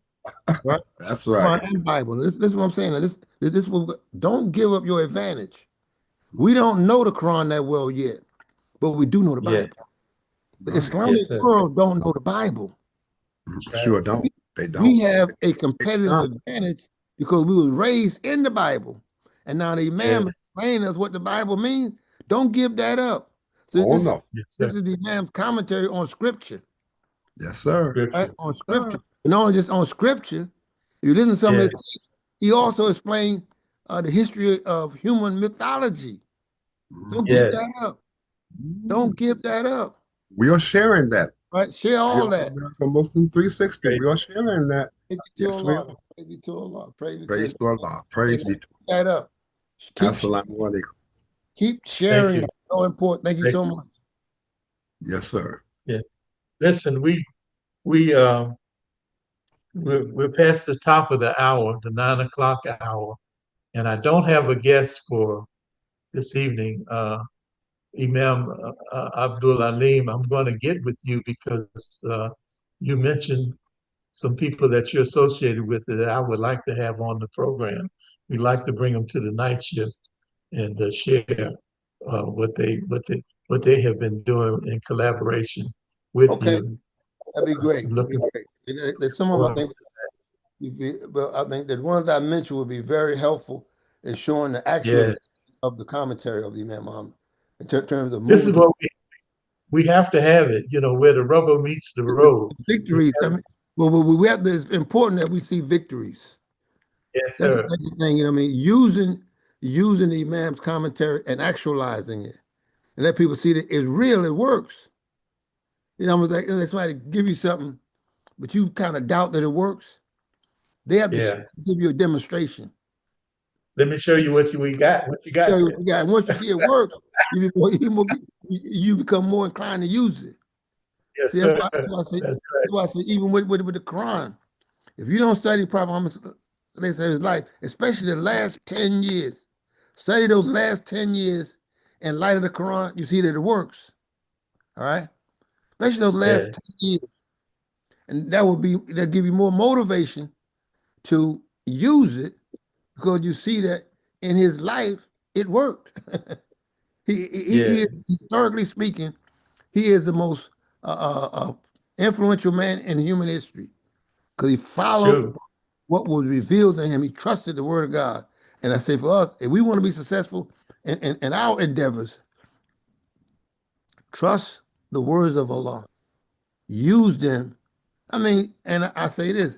Right? That's right. Quran and Bible. This is what I'm saying. This don't give up your advantage. We don't know the Quran that well yet, but we do know the Bible. The Islamic world don't know the Bible. Sure don't. They don't. We have a competitive advantage because we were raised in the Bible. And now the Imam is explaining us what the Bible means. Don't give that up. So this is the Imam's commentary on Scripture. Yes, sir. Right? On Scripture. And not only just on Scripture, if you listen to some of his, he also explained the history of human mythology. Don't give that up. Don't give that up. We are sharing that. Right? Share all that. From Muslim 360. We are sharing that. Praise to Allah. Praise to Allah. Praise to Allah. Praise be to Allah. That up. Keep sharing. It's so important. Thank you so much. Yes, sir. Yeah. Listen, we're past the top of the hour, the 9 o'clock hour, and I don't have a guest for this evening. Imam Abdul Alim, I'm going to get with you because you mentioned some people that you're associated with that I would like to have on the program. We'd like to bring them to the night shift and share what they have been doing in collaboration with you. That'd be great. There's some of them. But I think that one that I mentioned would be very helpful in showing the actual Yes. of the commentary of the Imam Muhammad in terms of This moving is to what we have to have it, where the rubber meets the road. victories. I mean, well, we have to, it's important that we see victories. Yes, That's the sir. second thing, I mean, using the Imam's commentary and actualizing it, and let people see that it's real, it works. Almost like somebody give you something, but you kind of doubt that it works. They have to Yeah. give you a demonstration. Let me show you what we got. What you got Tell you there? what you got. And once you see it works, you become more inclined to use it. Yes, See, sir. that's That's right. why I say even with the Quran, if you don't study Prophet Muhammad's his life, especially the last 10 years, study those last 10 years in light of the Quran, you see that it works. All right? Especially those last Yes. 10 years. And that'll give you more motivation to use it because you see that in his life it worked. Yeah. Historically speaking, he is the most influential man in human history because he followed True. what was revealed to him. He trusted the word of God. And I say for us, if we want to be successful in our endeavors, trust the words of Allah. Use them. I mean, and I say this,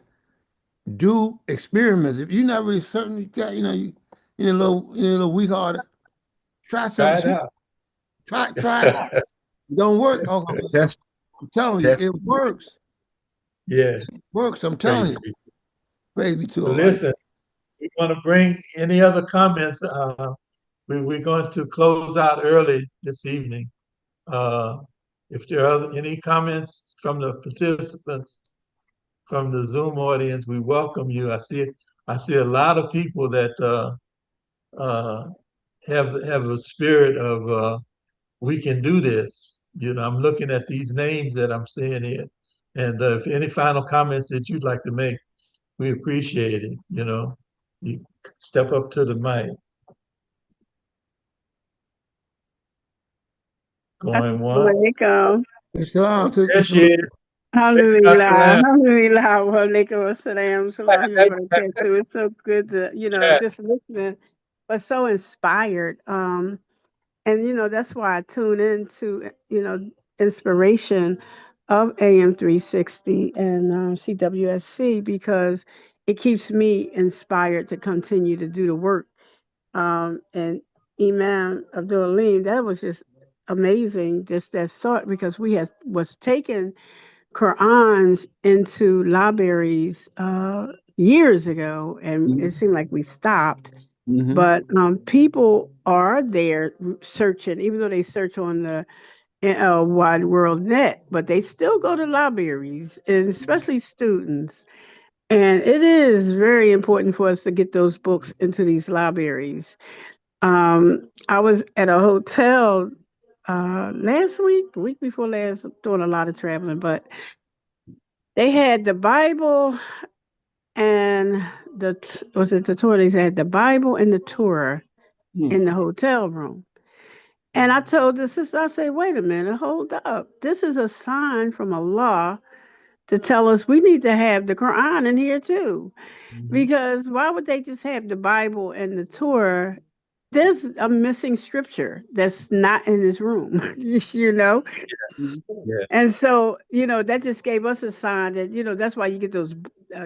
do experiments. If you're not really certain, you got, you need a little weak hearted, try Try it something. out. Try it. Don't work. Oh, Test, I'm telling you, test. it works. Yeah. Works. I'm telling Praise you. be. Praise be to Well, Allah. listen, we want to bring any other comments. We're going to close out early this evening. Uh, if there are any comments from the participants from the Zoom audience, we welcome you. I see a lot of people that uh, have a spirit of we can do this. I'm looking at these names that I'm seeing here, and if any final comments that you'd like to make, we appreciate it. You step up to the mic. Going once. Assalamualaikum. Islam, There she is. Alhamdulillah. Salam. Alhamdulillah. Wa alaikum assalam. Salaam wa barakatuh. It's so good to, Yeah. just listening, but so inspired. And that's why I tune into, inspiration of AM 360 and CWSC because it keeps me inspired to continue to do the work. And Imam Abdul Alim, that was just amazing, just that thought because we was taking Qurans into libraries years ago, and it seemed like we stopped. Mm-hmm. But people are there searching, even though they search on the wide world net, but they still go to libraries, and especially students. And it is very important for us to get those books into these libraries. I was at a hotel last week, the week before last, doing a lot of traveling, but they had the Bible and was it the Torah? They had the Bible and the Torah in the hotel room. And I told the sister, I said, wait a minute, hold up. This is a sign from Allah to tell us we need to have the Quran in here too. Because why would they just have the Bible and the Torah? There's a missing scripture that's not in this room, you know? Yeah. And so, that just gave us a sign that, that's why you get those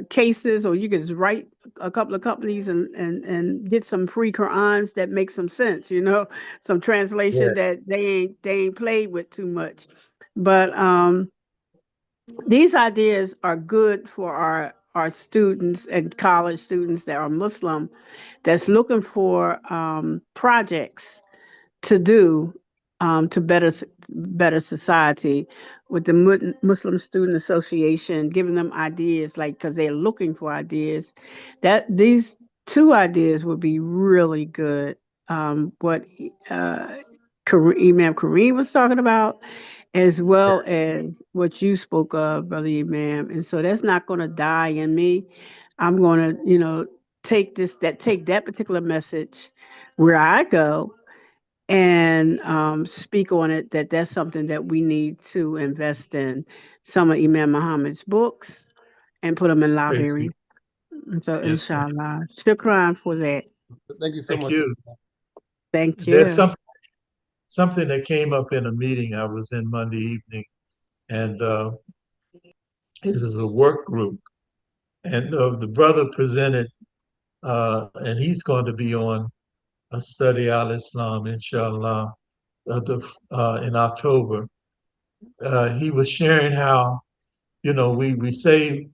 cases, or you can just write a couple of companies and get some free Qurans that make some sense, some translation Yeah. that they ain't played with too much. But these ideas are good for our students and college students that are Muslim that's looking for projects to do to better society with the Muslim Student Association, giving them ideas like because they're looking for ideas. That these two ideas would be really good. What Imam Kareem was talking about, as well as what you spoke of, Brother Imam. And so that's not going to die in me. I'm going to, take that particular message where I go and speak on it, that's something that we need to invest in some of Imam Muhammad's books and put them in Praise be. library. So Yes, ma'am. inshallah. Shukran for that. Thank you so Thank much. you. Thank There's you. something that came up in a meeting I was in Monday evening, and it was a work group, and the brother presented, and he's going to be on a study al Islam, inshallah, in October. He was sharing how, we say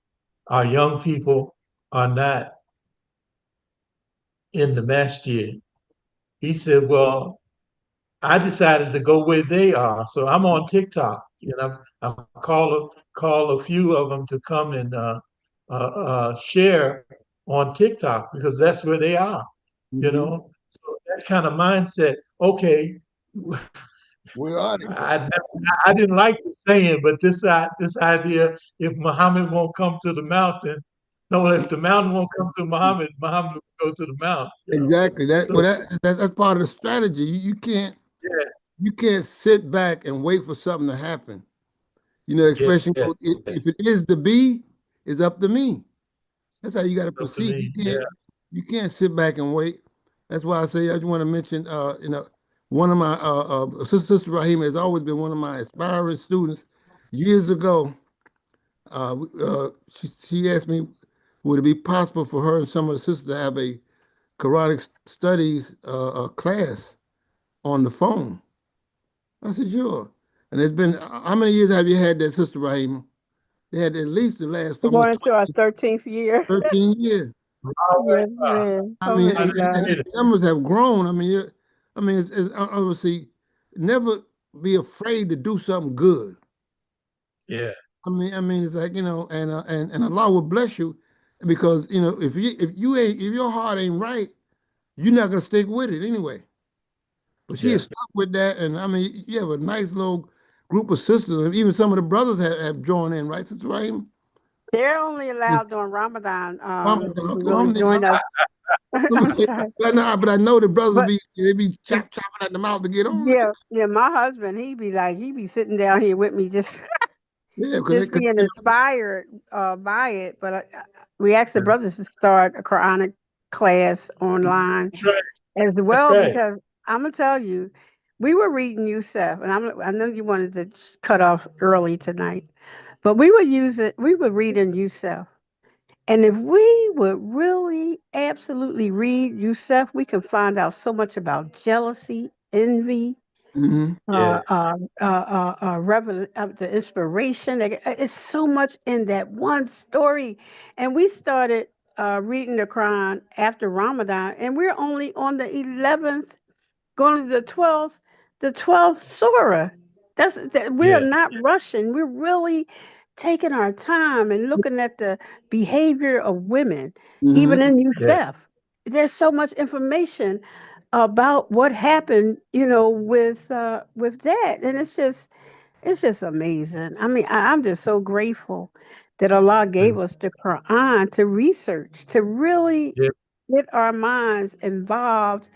our young people are not in the masjid. He said, well, I decided to go where they are, so I'm on TikTok. I call a few of them to come and share on TikTok because that's where they are. Mhm. So that kind of mindset. Okay, Where are they? I didn't like the saying, but this idea, if Muhammad won't come to the mountain, no, if the mountain won't come to Muhammad, Muhammad will go to the mountain. Exactly. So That's part of the strategy. yeah, You can't sit back and wait for something to happen. yeah, Expression yeah, goes, if it is to be, it's up to me. That's how you got to up to proceed. me. Yeah, You can't sit back and wait. That's why I say I just want to mention, one of my Sister Rahima has always been one of my aspiring students. Years ago, she asked me, would it be possible for her and some of the sisters to have a Quranic studies class on the phone? I said, sure. And it's been, how many years have you had that, Sister Rahima? They had at least the last We're almost going into our 13th year. 13 years. all right. Yes, man. I mean, I Alhamdulillah. did and it. the numbers have grown. It's obviously never be afraid to do something good. Yeah, It's like and Allah will bless you because if your heart ain't right, you're not gonna stick with it anyway. But she yeah, is stuck with that, and you have a nice little group of sisters, and even some of the brothers have joined in, right, Sister Rahim? They're only allowed during Ramadan Ramadan, to okay, really join us. I'm sorry. but I know the brothers But they be chopping at the mouth to get on. yeah, my husband, he be sitting down here with me just Yeah, just being inspired by it. But we asked the yeah. brothers to start a Quranic class online That's right. as That's well right. because I'm gonna tell you, we were reading Yusuf, and I know you wanted to cut off early tonight, but we were reading Yusuf. And if we would really absolutely read Yusuf, we can find out so much about jealousy, envy, Hmm. Yeah, the inspiration. It's so much in that one story. And we started reading the Quran after Ramadan, and we're only on the 11th, going to the 12th surah. We are yeah, not rushing. We're really taking our time and looking at the behavior of women, even Hmm. in yeah. Youssef. There's so much information about what happened, with that, and it's just amazing. I mean, I'm just so grateful that Allah gave us the Quran to research, to really Yeah. get our minds involved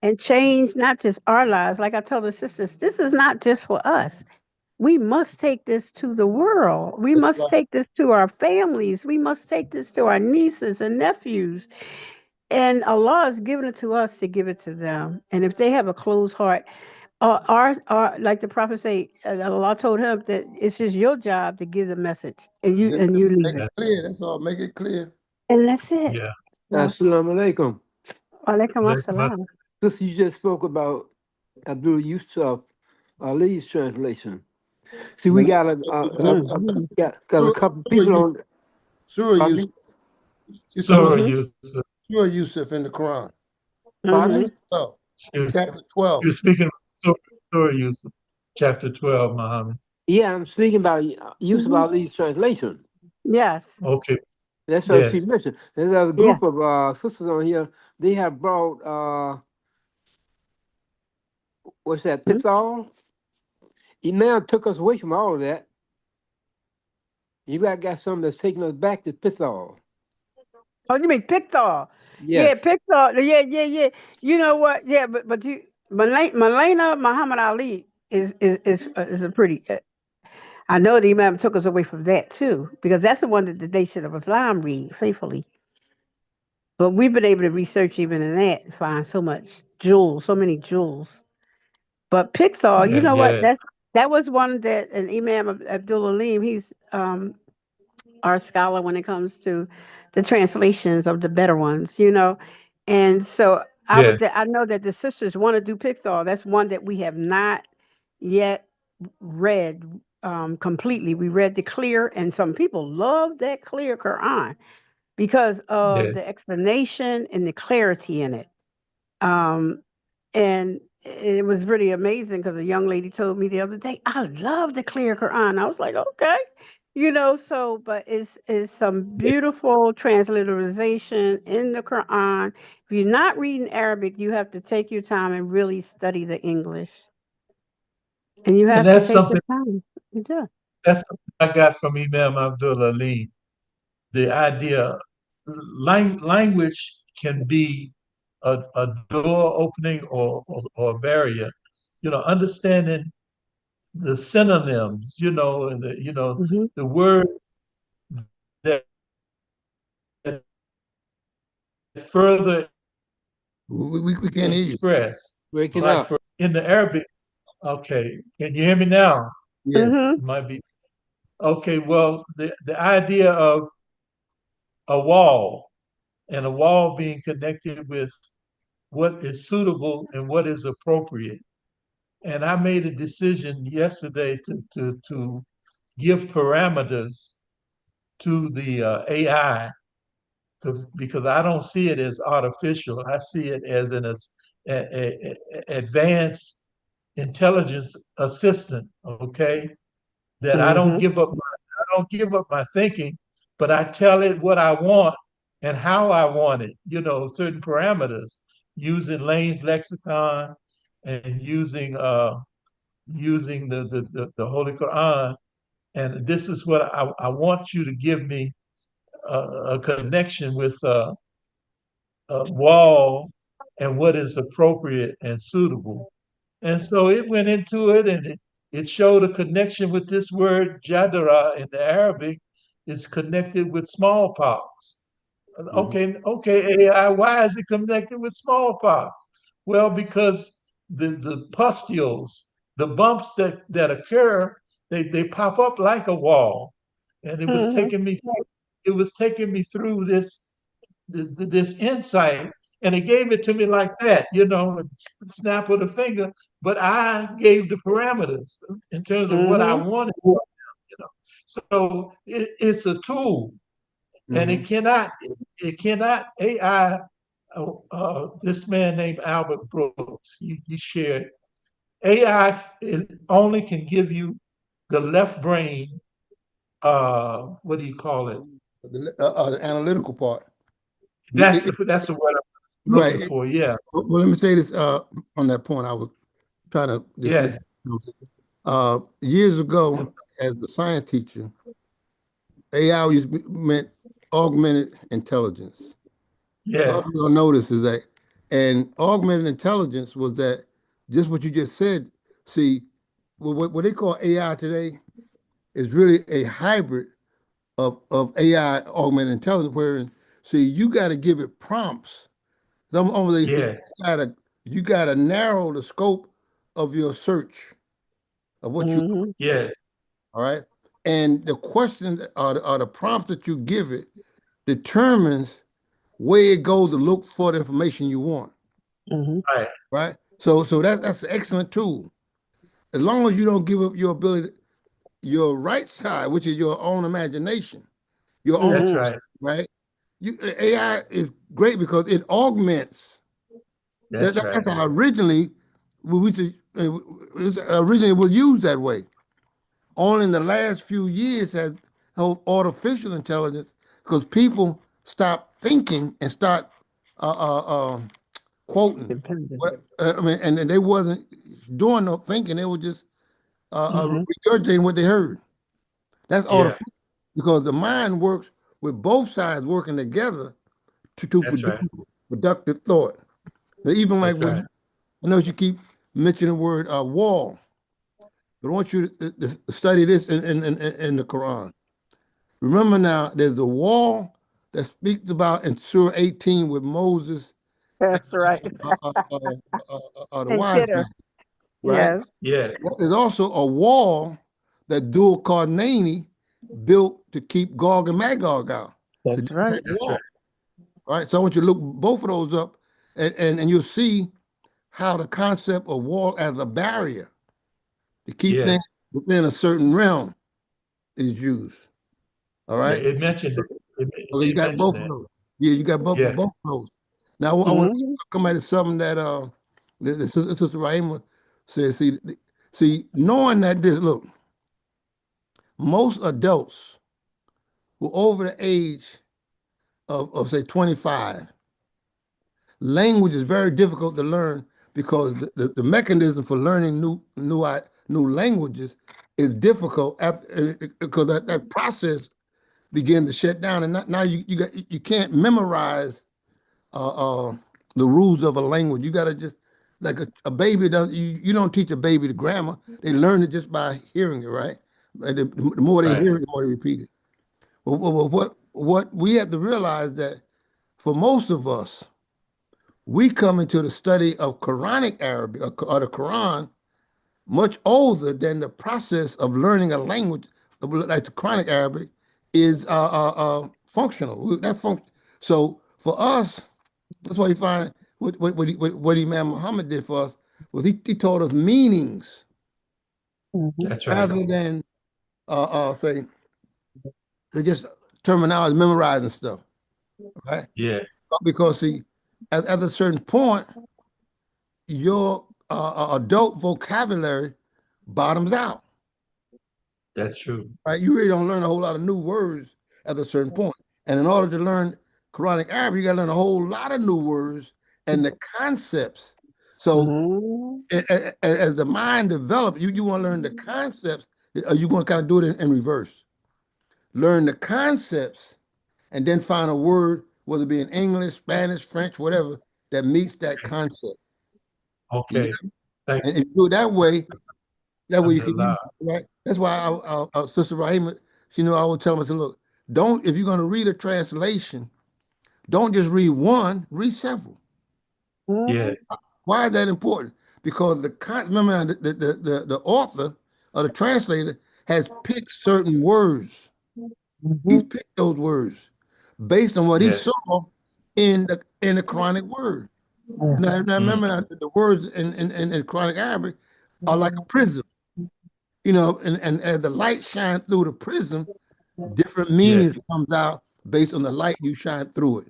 and change not just our lives. Like I tell the sisters, this is not just for us. We must take this to the world. We That's must right. take this to our families. We must take this to our nieces and nephews. And Allah has given it to us to give it to them. And if they have a closed heart, like the prophet say, Allah told him that it's just your job to give the message, and you Just and you leave make it, it clear. That's all. Make it clear. and that's it. Yeah. So, Assalamu alaikum. alaikum Like my, assalam. Sister, you just spoke about Abdul Yusuf Ali's translation. See, we got Mhm. got a couple people on. Surah Pardon Yusuf. me? You're talking about Surah Mhm. Yusuf. Surah Yusuf in the Quran. Pardon Mhm. me? Oh, She was, chapter she 12. was speaking of Surah Yusuf, chapter 12, Muhammad. Yeah, I'm speaking about Yusuf Mhm. Ali's translation. Yes. Okay. That's what she Yes. mentioned. There's a Yeah. group of sisters on here. They have brought what's that? Mhm. Pithal. He now took us away from all of that. You got something that's taking us back to Pithal. Oh, you mean Pictor? Yeah, Yes. Pictor. Yeah, yeah, yeah. You know what? Yeah, but Malena Muhammad Ali is a pretty. I know the Imam took us away from that too, because that's the one that the Nation of Islam read faithfully. But we've been able to research even in that and find so much jewels, so many jewels. But Pixar, you Yeah, know what? yeah, That was one that an Imam Abdul Alim, he's our scholar when it comes to the translations of the better ones, you know. And so yeah. I know that the sisters want to do Pixar. That's one that we have not yet read completely. We read the clear, and some people love that clear Quran because of Yes. the explanation and the clarity in it. Um, and it was really amazing because a young lady told me the other day, I love the clear Quran. I was like, okay, you know, so, but it's some beautiful transliteration in the Quran. If you're not reading Arabic, you have to take your time and really study the English. And you And have to take the time. Yeah. that's something I got from Imam Abdul Ali. The idea, language can be a door opening or a barrier. You know, understanding the synonyms. Hmm. The word that further We can't hear you. express, Breaking like up. for in the Arabic. Okay, can you hear me now? Yes. Hmm. It might be okay. Well, the idea of a wall and a wall being connected with what is suitable and what is appropriate. And I made a decision yesterday to give parameters to the AI because I don't see it as artificial. I see it as advanced intelligence assistant. Okay, that Hmm. I don't give up my thinking, but I tell it what I want and how I want it. You know, certain parameters using Lane's lexicon and using the Holy Quran. And this is what I want you to give me a connection with wall and what is appropriate and suitable. And so it went into it and it showed a connection with this word jadara in the Arabic is connected with smallpox. Mhm. Okay, AI, why is it connected with smallpox? Well, because the pustules, the bumps that occur, they pop up like a wall. And Hmm. it was taking me through this insight, and it gave it to me like that, snap of the finger. But I gave the parameters in terms of what I Hmm. wanted. So it's a tool, and Mhm. it cannot AI. This man named Albert Brooks, he shared AI only can give you the left brain. What do you call it? The analytical part. That's that's the word I'm looking Right. for. Yeah, Well, let me say this on that point. I was trying to dismiss. yes, Years ago, as a science teacher, AI meant augmented intelligence. A lot of yes, people don't notice is that, and augmented intelligence was that just what you just said. See, what they call AI today is really a hybrid of AI augmented intelligence, where see you got to give it prompts. Some only yes, you gotta narrow the scope of your search of what you Hmm. yes. all right. And the questions are the prompts that you give it determines where it goes to look for the information you want. Hmm. Right. Right. So that's an excellent tool. As long as you don't give up your ability, your right side, which is your own imagination, your own That's Hmm. right. right. AI is great because it augments. That's That's right. how originally originally was used that way. Only in the last few years has artificial intelligence because people stop thinking and start uh, quoting. Dependent. I mean, and they wasn't doing no thinking; they were just Hmm. regurgitating what they heard. That's Yeah. artificial because the mind works with both sides working together to That's produce right. productive thought. Now, even like That's when right. I know you keep mentioning the word wall, but I want you to study this in the Quran. Remember now, there's a wall that speaks about in Surah 18 with Moses, That's right. the And wise kidder. man, right? Yes. Yeah. There's also a wall that Dul Qarnaini built to keep Gog and Magog out. It's a That's right. different wall, right? So I want you to look both of those up, and you'll see how the concept of wall as a barrier to keep things Yes. within a certain realm is used. All Yeah, right. it mentioned it. Okay, you It got mentioned both of that. those. Yeah, you got both Yes. of those. Now I want to come at something that the Sister Rahima said. See, knowing that this look, most adults who are over the age of say 25, language is very difficult to learn because the mechanism for learning new languages is difficult after, because that process begin to shut down, and now you can't memorize the rules of a language. You got to just like a baby does. You don't teach a baby the grammar. They learn it just by hearing it, right? And the more they Right. hear it, the more they repeat it. What we have to realize that for most of us, we come into the study of Quranic Arabic or the Quran much older than the process of learning a language like the Quranic Arabic is functional. So for us, that's why you find what Imam Muhammad did for us was he taught us meanings That's right. rather than say just terminology, memorizing stuff, right? Yeah. Because see, at a certain point, your adult vocabulary bottoms out. That's true. Right? You really don't learn a whole lot of new words at a certain point. And in order to learn Quranic Arabic, you got to learn a whole lot of new words and the concepts. So as the mind develops, you want to learn the concepts. Are you going to kind of do it in reverse? Learn the concepts and then find a word, whether it be in English, Spanish, French, whatever, that meets that concept. Okay. Thank And if you do it that way you can use Alhamdulillah. it, right? That's why our Sister Rahima, she knew I would tell them, I said, look, don't, if you're going to read a translation, don't just read one, read several. Yes. Why is that important? Because remember the author or the translator has picked certain words. He's picked those words based on what he Yes. saw in the Quranic word. Now remember the words in Quranic Arabic are like a prism, and as the light shines through the prism, different meanings comes out based on the light you shine through it.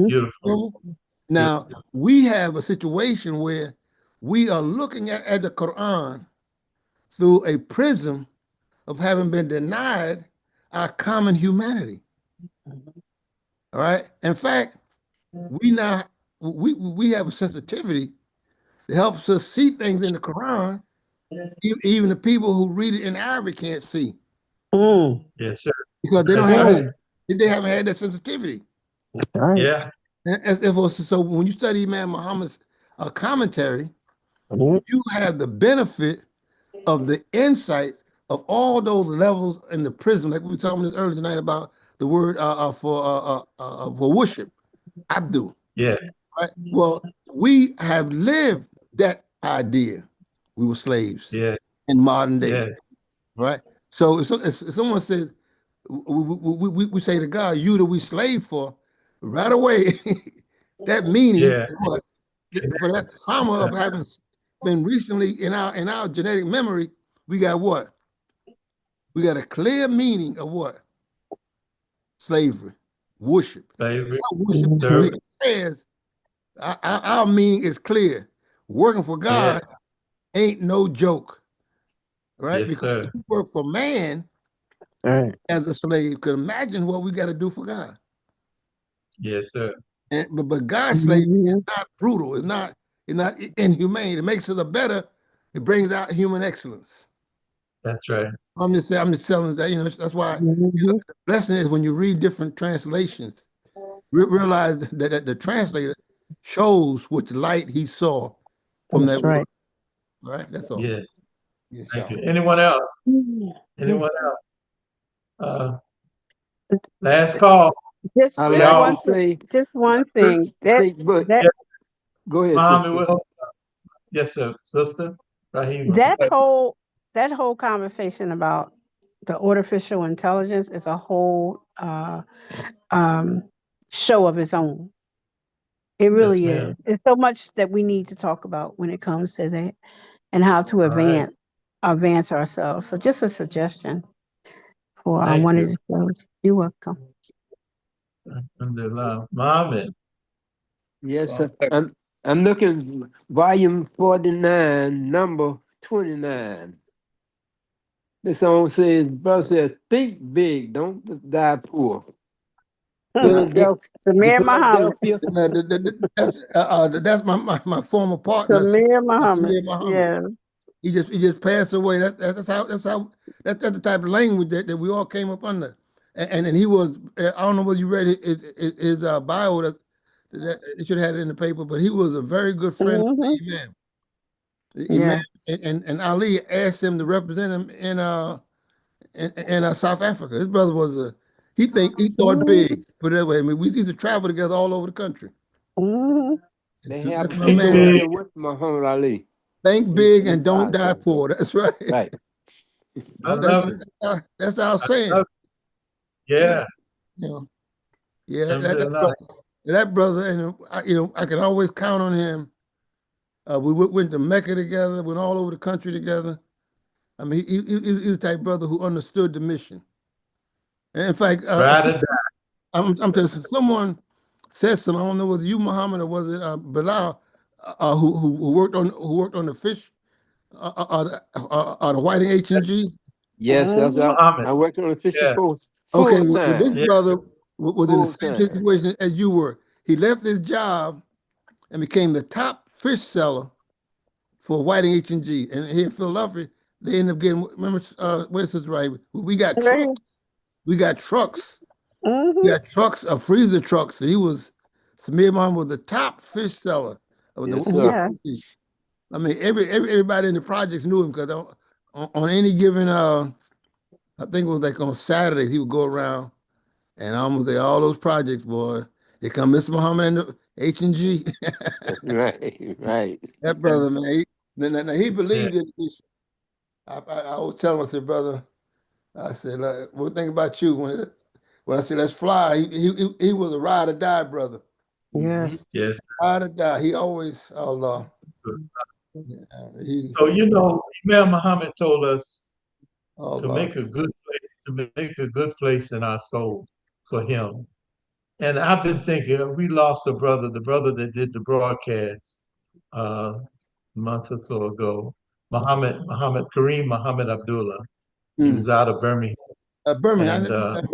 Beautiful. Now, we have a situation where we are looking at the Quran through a prism of having been denied our common humanity. All right. In fact, we have a sensitivity that helps us see things in the Quran, even the people who read it in Arabic can't see. Yes, sir. Because they haven't had that sensitivity. Yeah. So when you study Imam Muhammad's commentary, you have the benefit of the insights of all those levels in the prism, like we were talking this earlier tonight about the word for worship, Abdu. Yes. Right? Well, we have lived that idea. We were slaves in modern day, right? So if someone says, we say to God, you that we slave for, right away, that meaning what? For that trauma of having been recently in our genetic memory, we got what? We got a clear meaning of what? Slavery, worship. Slavery. Our worship says our meaning is clear. Working for God ain't no joke, right? Yes, because sir. if you work for man as a slave, could imagine what we got to do for God. Yes, sir. But God's slavery is not brutal. It's not inhumane. It makes it it brings out human excellence. That's right. I'm just telling that, that's why the blessing is when you read different translations, realize that the translator chose which light he saw from that word. Right? That's all. Yes. Yes, Thank you. Anyone else? Anyone else? Last call. Just I We like to all say, just one thing that think, but that yeah, go ahead, Muhammad sister. will. Yes, sir, sister Rahima. that whole that whole conversation about the artificial intelligence is a whole um, show of its own. It Yes, really ma'am. is. There's so much that we need to talk about when it comes to that and how to All right. advance ourselves. So just a suggestion for Thank one of you. the shows. You're welcome. Alhamdulillah. Muhammad. Yes, sir. I'm looking volume 49, number 29. The song says, brother says, think big, don't die poor. Hmm. Philadelphia, the Samir Muhammad. Philadelphia. That's my former partner, Samir Muhammad. Samir Muhammad. Yeah. He just passed away. That's the type of language that we all came up under. And he was, I don't know whether you read his bio, that it should have had it in the paper, but he was a very good friend of Hmm. the Imam. The Imam Yeah. and Ali asked him to represent him in South Africa. His brother was he thought Hmm. big, put it that way. I mean, we used to travel together all over the country. Hmm. And They so have that's a my Think show man. big. here with Muhammad Ali. Think in, big in and don't die Boston. poor. That's right. Right. I love it. That's our I saying. love it. Yeah. You know, yeah, Alhamdulillah. that brother, and I can always count on him. We went to Mecca together, went all over the country together. I mean, he's the type of brother who understood the mission. And in fact, Ride or die. I'm telling you, someone said something. I don't know whether you, Muhammad, or was it Bilal, who worked on the fish, the whiting H&G. Yes, that's out. Muhammad. I worked on the fishing Yeah. force Okay, full well, this time. Yeah. brother was in the Full same time. situation as you were. He left his job and became the top fish seller for Whiting H&G. And here in Philadelphia, they ended up getting, remember, where's this right? We got Right. trucks. We got trucks. We Hmm. got trucks, freezer trucks. And he was, Samir Muhammad was the top fish seller of the Yes, sir. Yeah. I mean, everybody in the projects knew him because on any given, I think it was like on Saturdays, he would go around and almost there, all those projects, boy. Here come Mr. Muhammad and the H&G. Right, right. That brother, man, now he Yeah. believed in this. I always tell him, I said, brother, I said, like, one thing about you, when I said, let's fly, he was a ride or die, brother. Yes. Yes. Ride or die. He always, Allah. So, Imam Muhammad told us to Allah. make a good place, to make a good place in our soul for him. And I've been thinking, we lost the brother that did the broadcast a month or so ago, Muhammad Kareem Muhammad Abdullah. He was out of Birmingham, Birmingham. and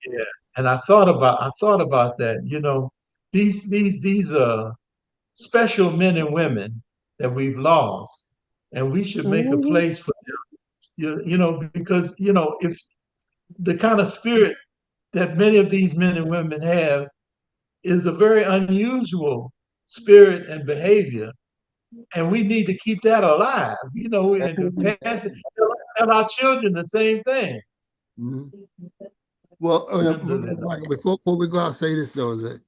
yeah. And I thought about that. These special men and women that we've lost, and we should make a Hmm. place for them. Because if the kind of spirit that many of these men and women have is a very unusual spirit and behavior, and we need to keep that alive. And to pass it, tell our children the same thing. Mhm. Well, Alhamdulillah. Michael, before we go out, say this though, is that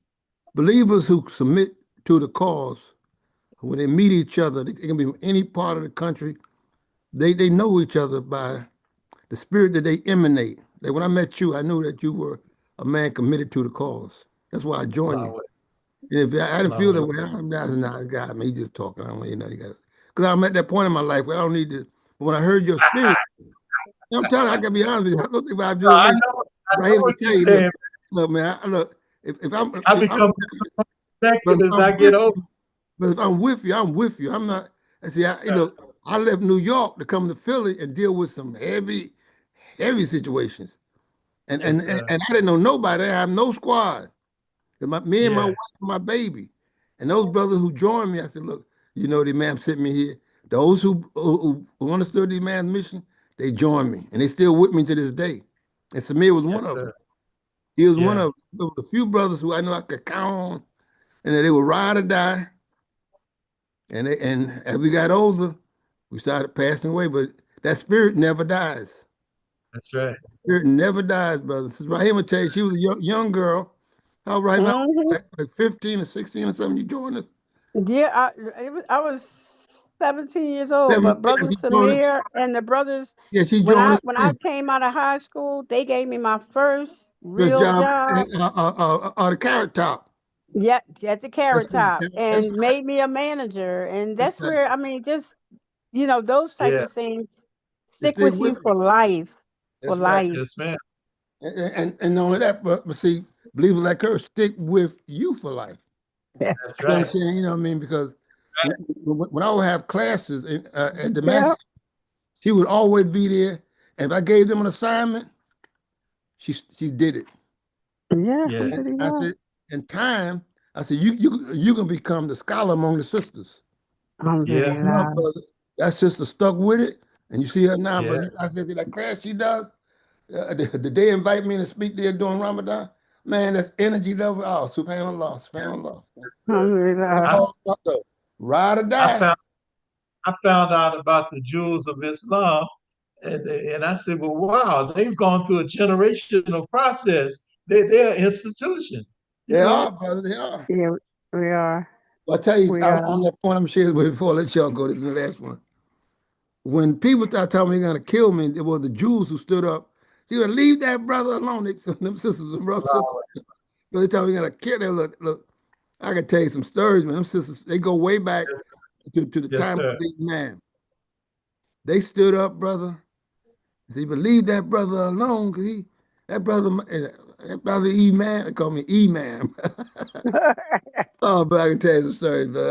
believers who submit to the cause, when they meet each other, they can be from any part of the country, they know each other by the spirit that they emanate. Like when I met you, I knew that you were a man committed to the cause. That's why I joined you. Allahu And if I didn't feel that Akbar. way, I'm not a nice guy. I mean, he just talking. I don't, you got because I'm at that point in my life where I don't need to. But when I heard your spirit, I'm telling you, I can be honest with you. I don't think what I do. I Like know, I know Raheem what would you're tell you, saying. look, man, look. If I'm, I if I'm, become but effective if as I'm I with get older. you, but if I'm with you, I'm with you. I'm not. I see. I left New York to come to Philly and deal with some heavy situations, and and Yes, and, sir. and I didn't know nobody. I have no squad. Me and my Yeah, wife and my baby, and those brothers who joined me, I said, look, the man sent me here. Those who understood the man's mission, they joined me, and they still with me to this day. And Samir was one yes, of them. sir. He was one Yeah, of them. There was a few brothers who I know I could count on, and that they would ride or die. And as we got older, we started passing away, but that spirit never dies. That's right. Spirit never dies, brother. Sister Rahim will tell you she was a young girl. How right now, Mhm. like 15 or 16 or something, you joined us. Yeah, I was 17 years old, 7 but years, brother she joined us. Samir and the brothers, Yeah, she when joined I us. when I came out of high school, they gave me my first Good real job. job. The Carrot Top. Yeah, at the Carrot That's right. Top, That's and right. made me a manager, and That's that's right. where I mean, just those type Yeah. of things They stick stay with you with for you. life, for That's right. life. Yes, ma'am. And not only that, but see, believe it like her, stick with you for life. That's You know what right. I'm saying? You know what I mean? Because when I would have classes at the Yeah, master, she would always be there. And if I gave them an assignment, she did it. yeah, And Yes. I alhamdulillah, said, in time, I said, you can become the scholar among the sisters. Yeah. No, alhamdulillah. brother, that sister stuck with it. And you see her now, Yeah. but I said, that class she does, the day invite me to speak there during Ramadan, man, that's energy level. Oh, subhanAllah, subhanAllah. That's Alhamdulillah. I all about though. Ride or I die. found I found out about the jewels of Islam, and I said, well, wow, they've gone through a generational process. They're an institution, you They know. are, brother, they are. Yeah, we are. But I tell you, We are. on that point I'm sharing with before I let y'all go, this is the last one. When people start telling me they're gonna kill me, it was the Jews who stood up. You gonna leave that brother alone. Them sisters and brothers, sisters. But they tell me they're gonna kill them. Look, I can tell you some stories, man. Them sisters, they go way back to the Yes, time of sir. the man. They stood up, brother. They said, but leave that brother alone, because that brother E-Man, they call me E-Man. Oh, but I can tell you some stories, but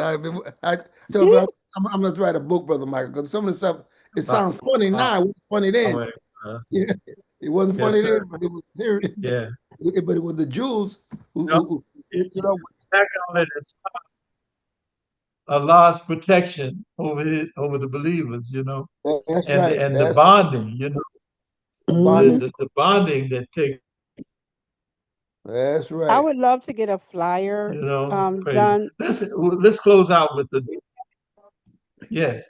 I told you I'm going to write a book, Brother Michael, because some of the stuff, it Uh, sounds funny uh, now. It wasn't funny then. uh, uh, Yeah, it wasn't yes, funny sir. then, but it was serious. Yeah. But it was the Jews No, who it, stood up. back on it, it's Allah's protection over the believers, you know, That's and right. and the That's bonding, you know, the the bonding. Mhm. the, the bonding that takes, That's I right. would love to get a flyer you know, it's crazy. done. Let's close out with the yes,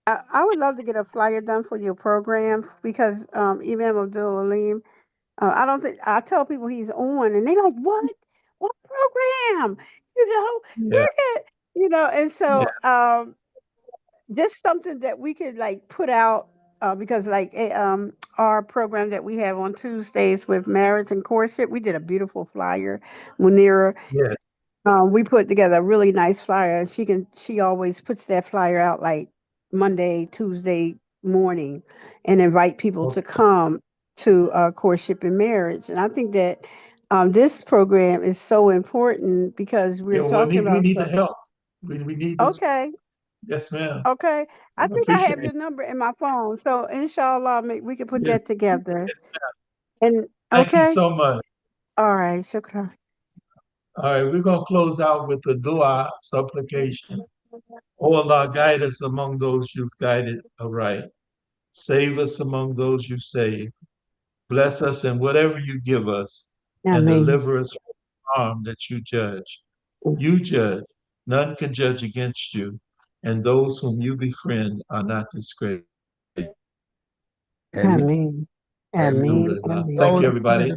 I would love to get a flyer done for your program because Imam Abdul Alim, I don't think I tell people he's on and they like, what program? yeah, Where can and yeah, so just something that we could like put out because like our program that we have on Tuesdays with marriage and courtship, we did a beautiful flyer. Munira, yeah. we put together a really nice flyer, and she always puts that flyer out like Monday, Tuesday morning, and invite people to come to courtship and marriage. And I think that this program is so important because we're Yeah, well, talking we about need the stuff. help. We need this. Okay, Yes, ma'am. okay. I I think I appreciate have it. your number in my phone, so inshallah, we can put Yes, that together. yes. And Thank you okay, so much. all right, shukran. All right, we're going to close out with the dua supplication. Oh Allah, guide us among those you've guided aright. Save us among those you save. Bless us in whatever you give us, and Ameen. deliver us from harm that you judge. You judge, none can judge against you, and those whom you befriend are not disgraced. And me. Ameen. And me. Ameen. Alhamdulillah. Ameen. Thank you, Those everybody.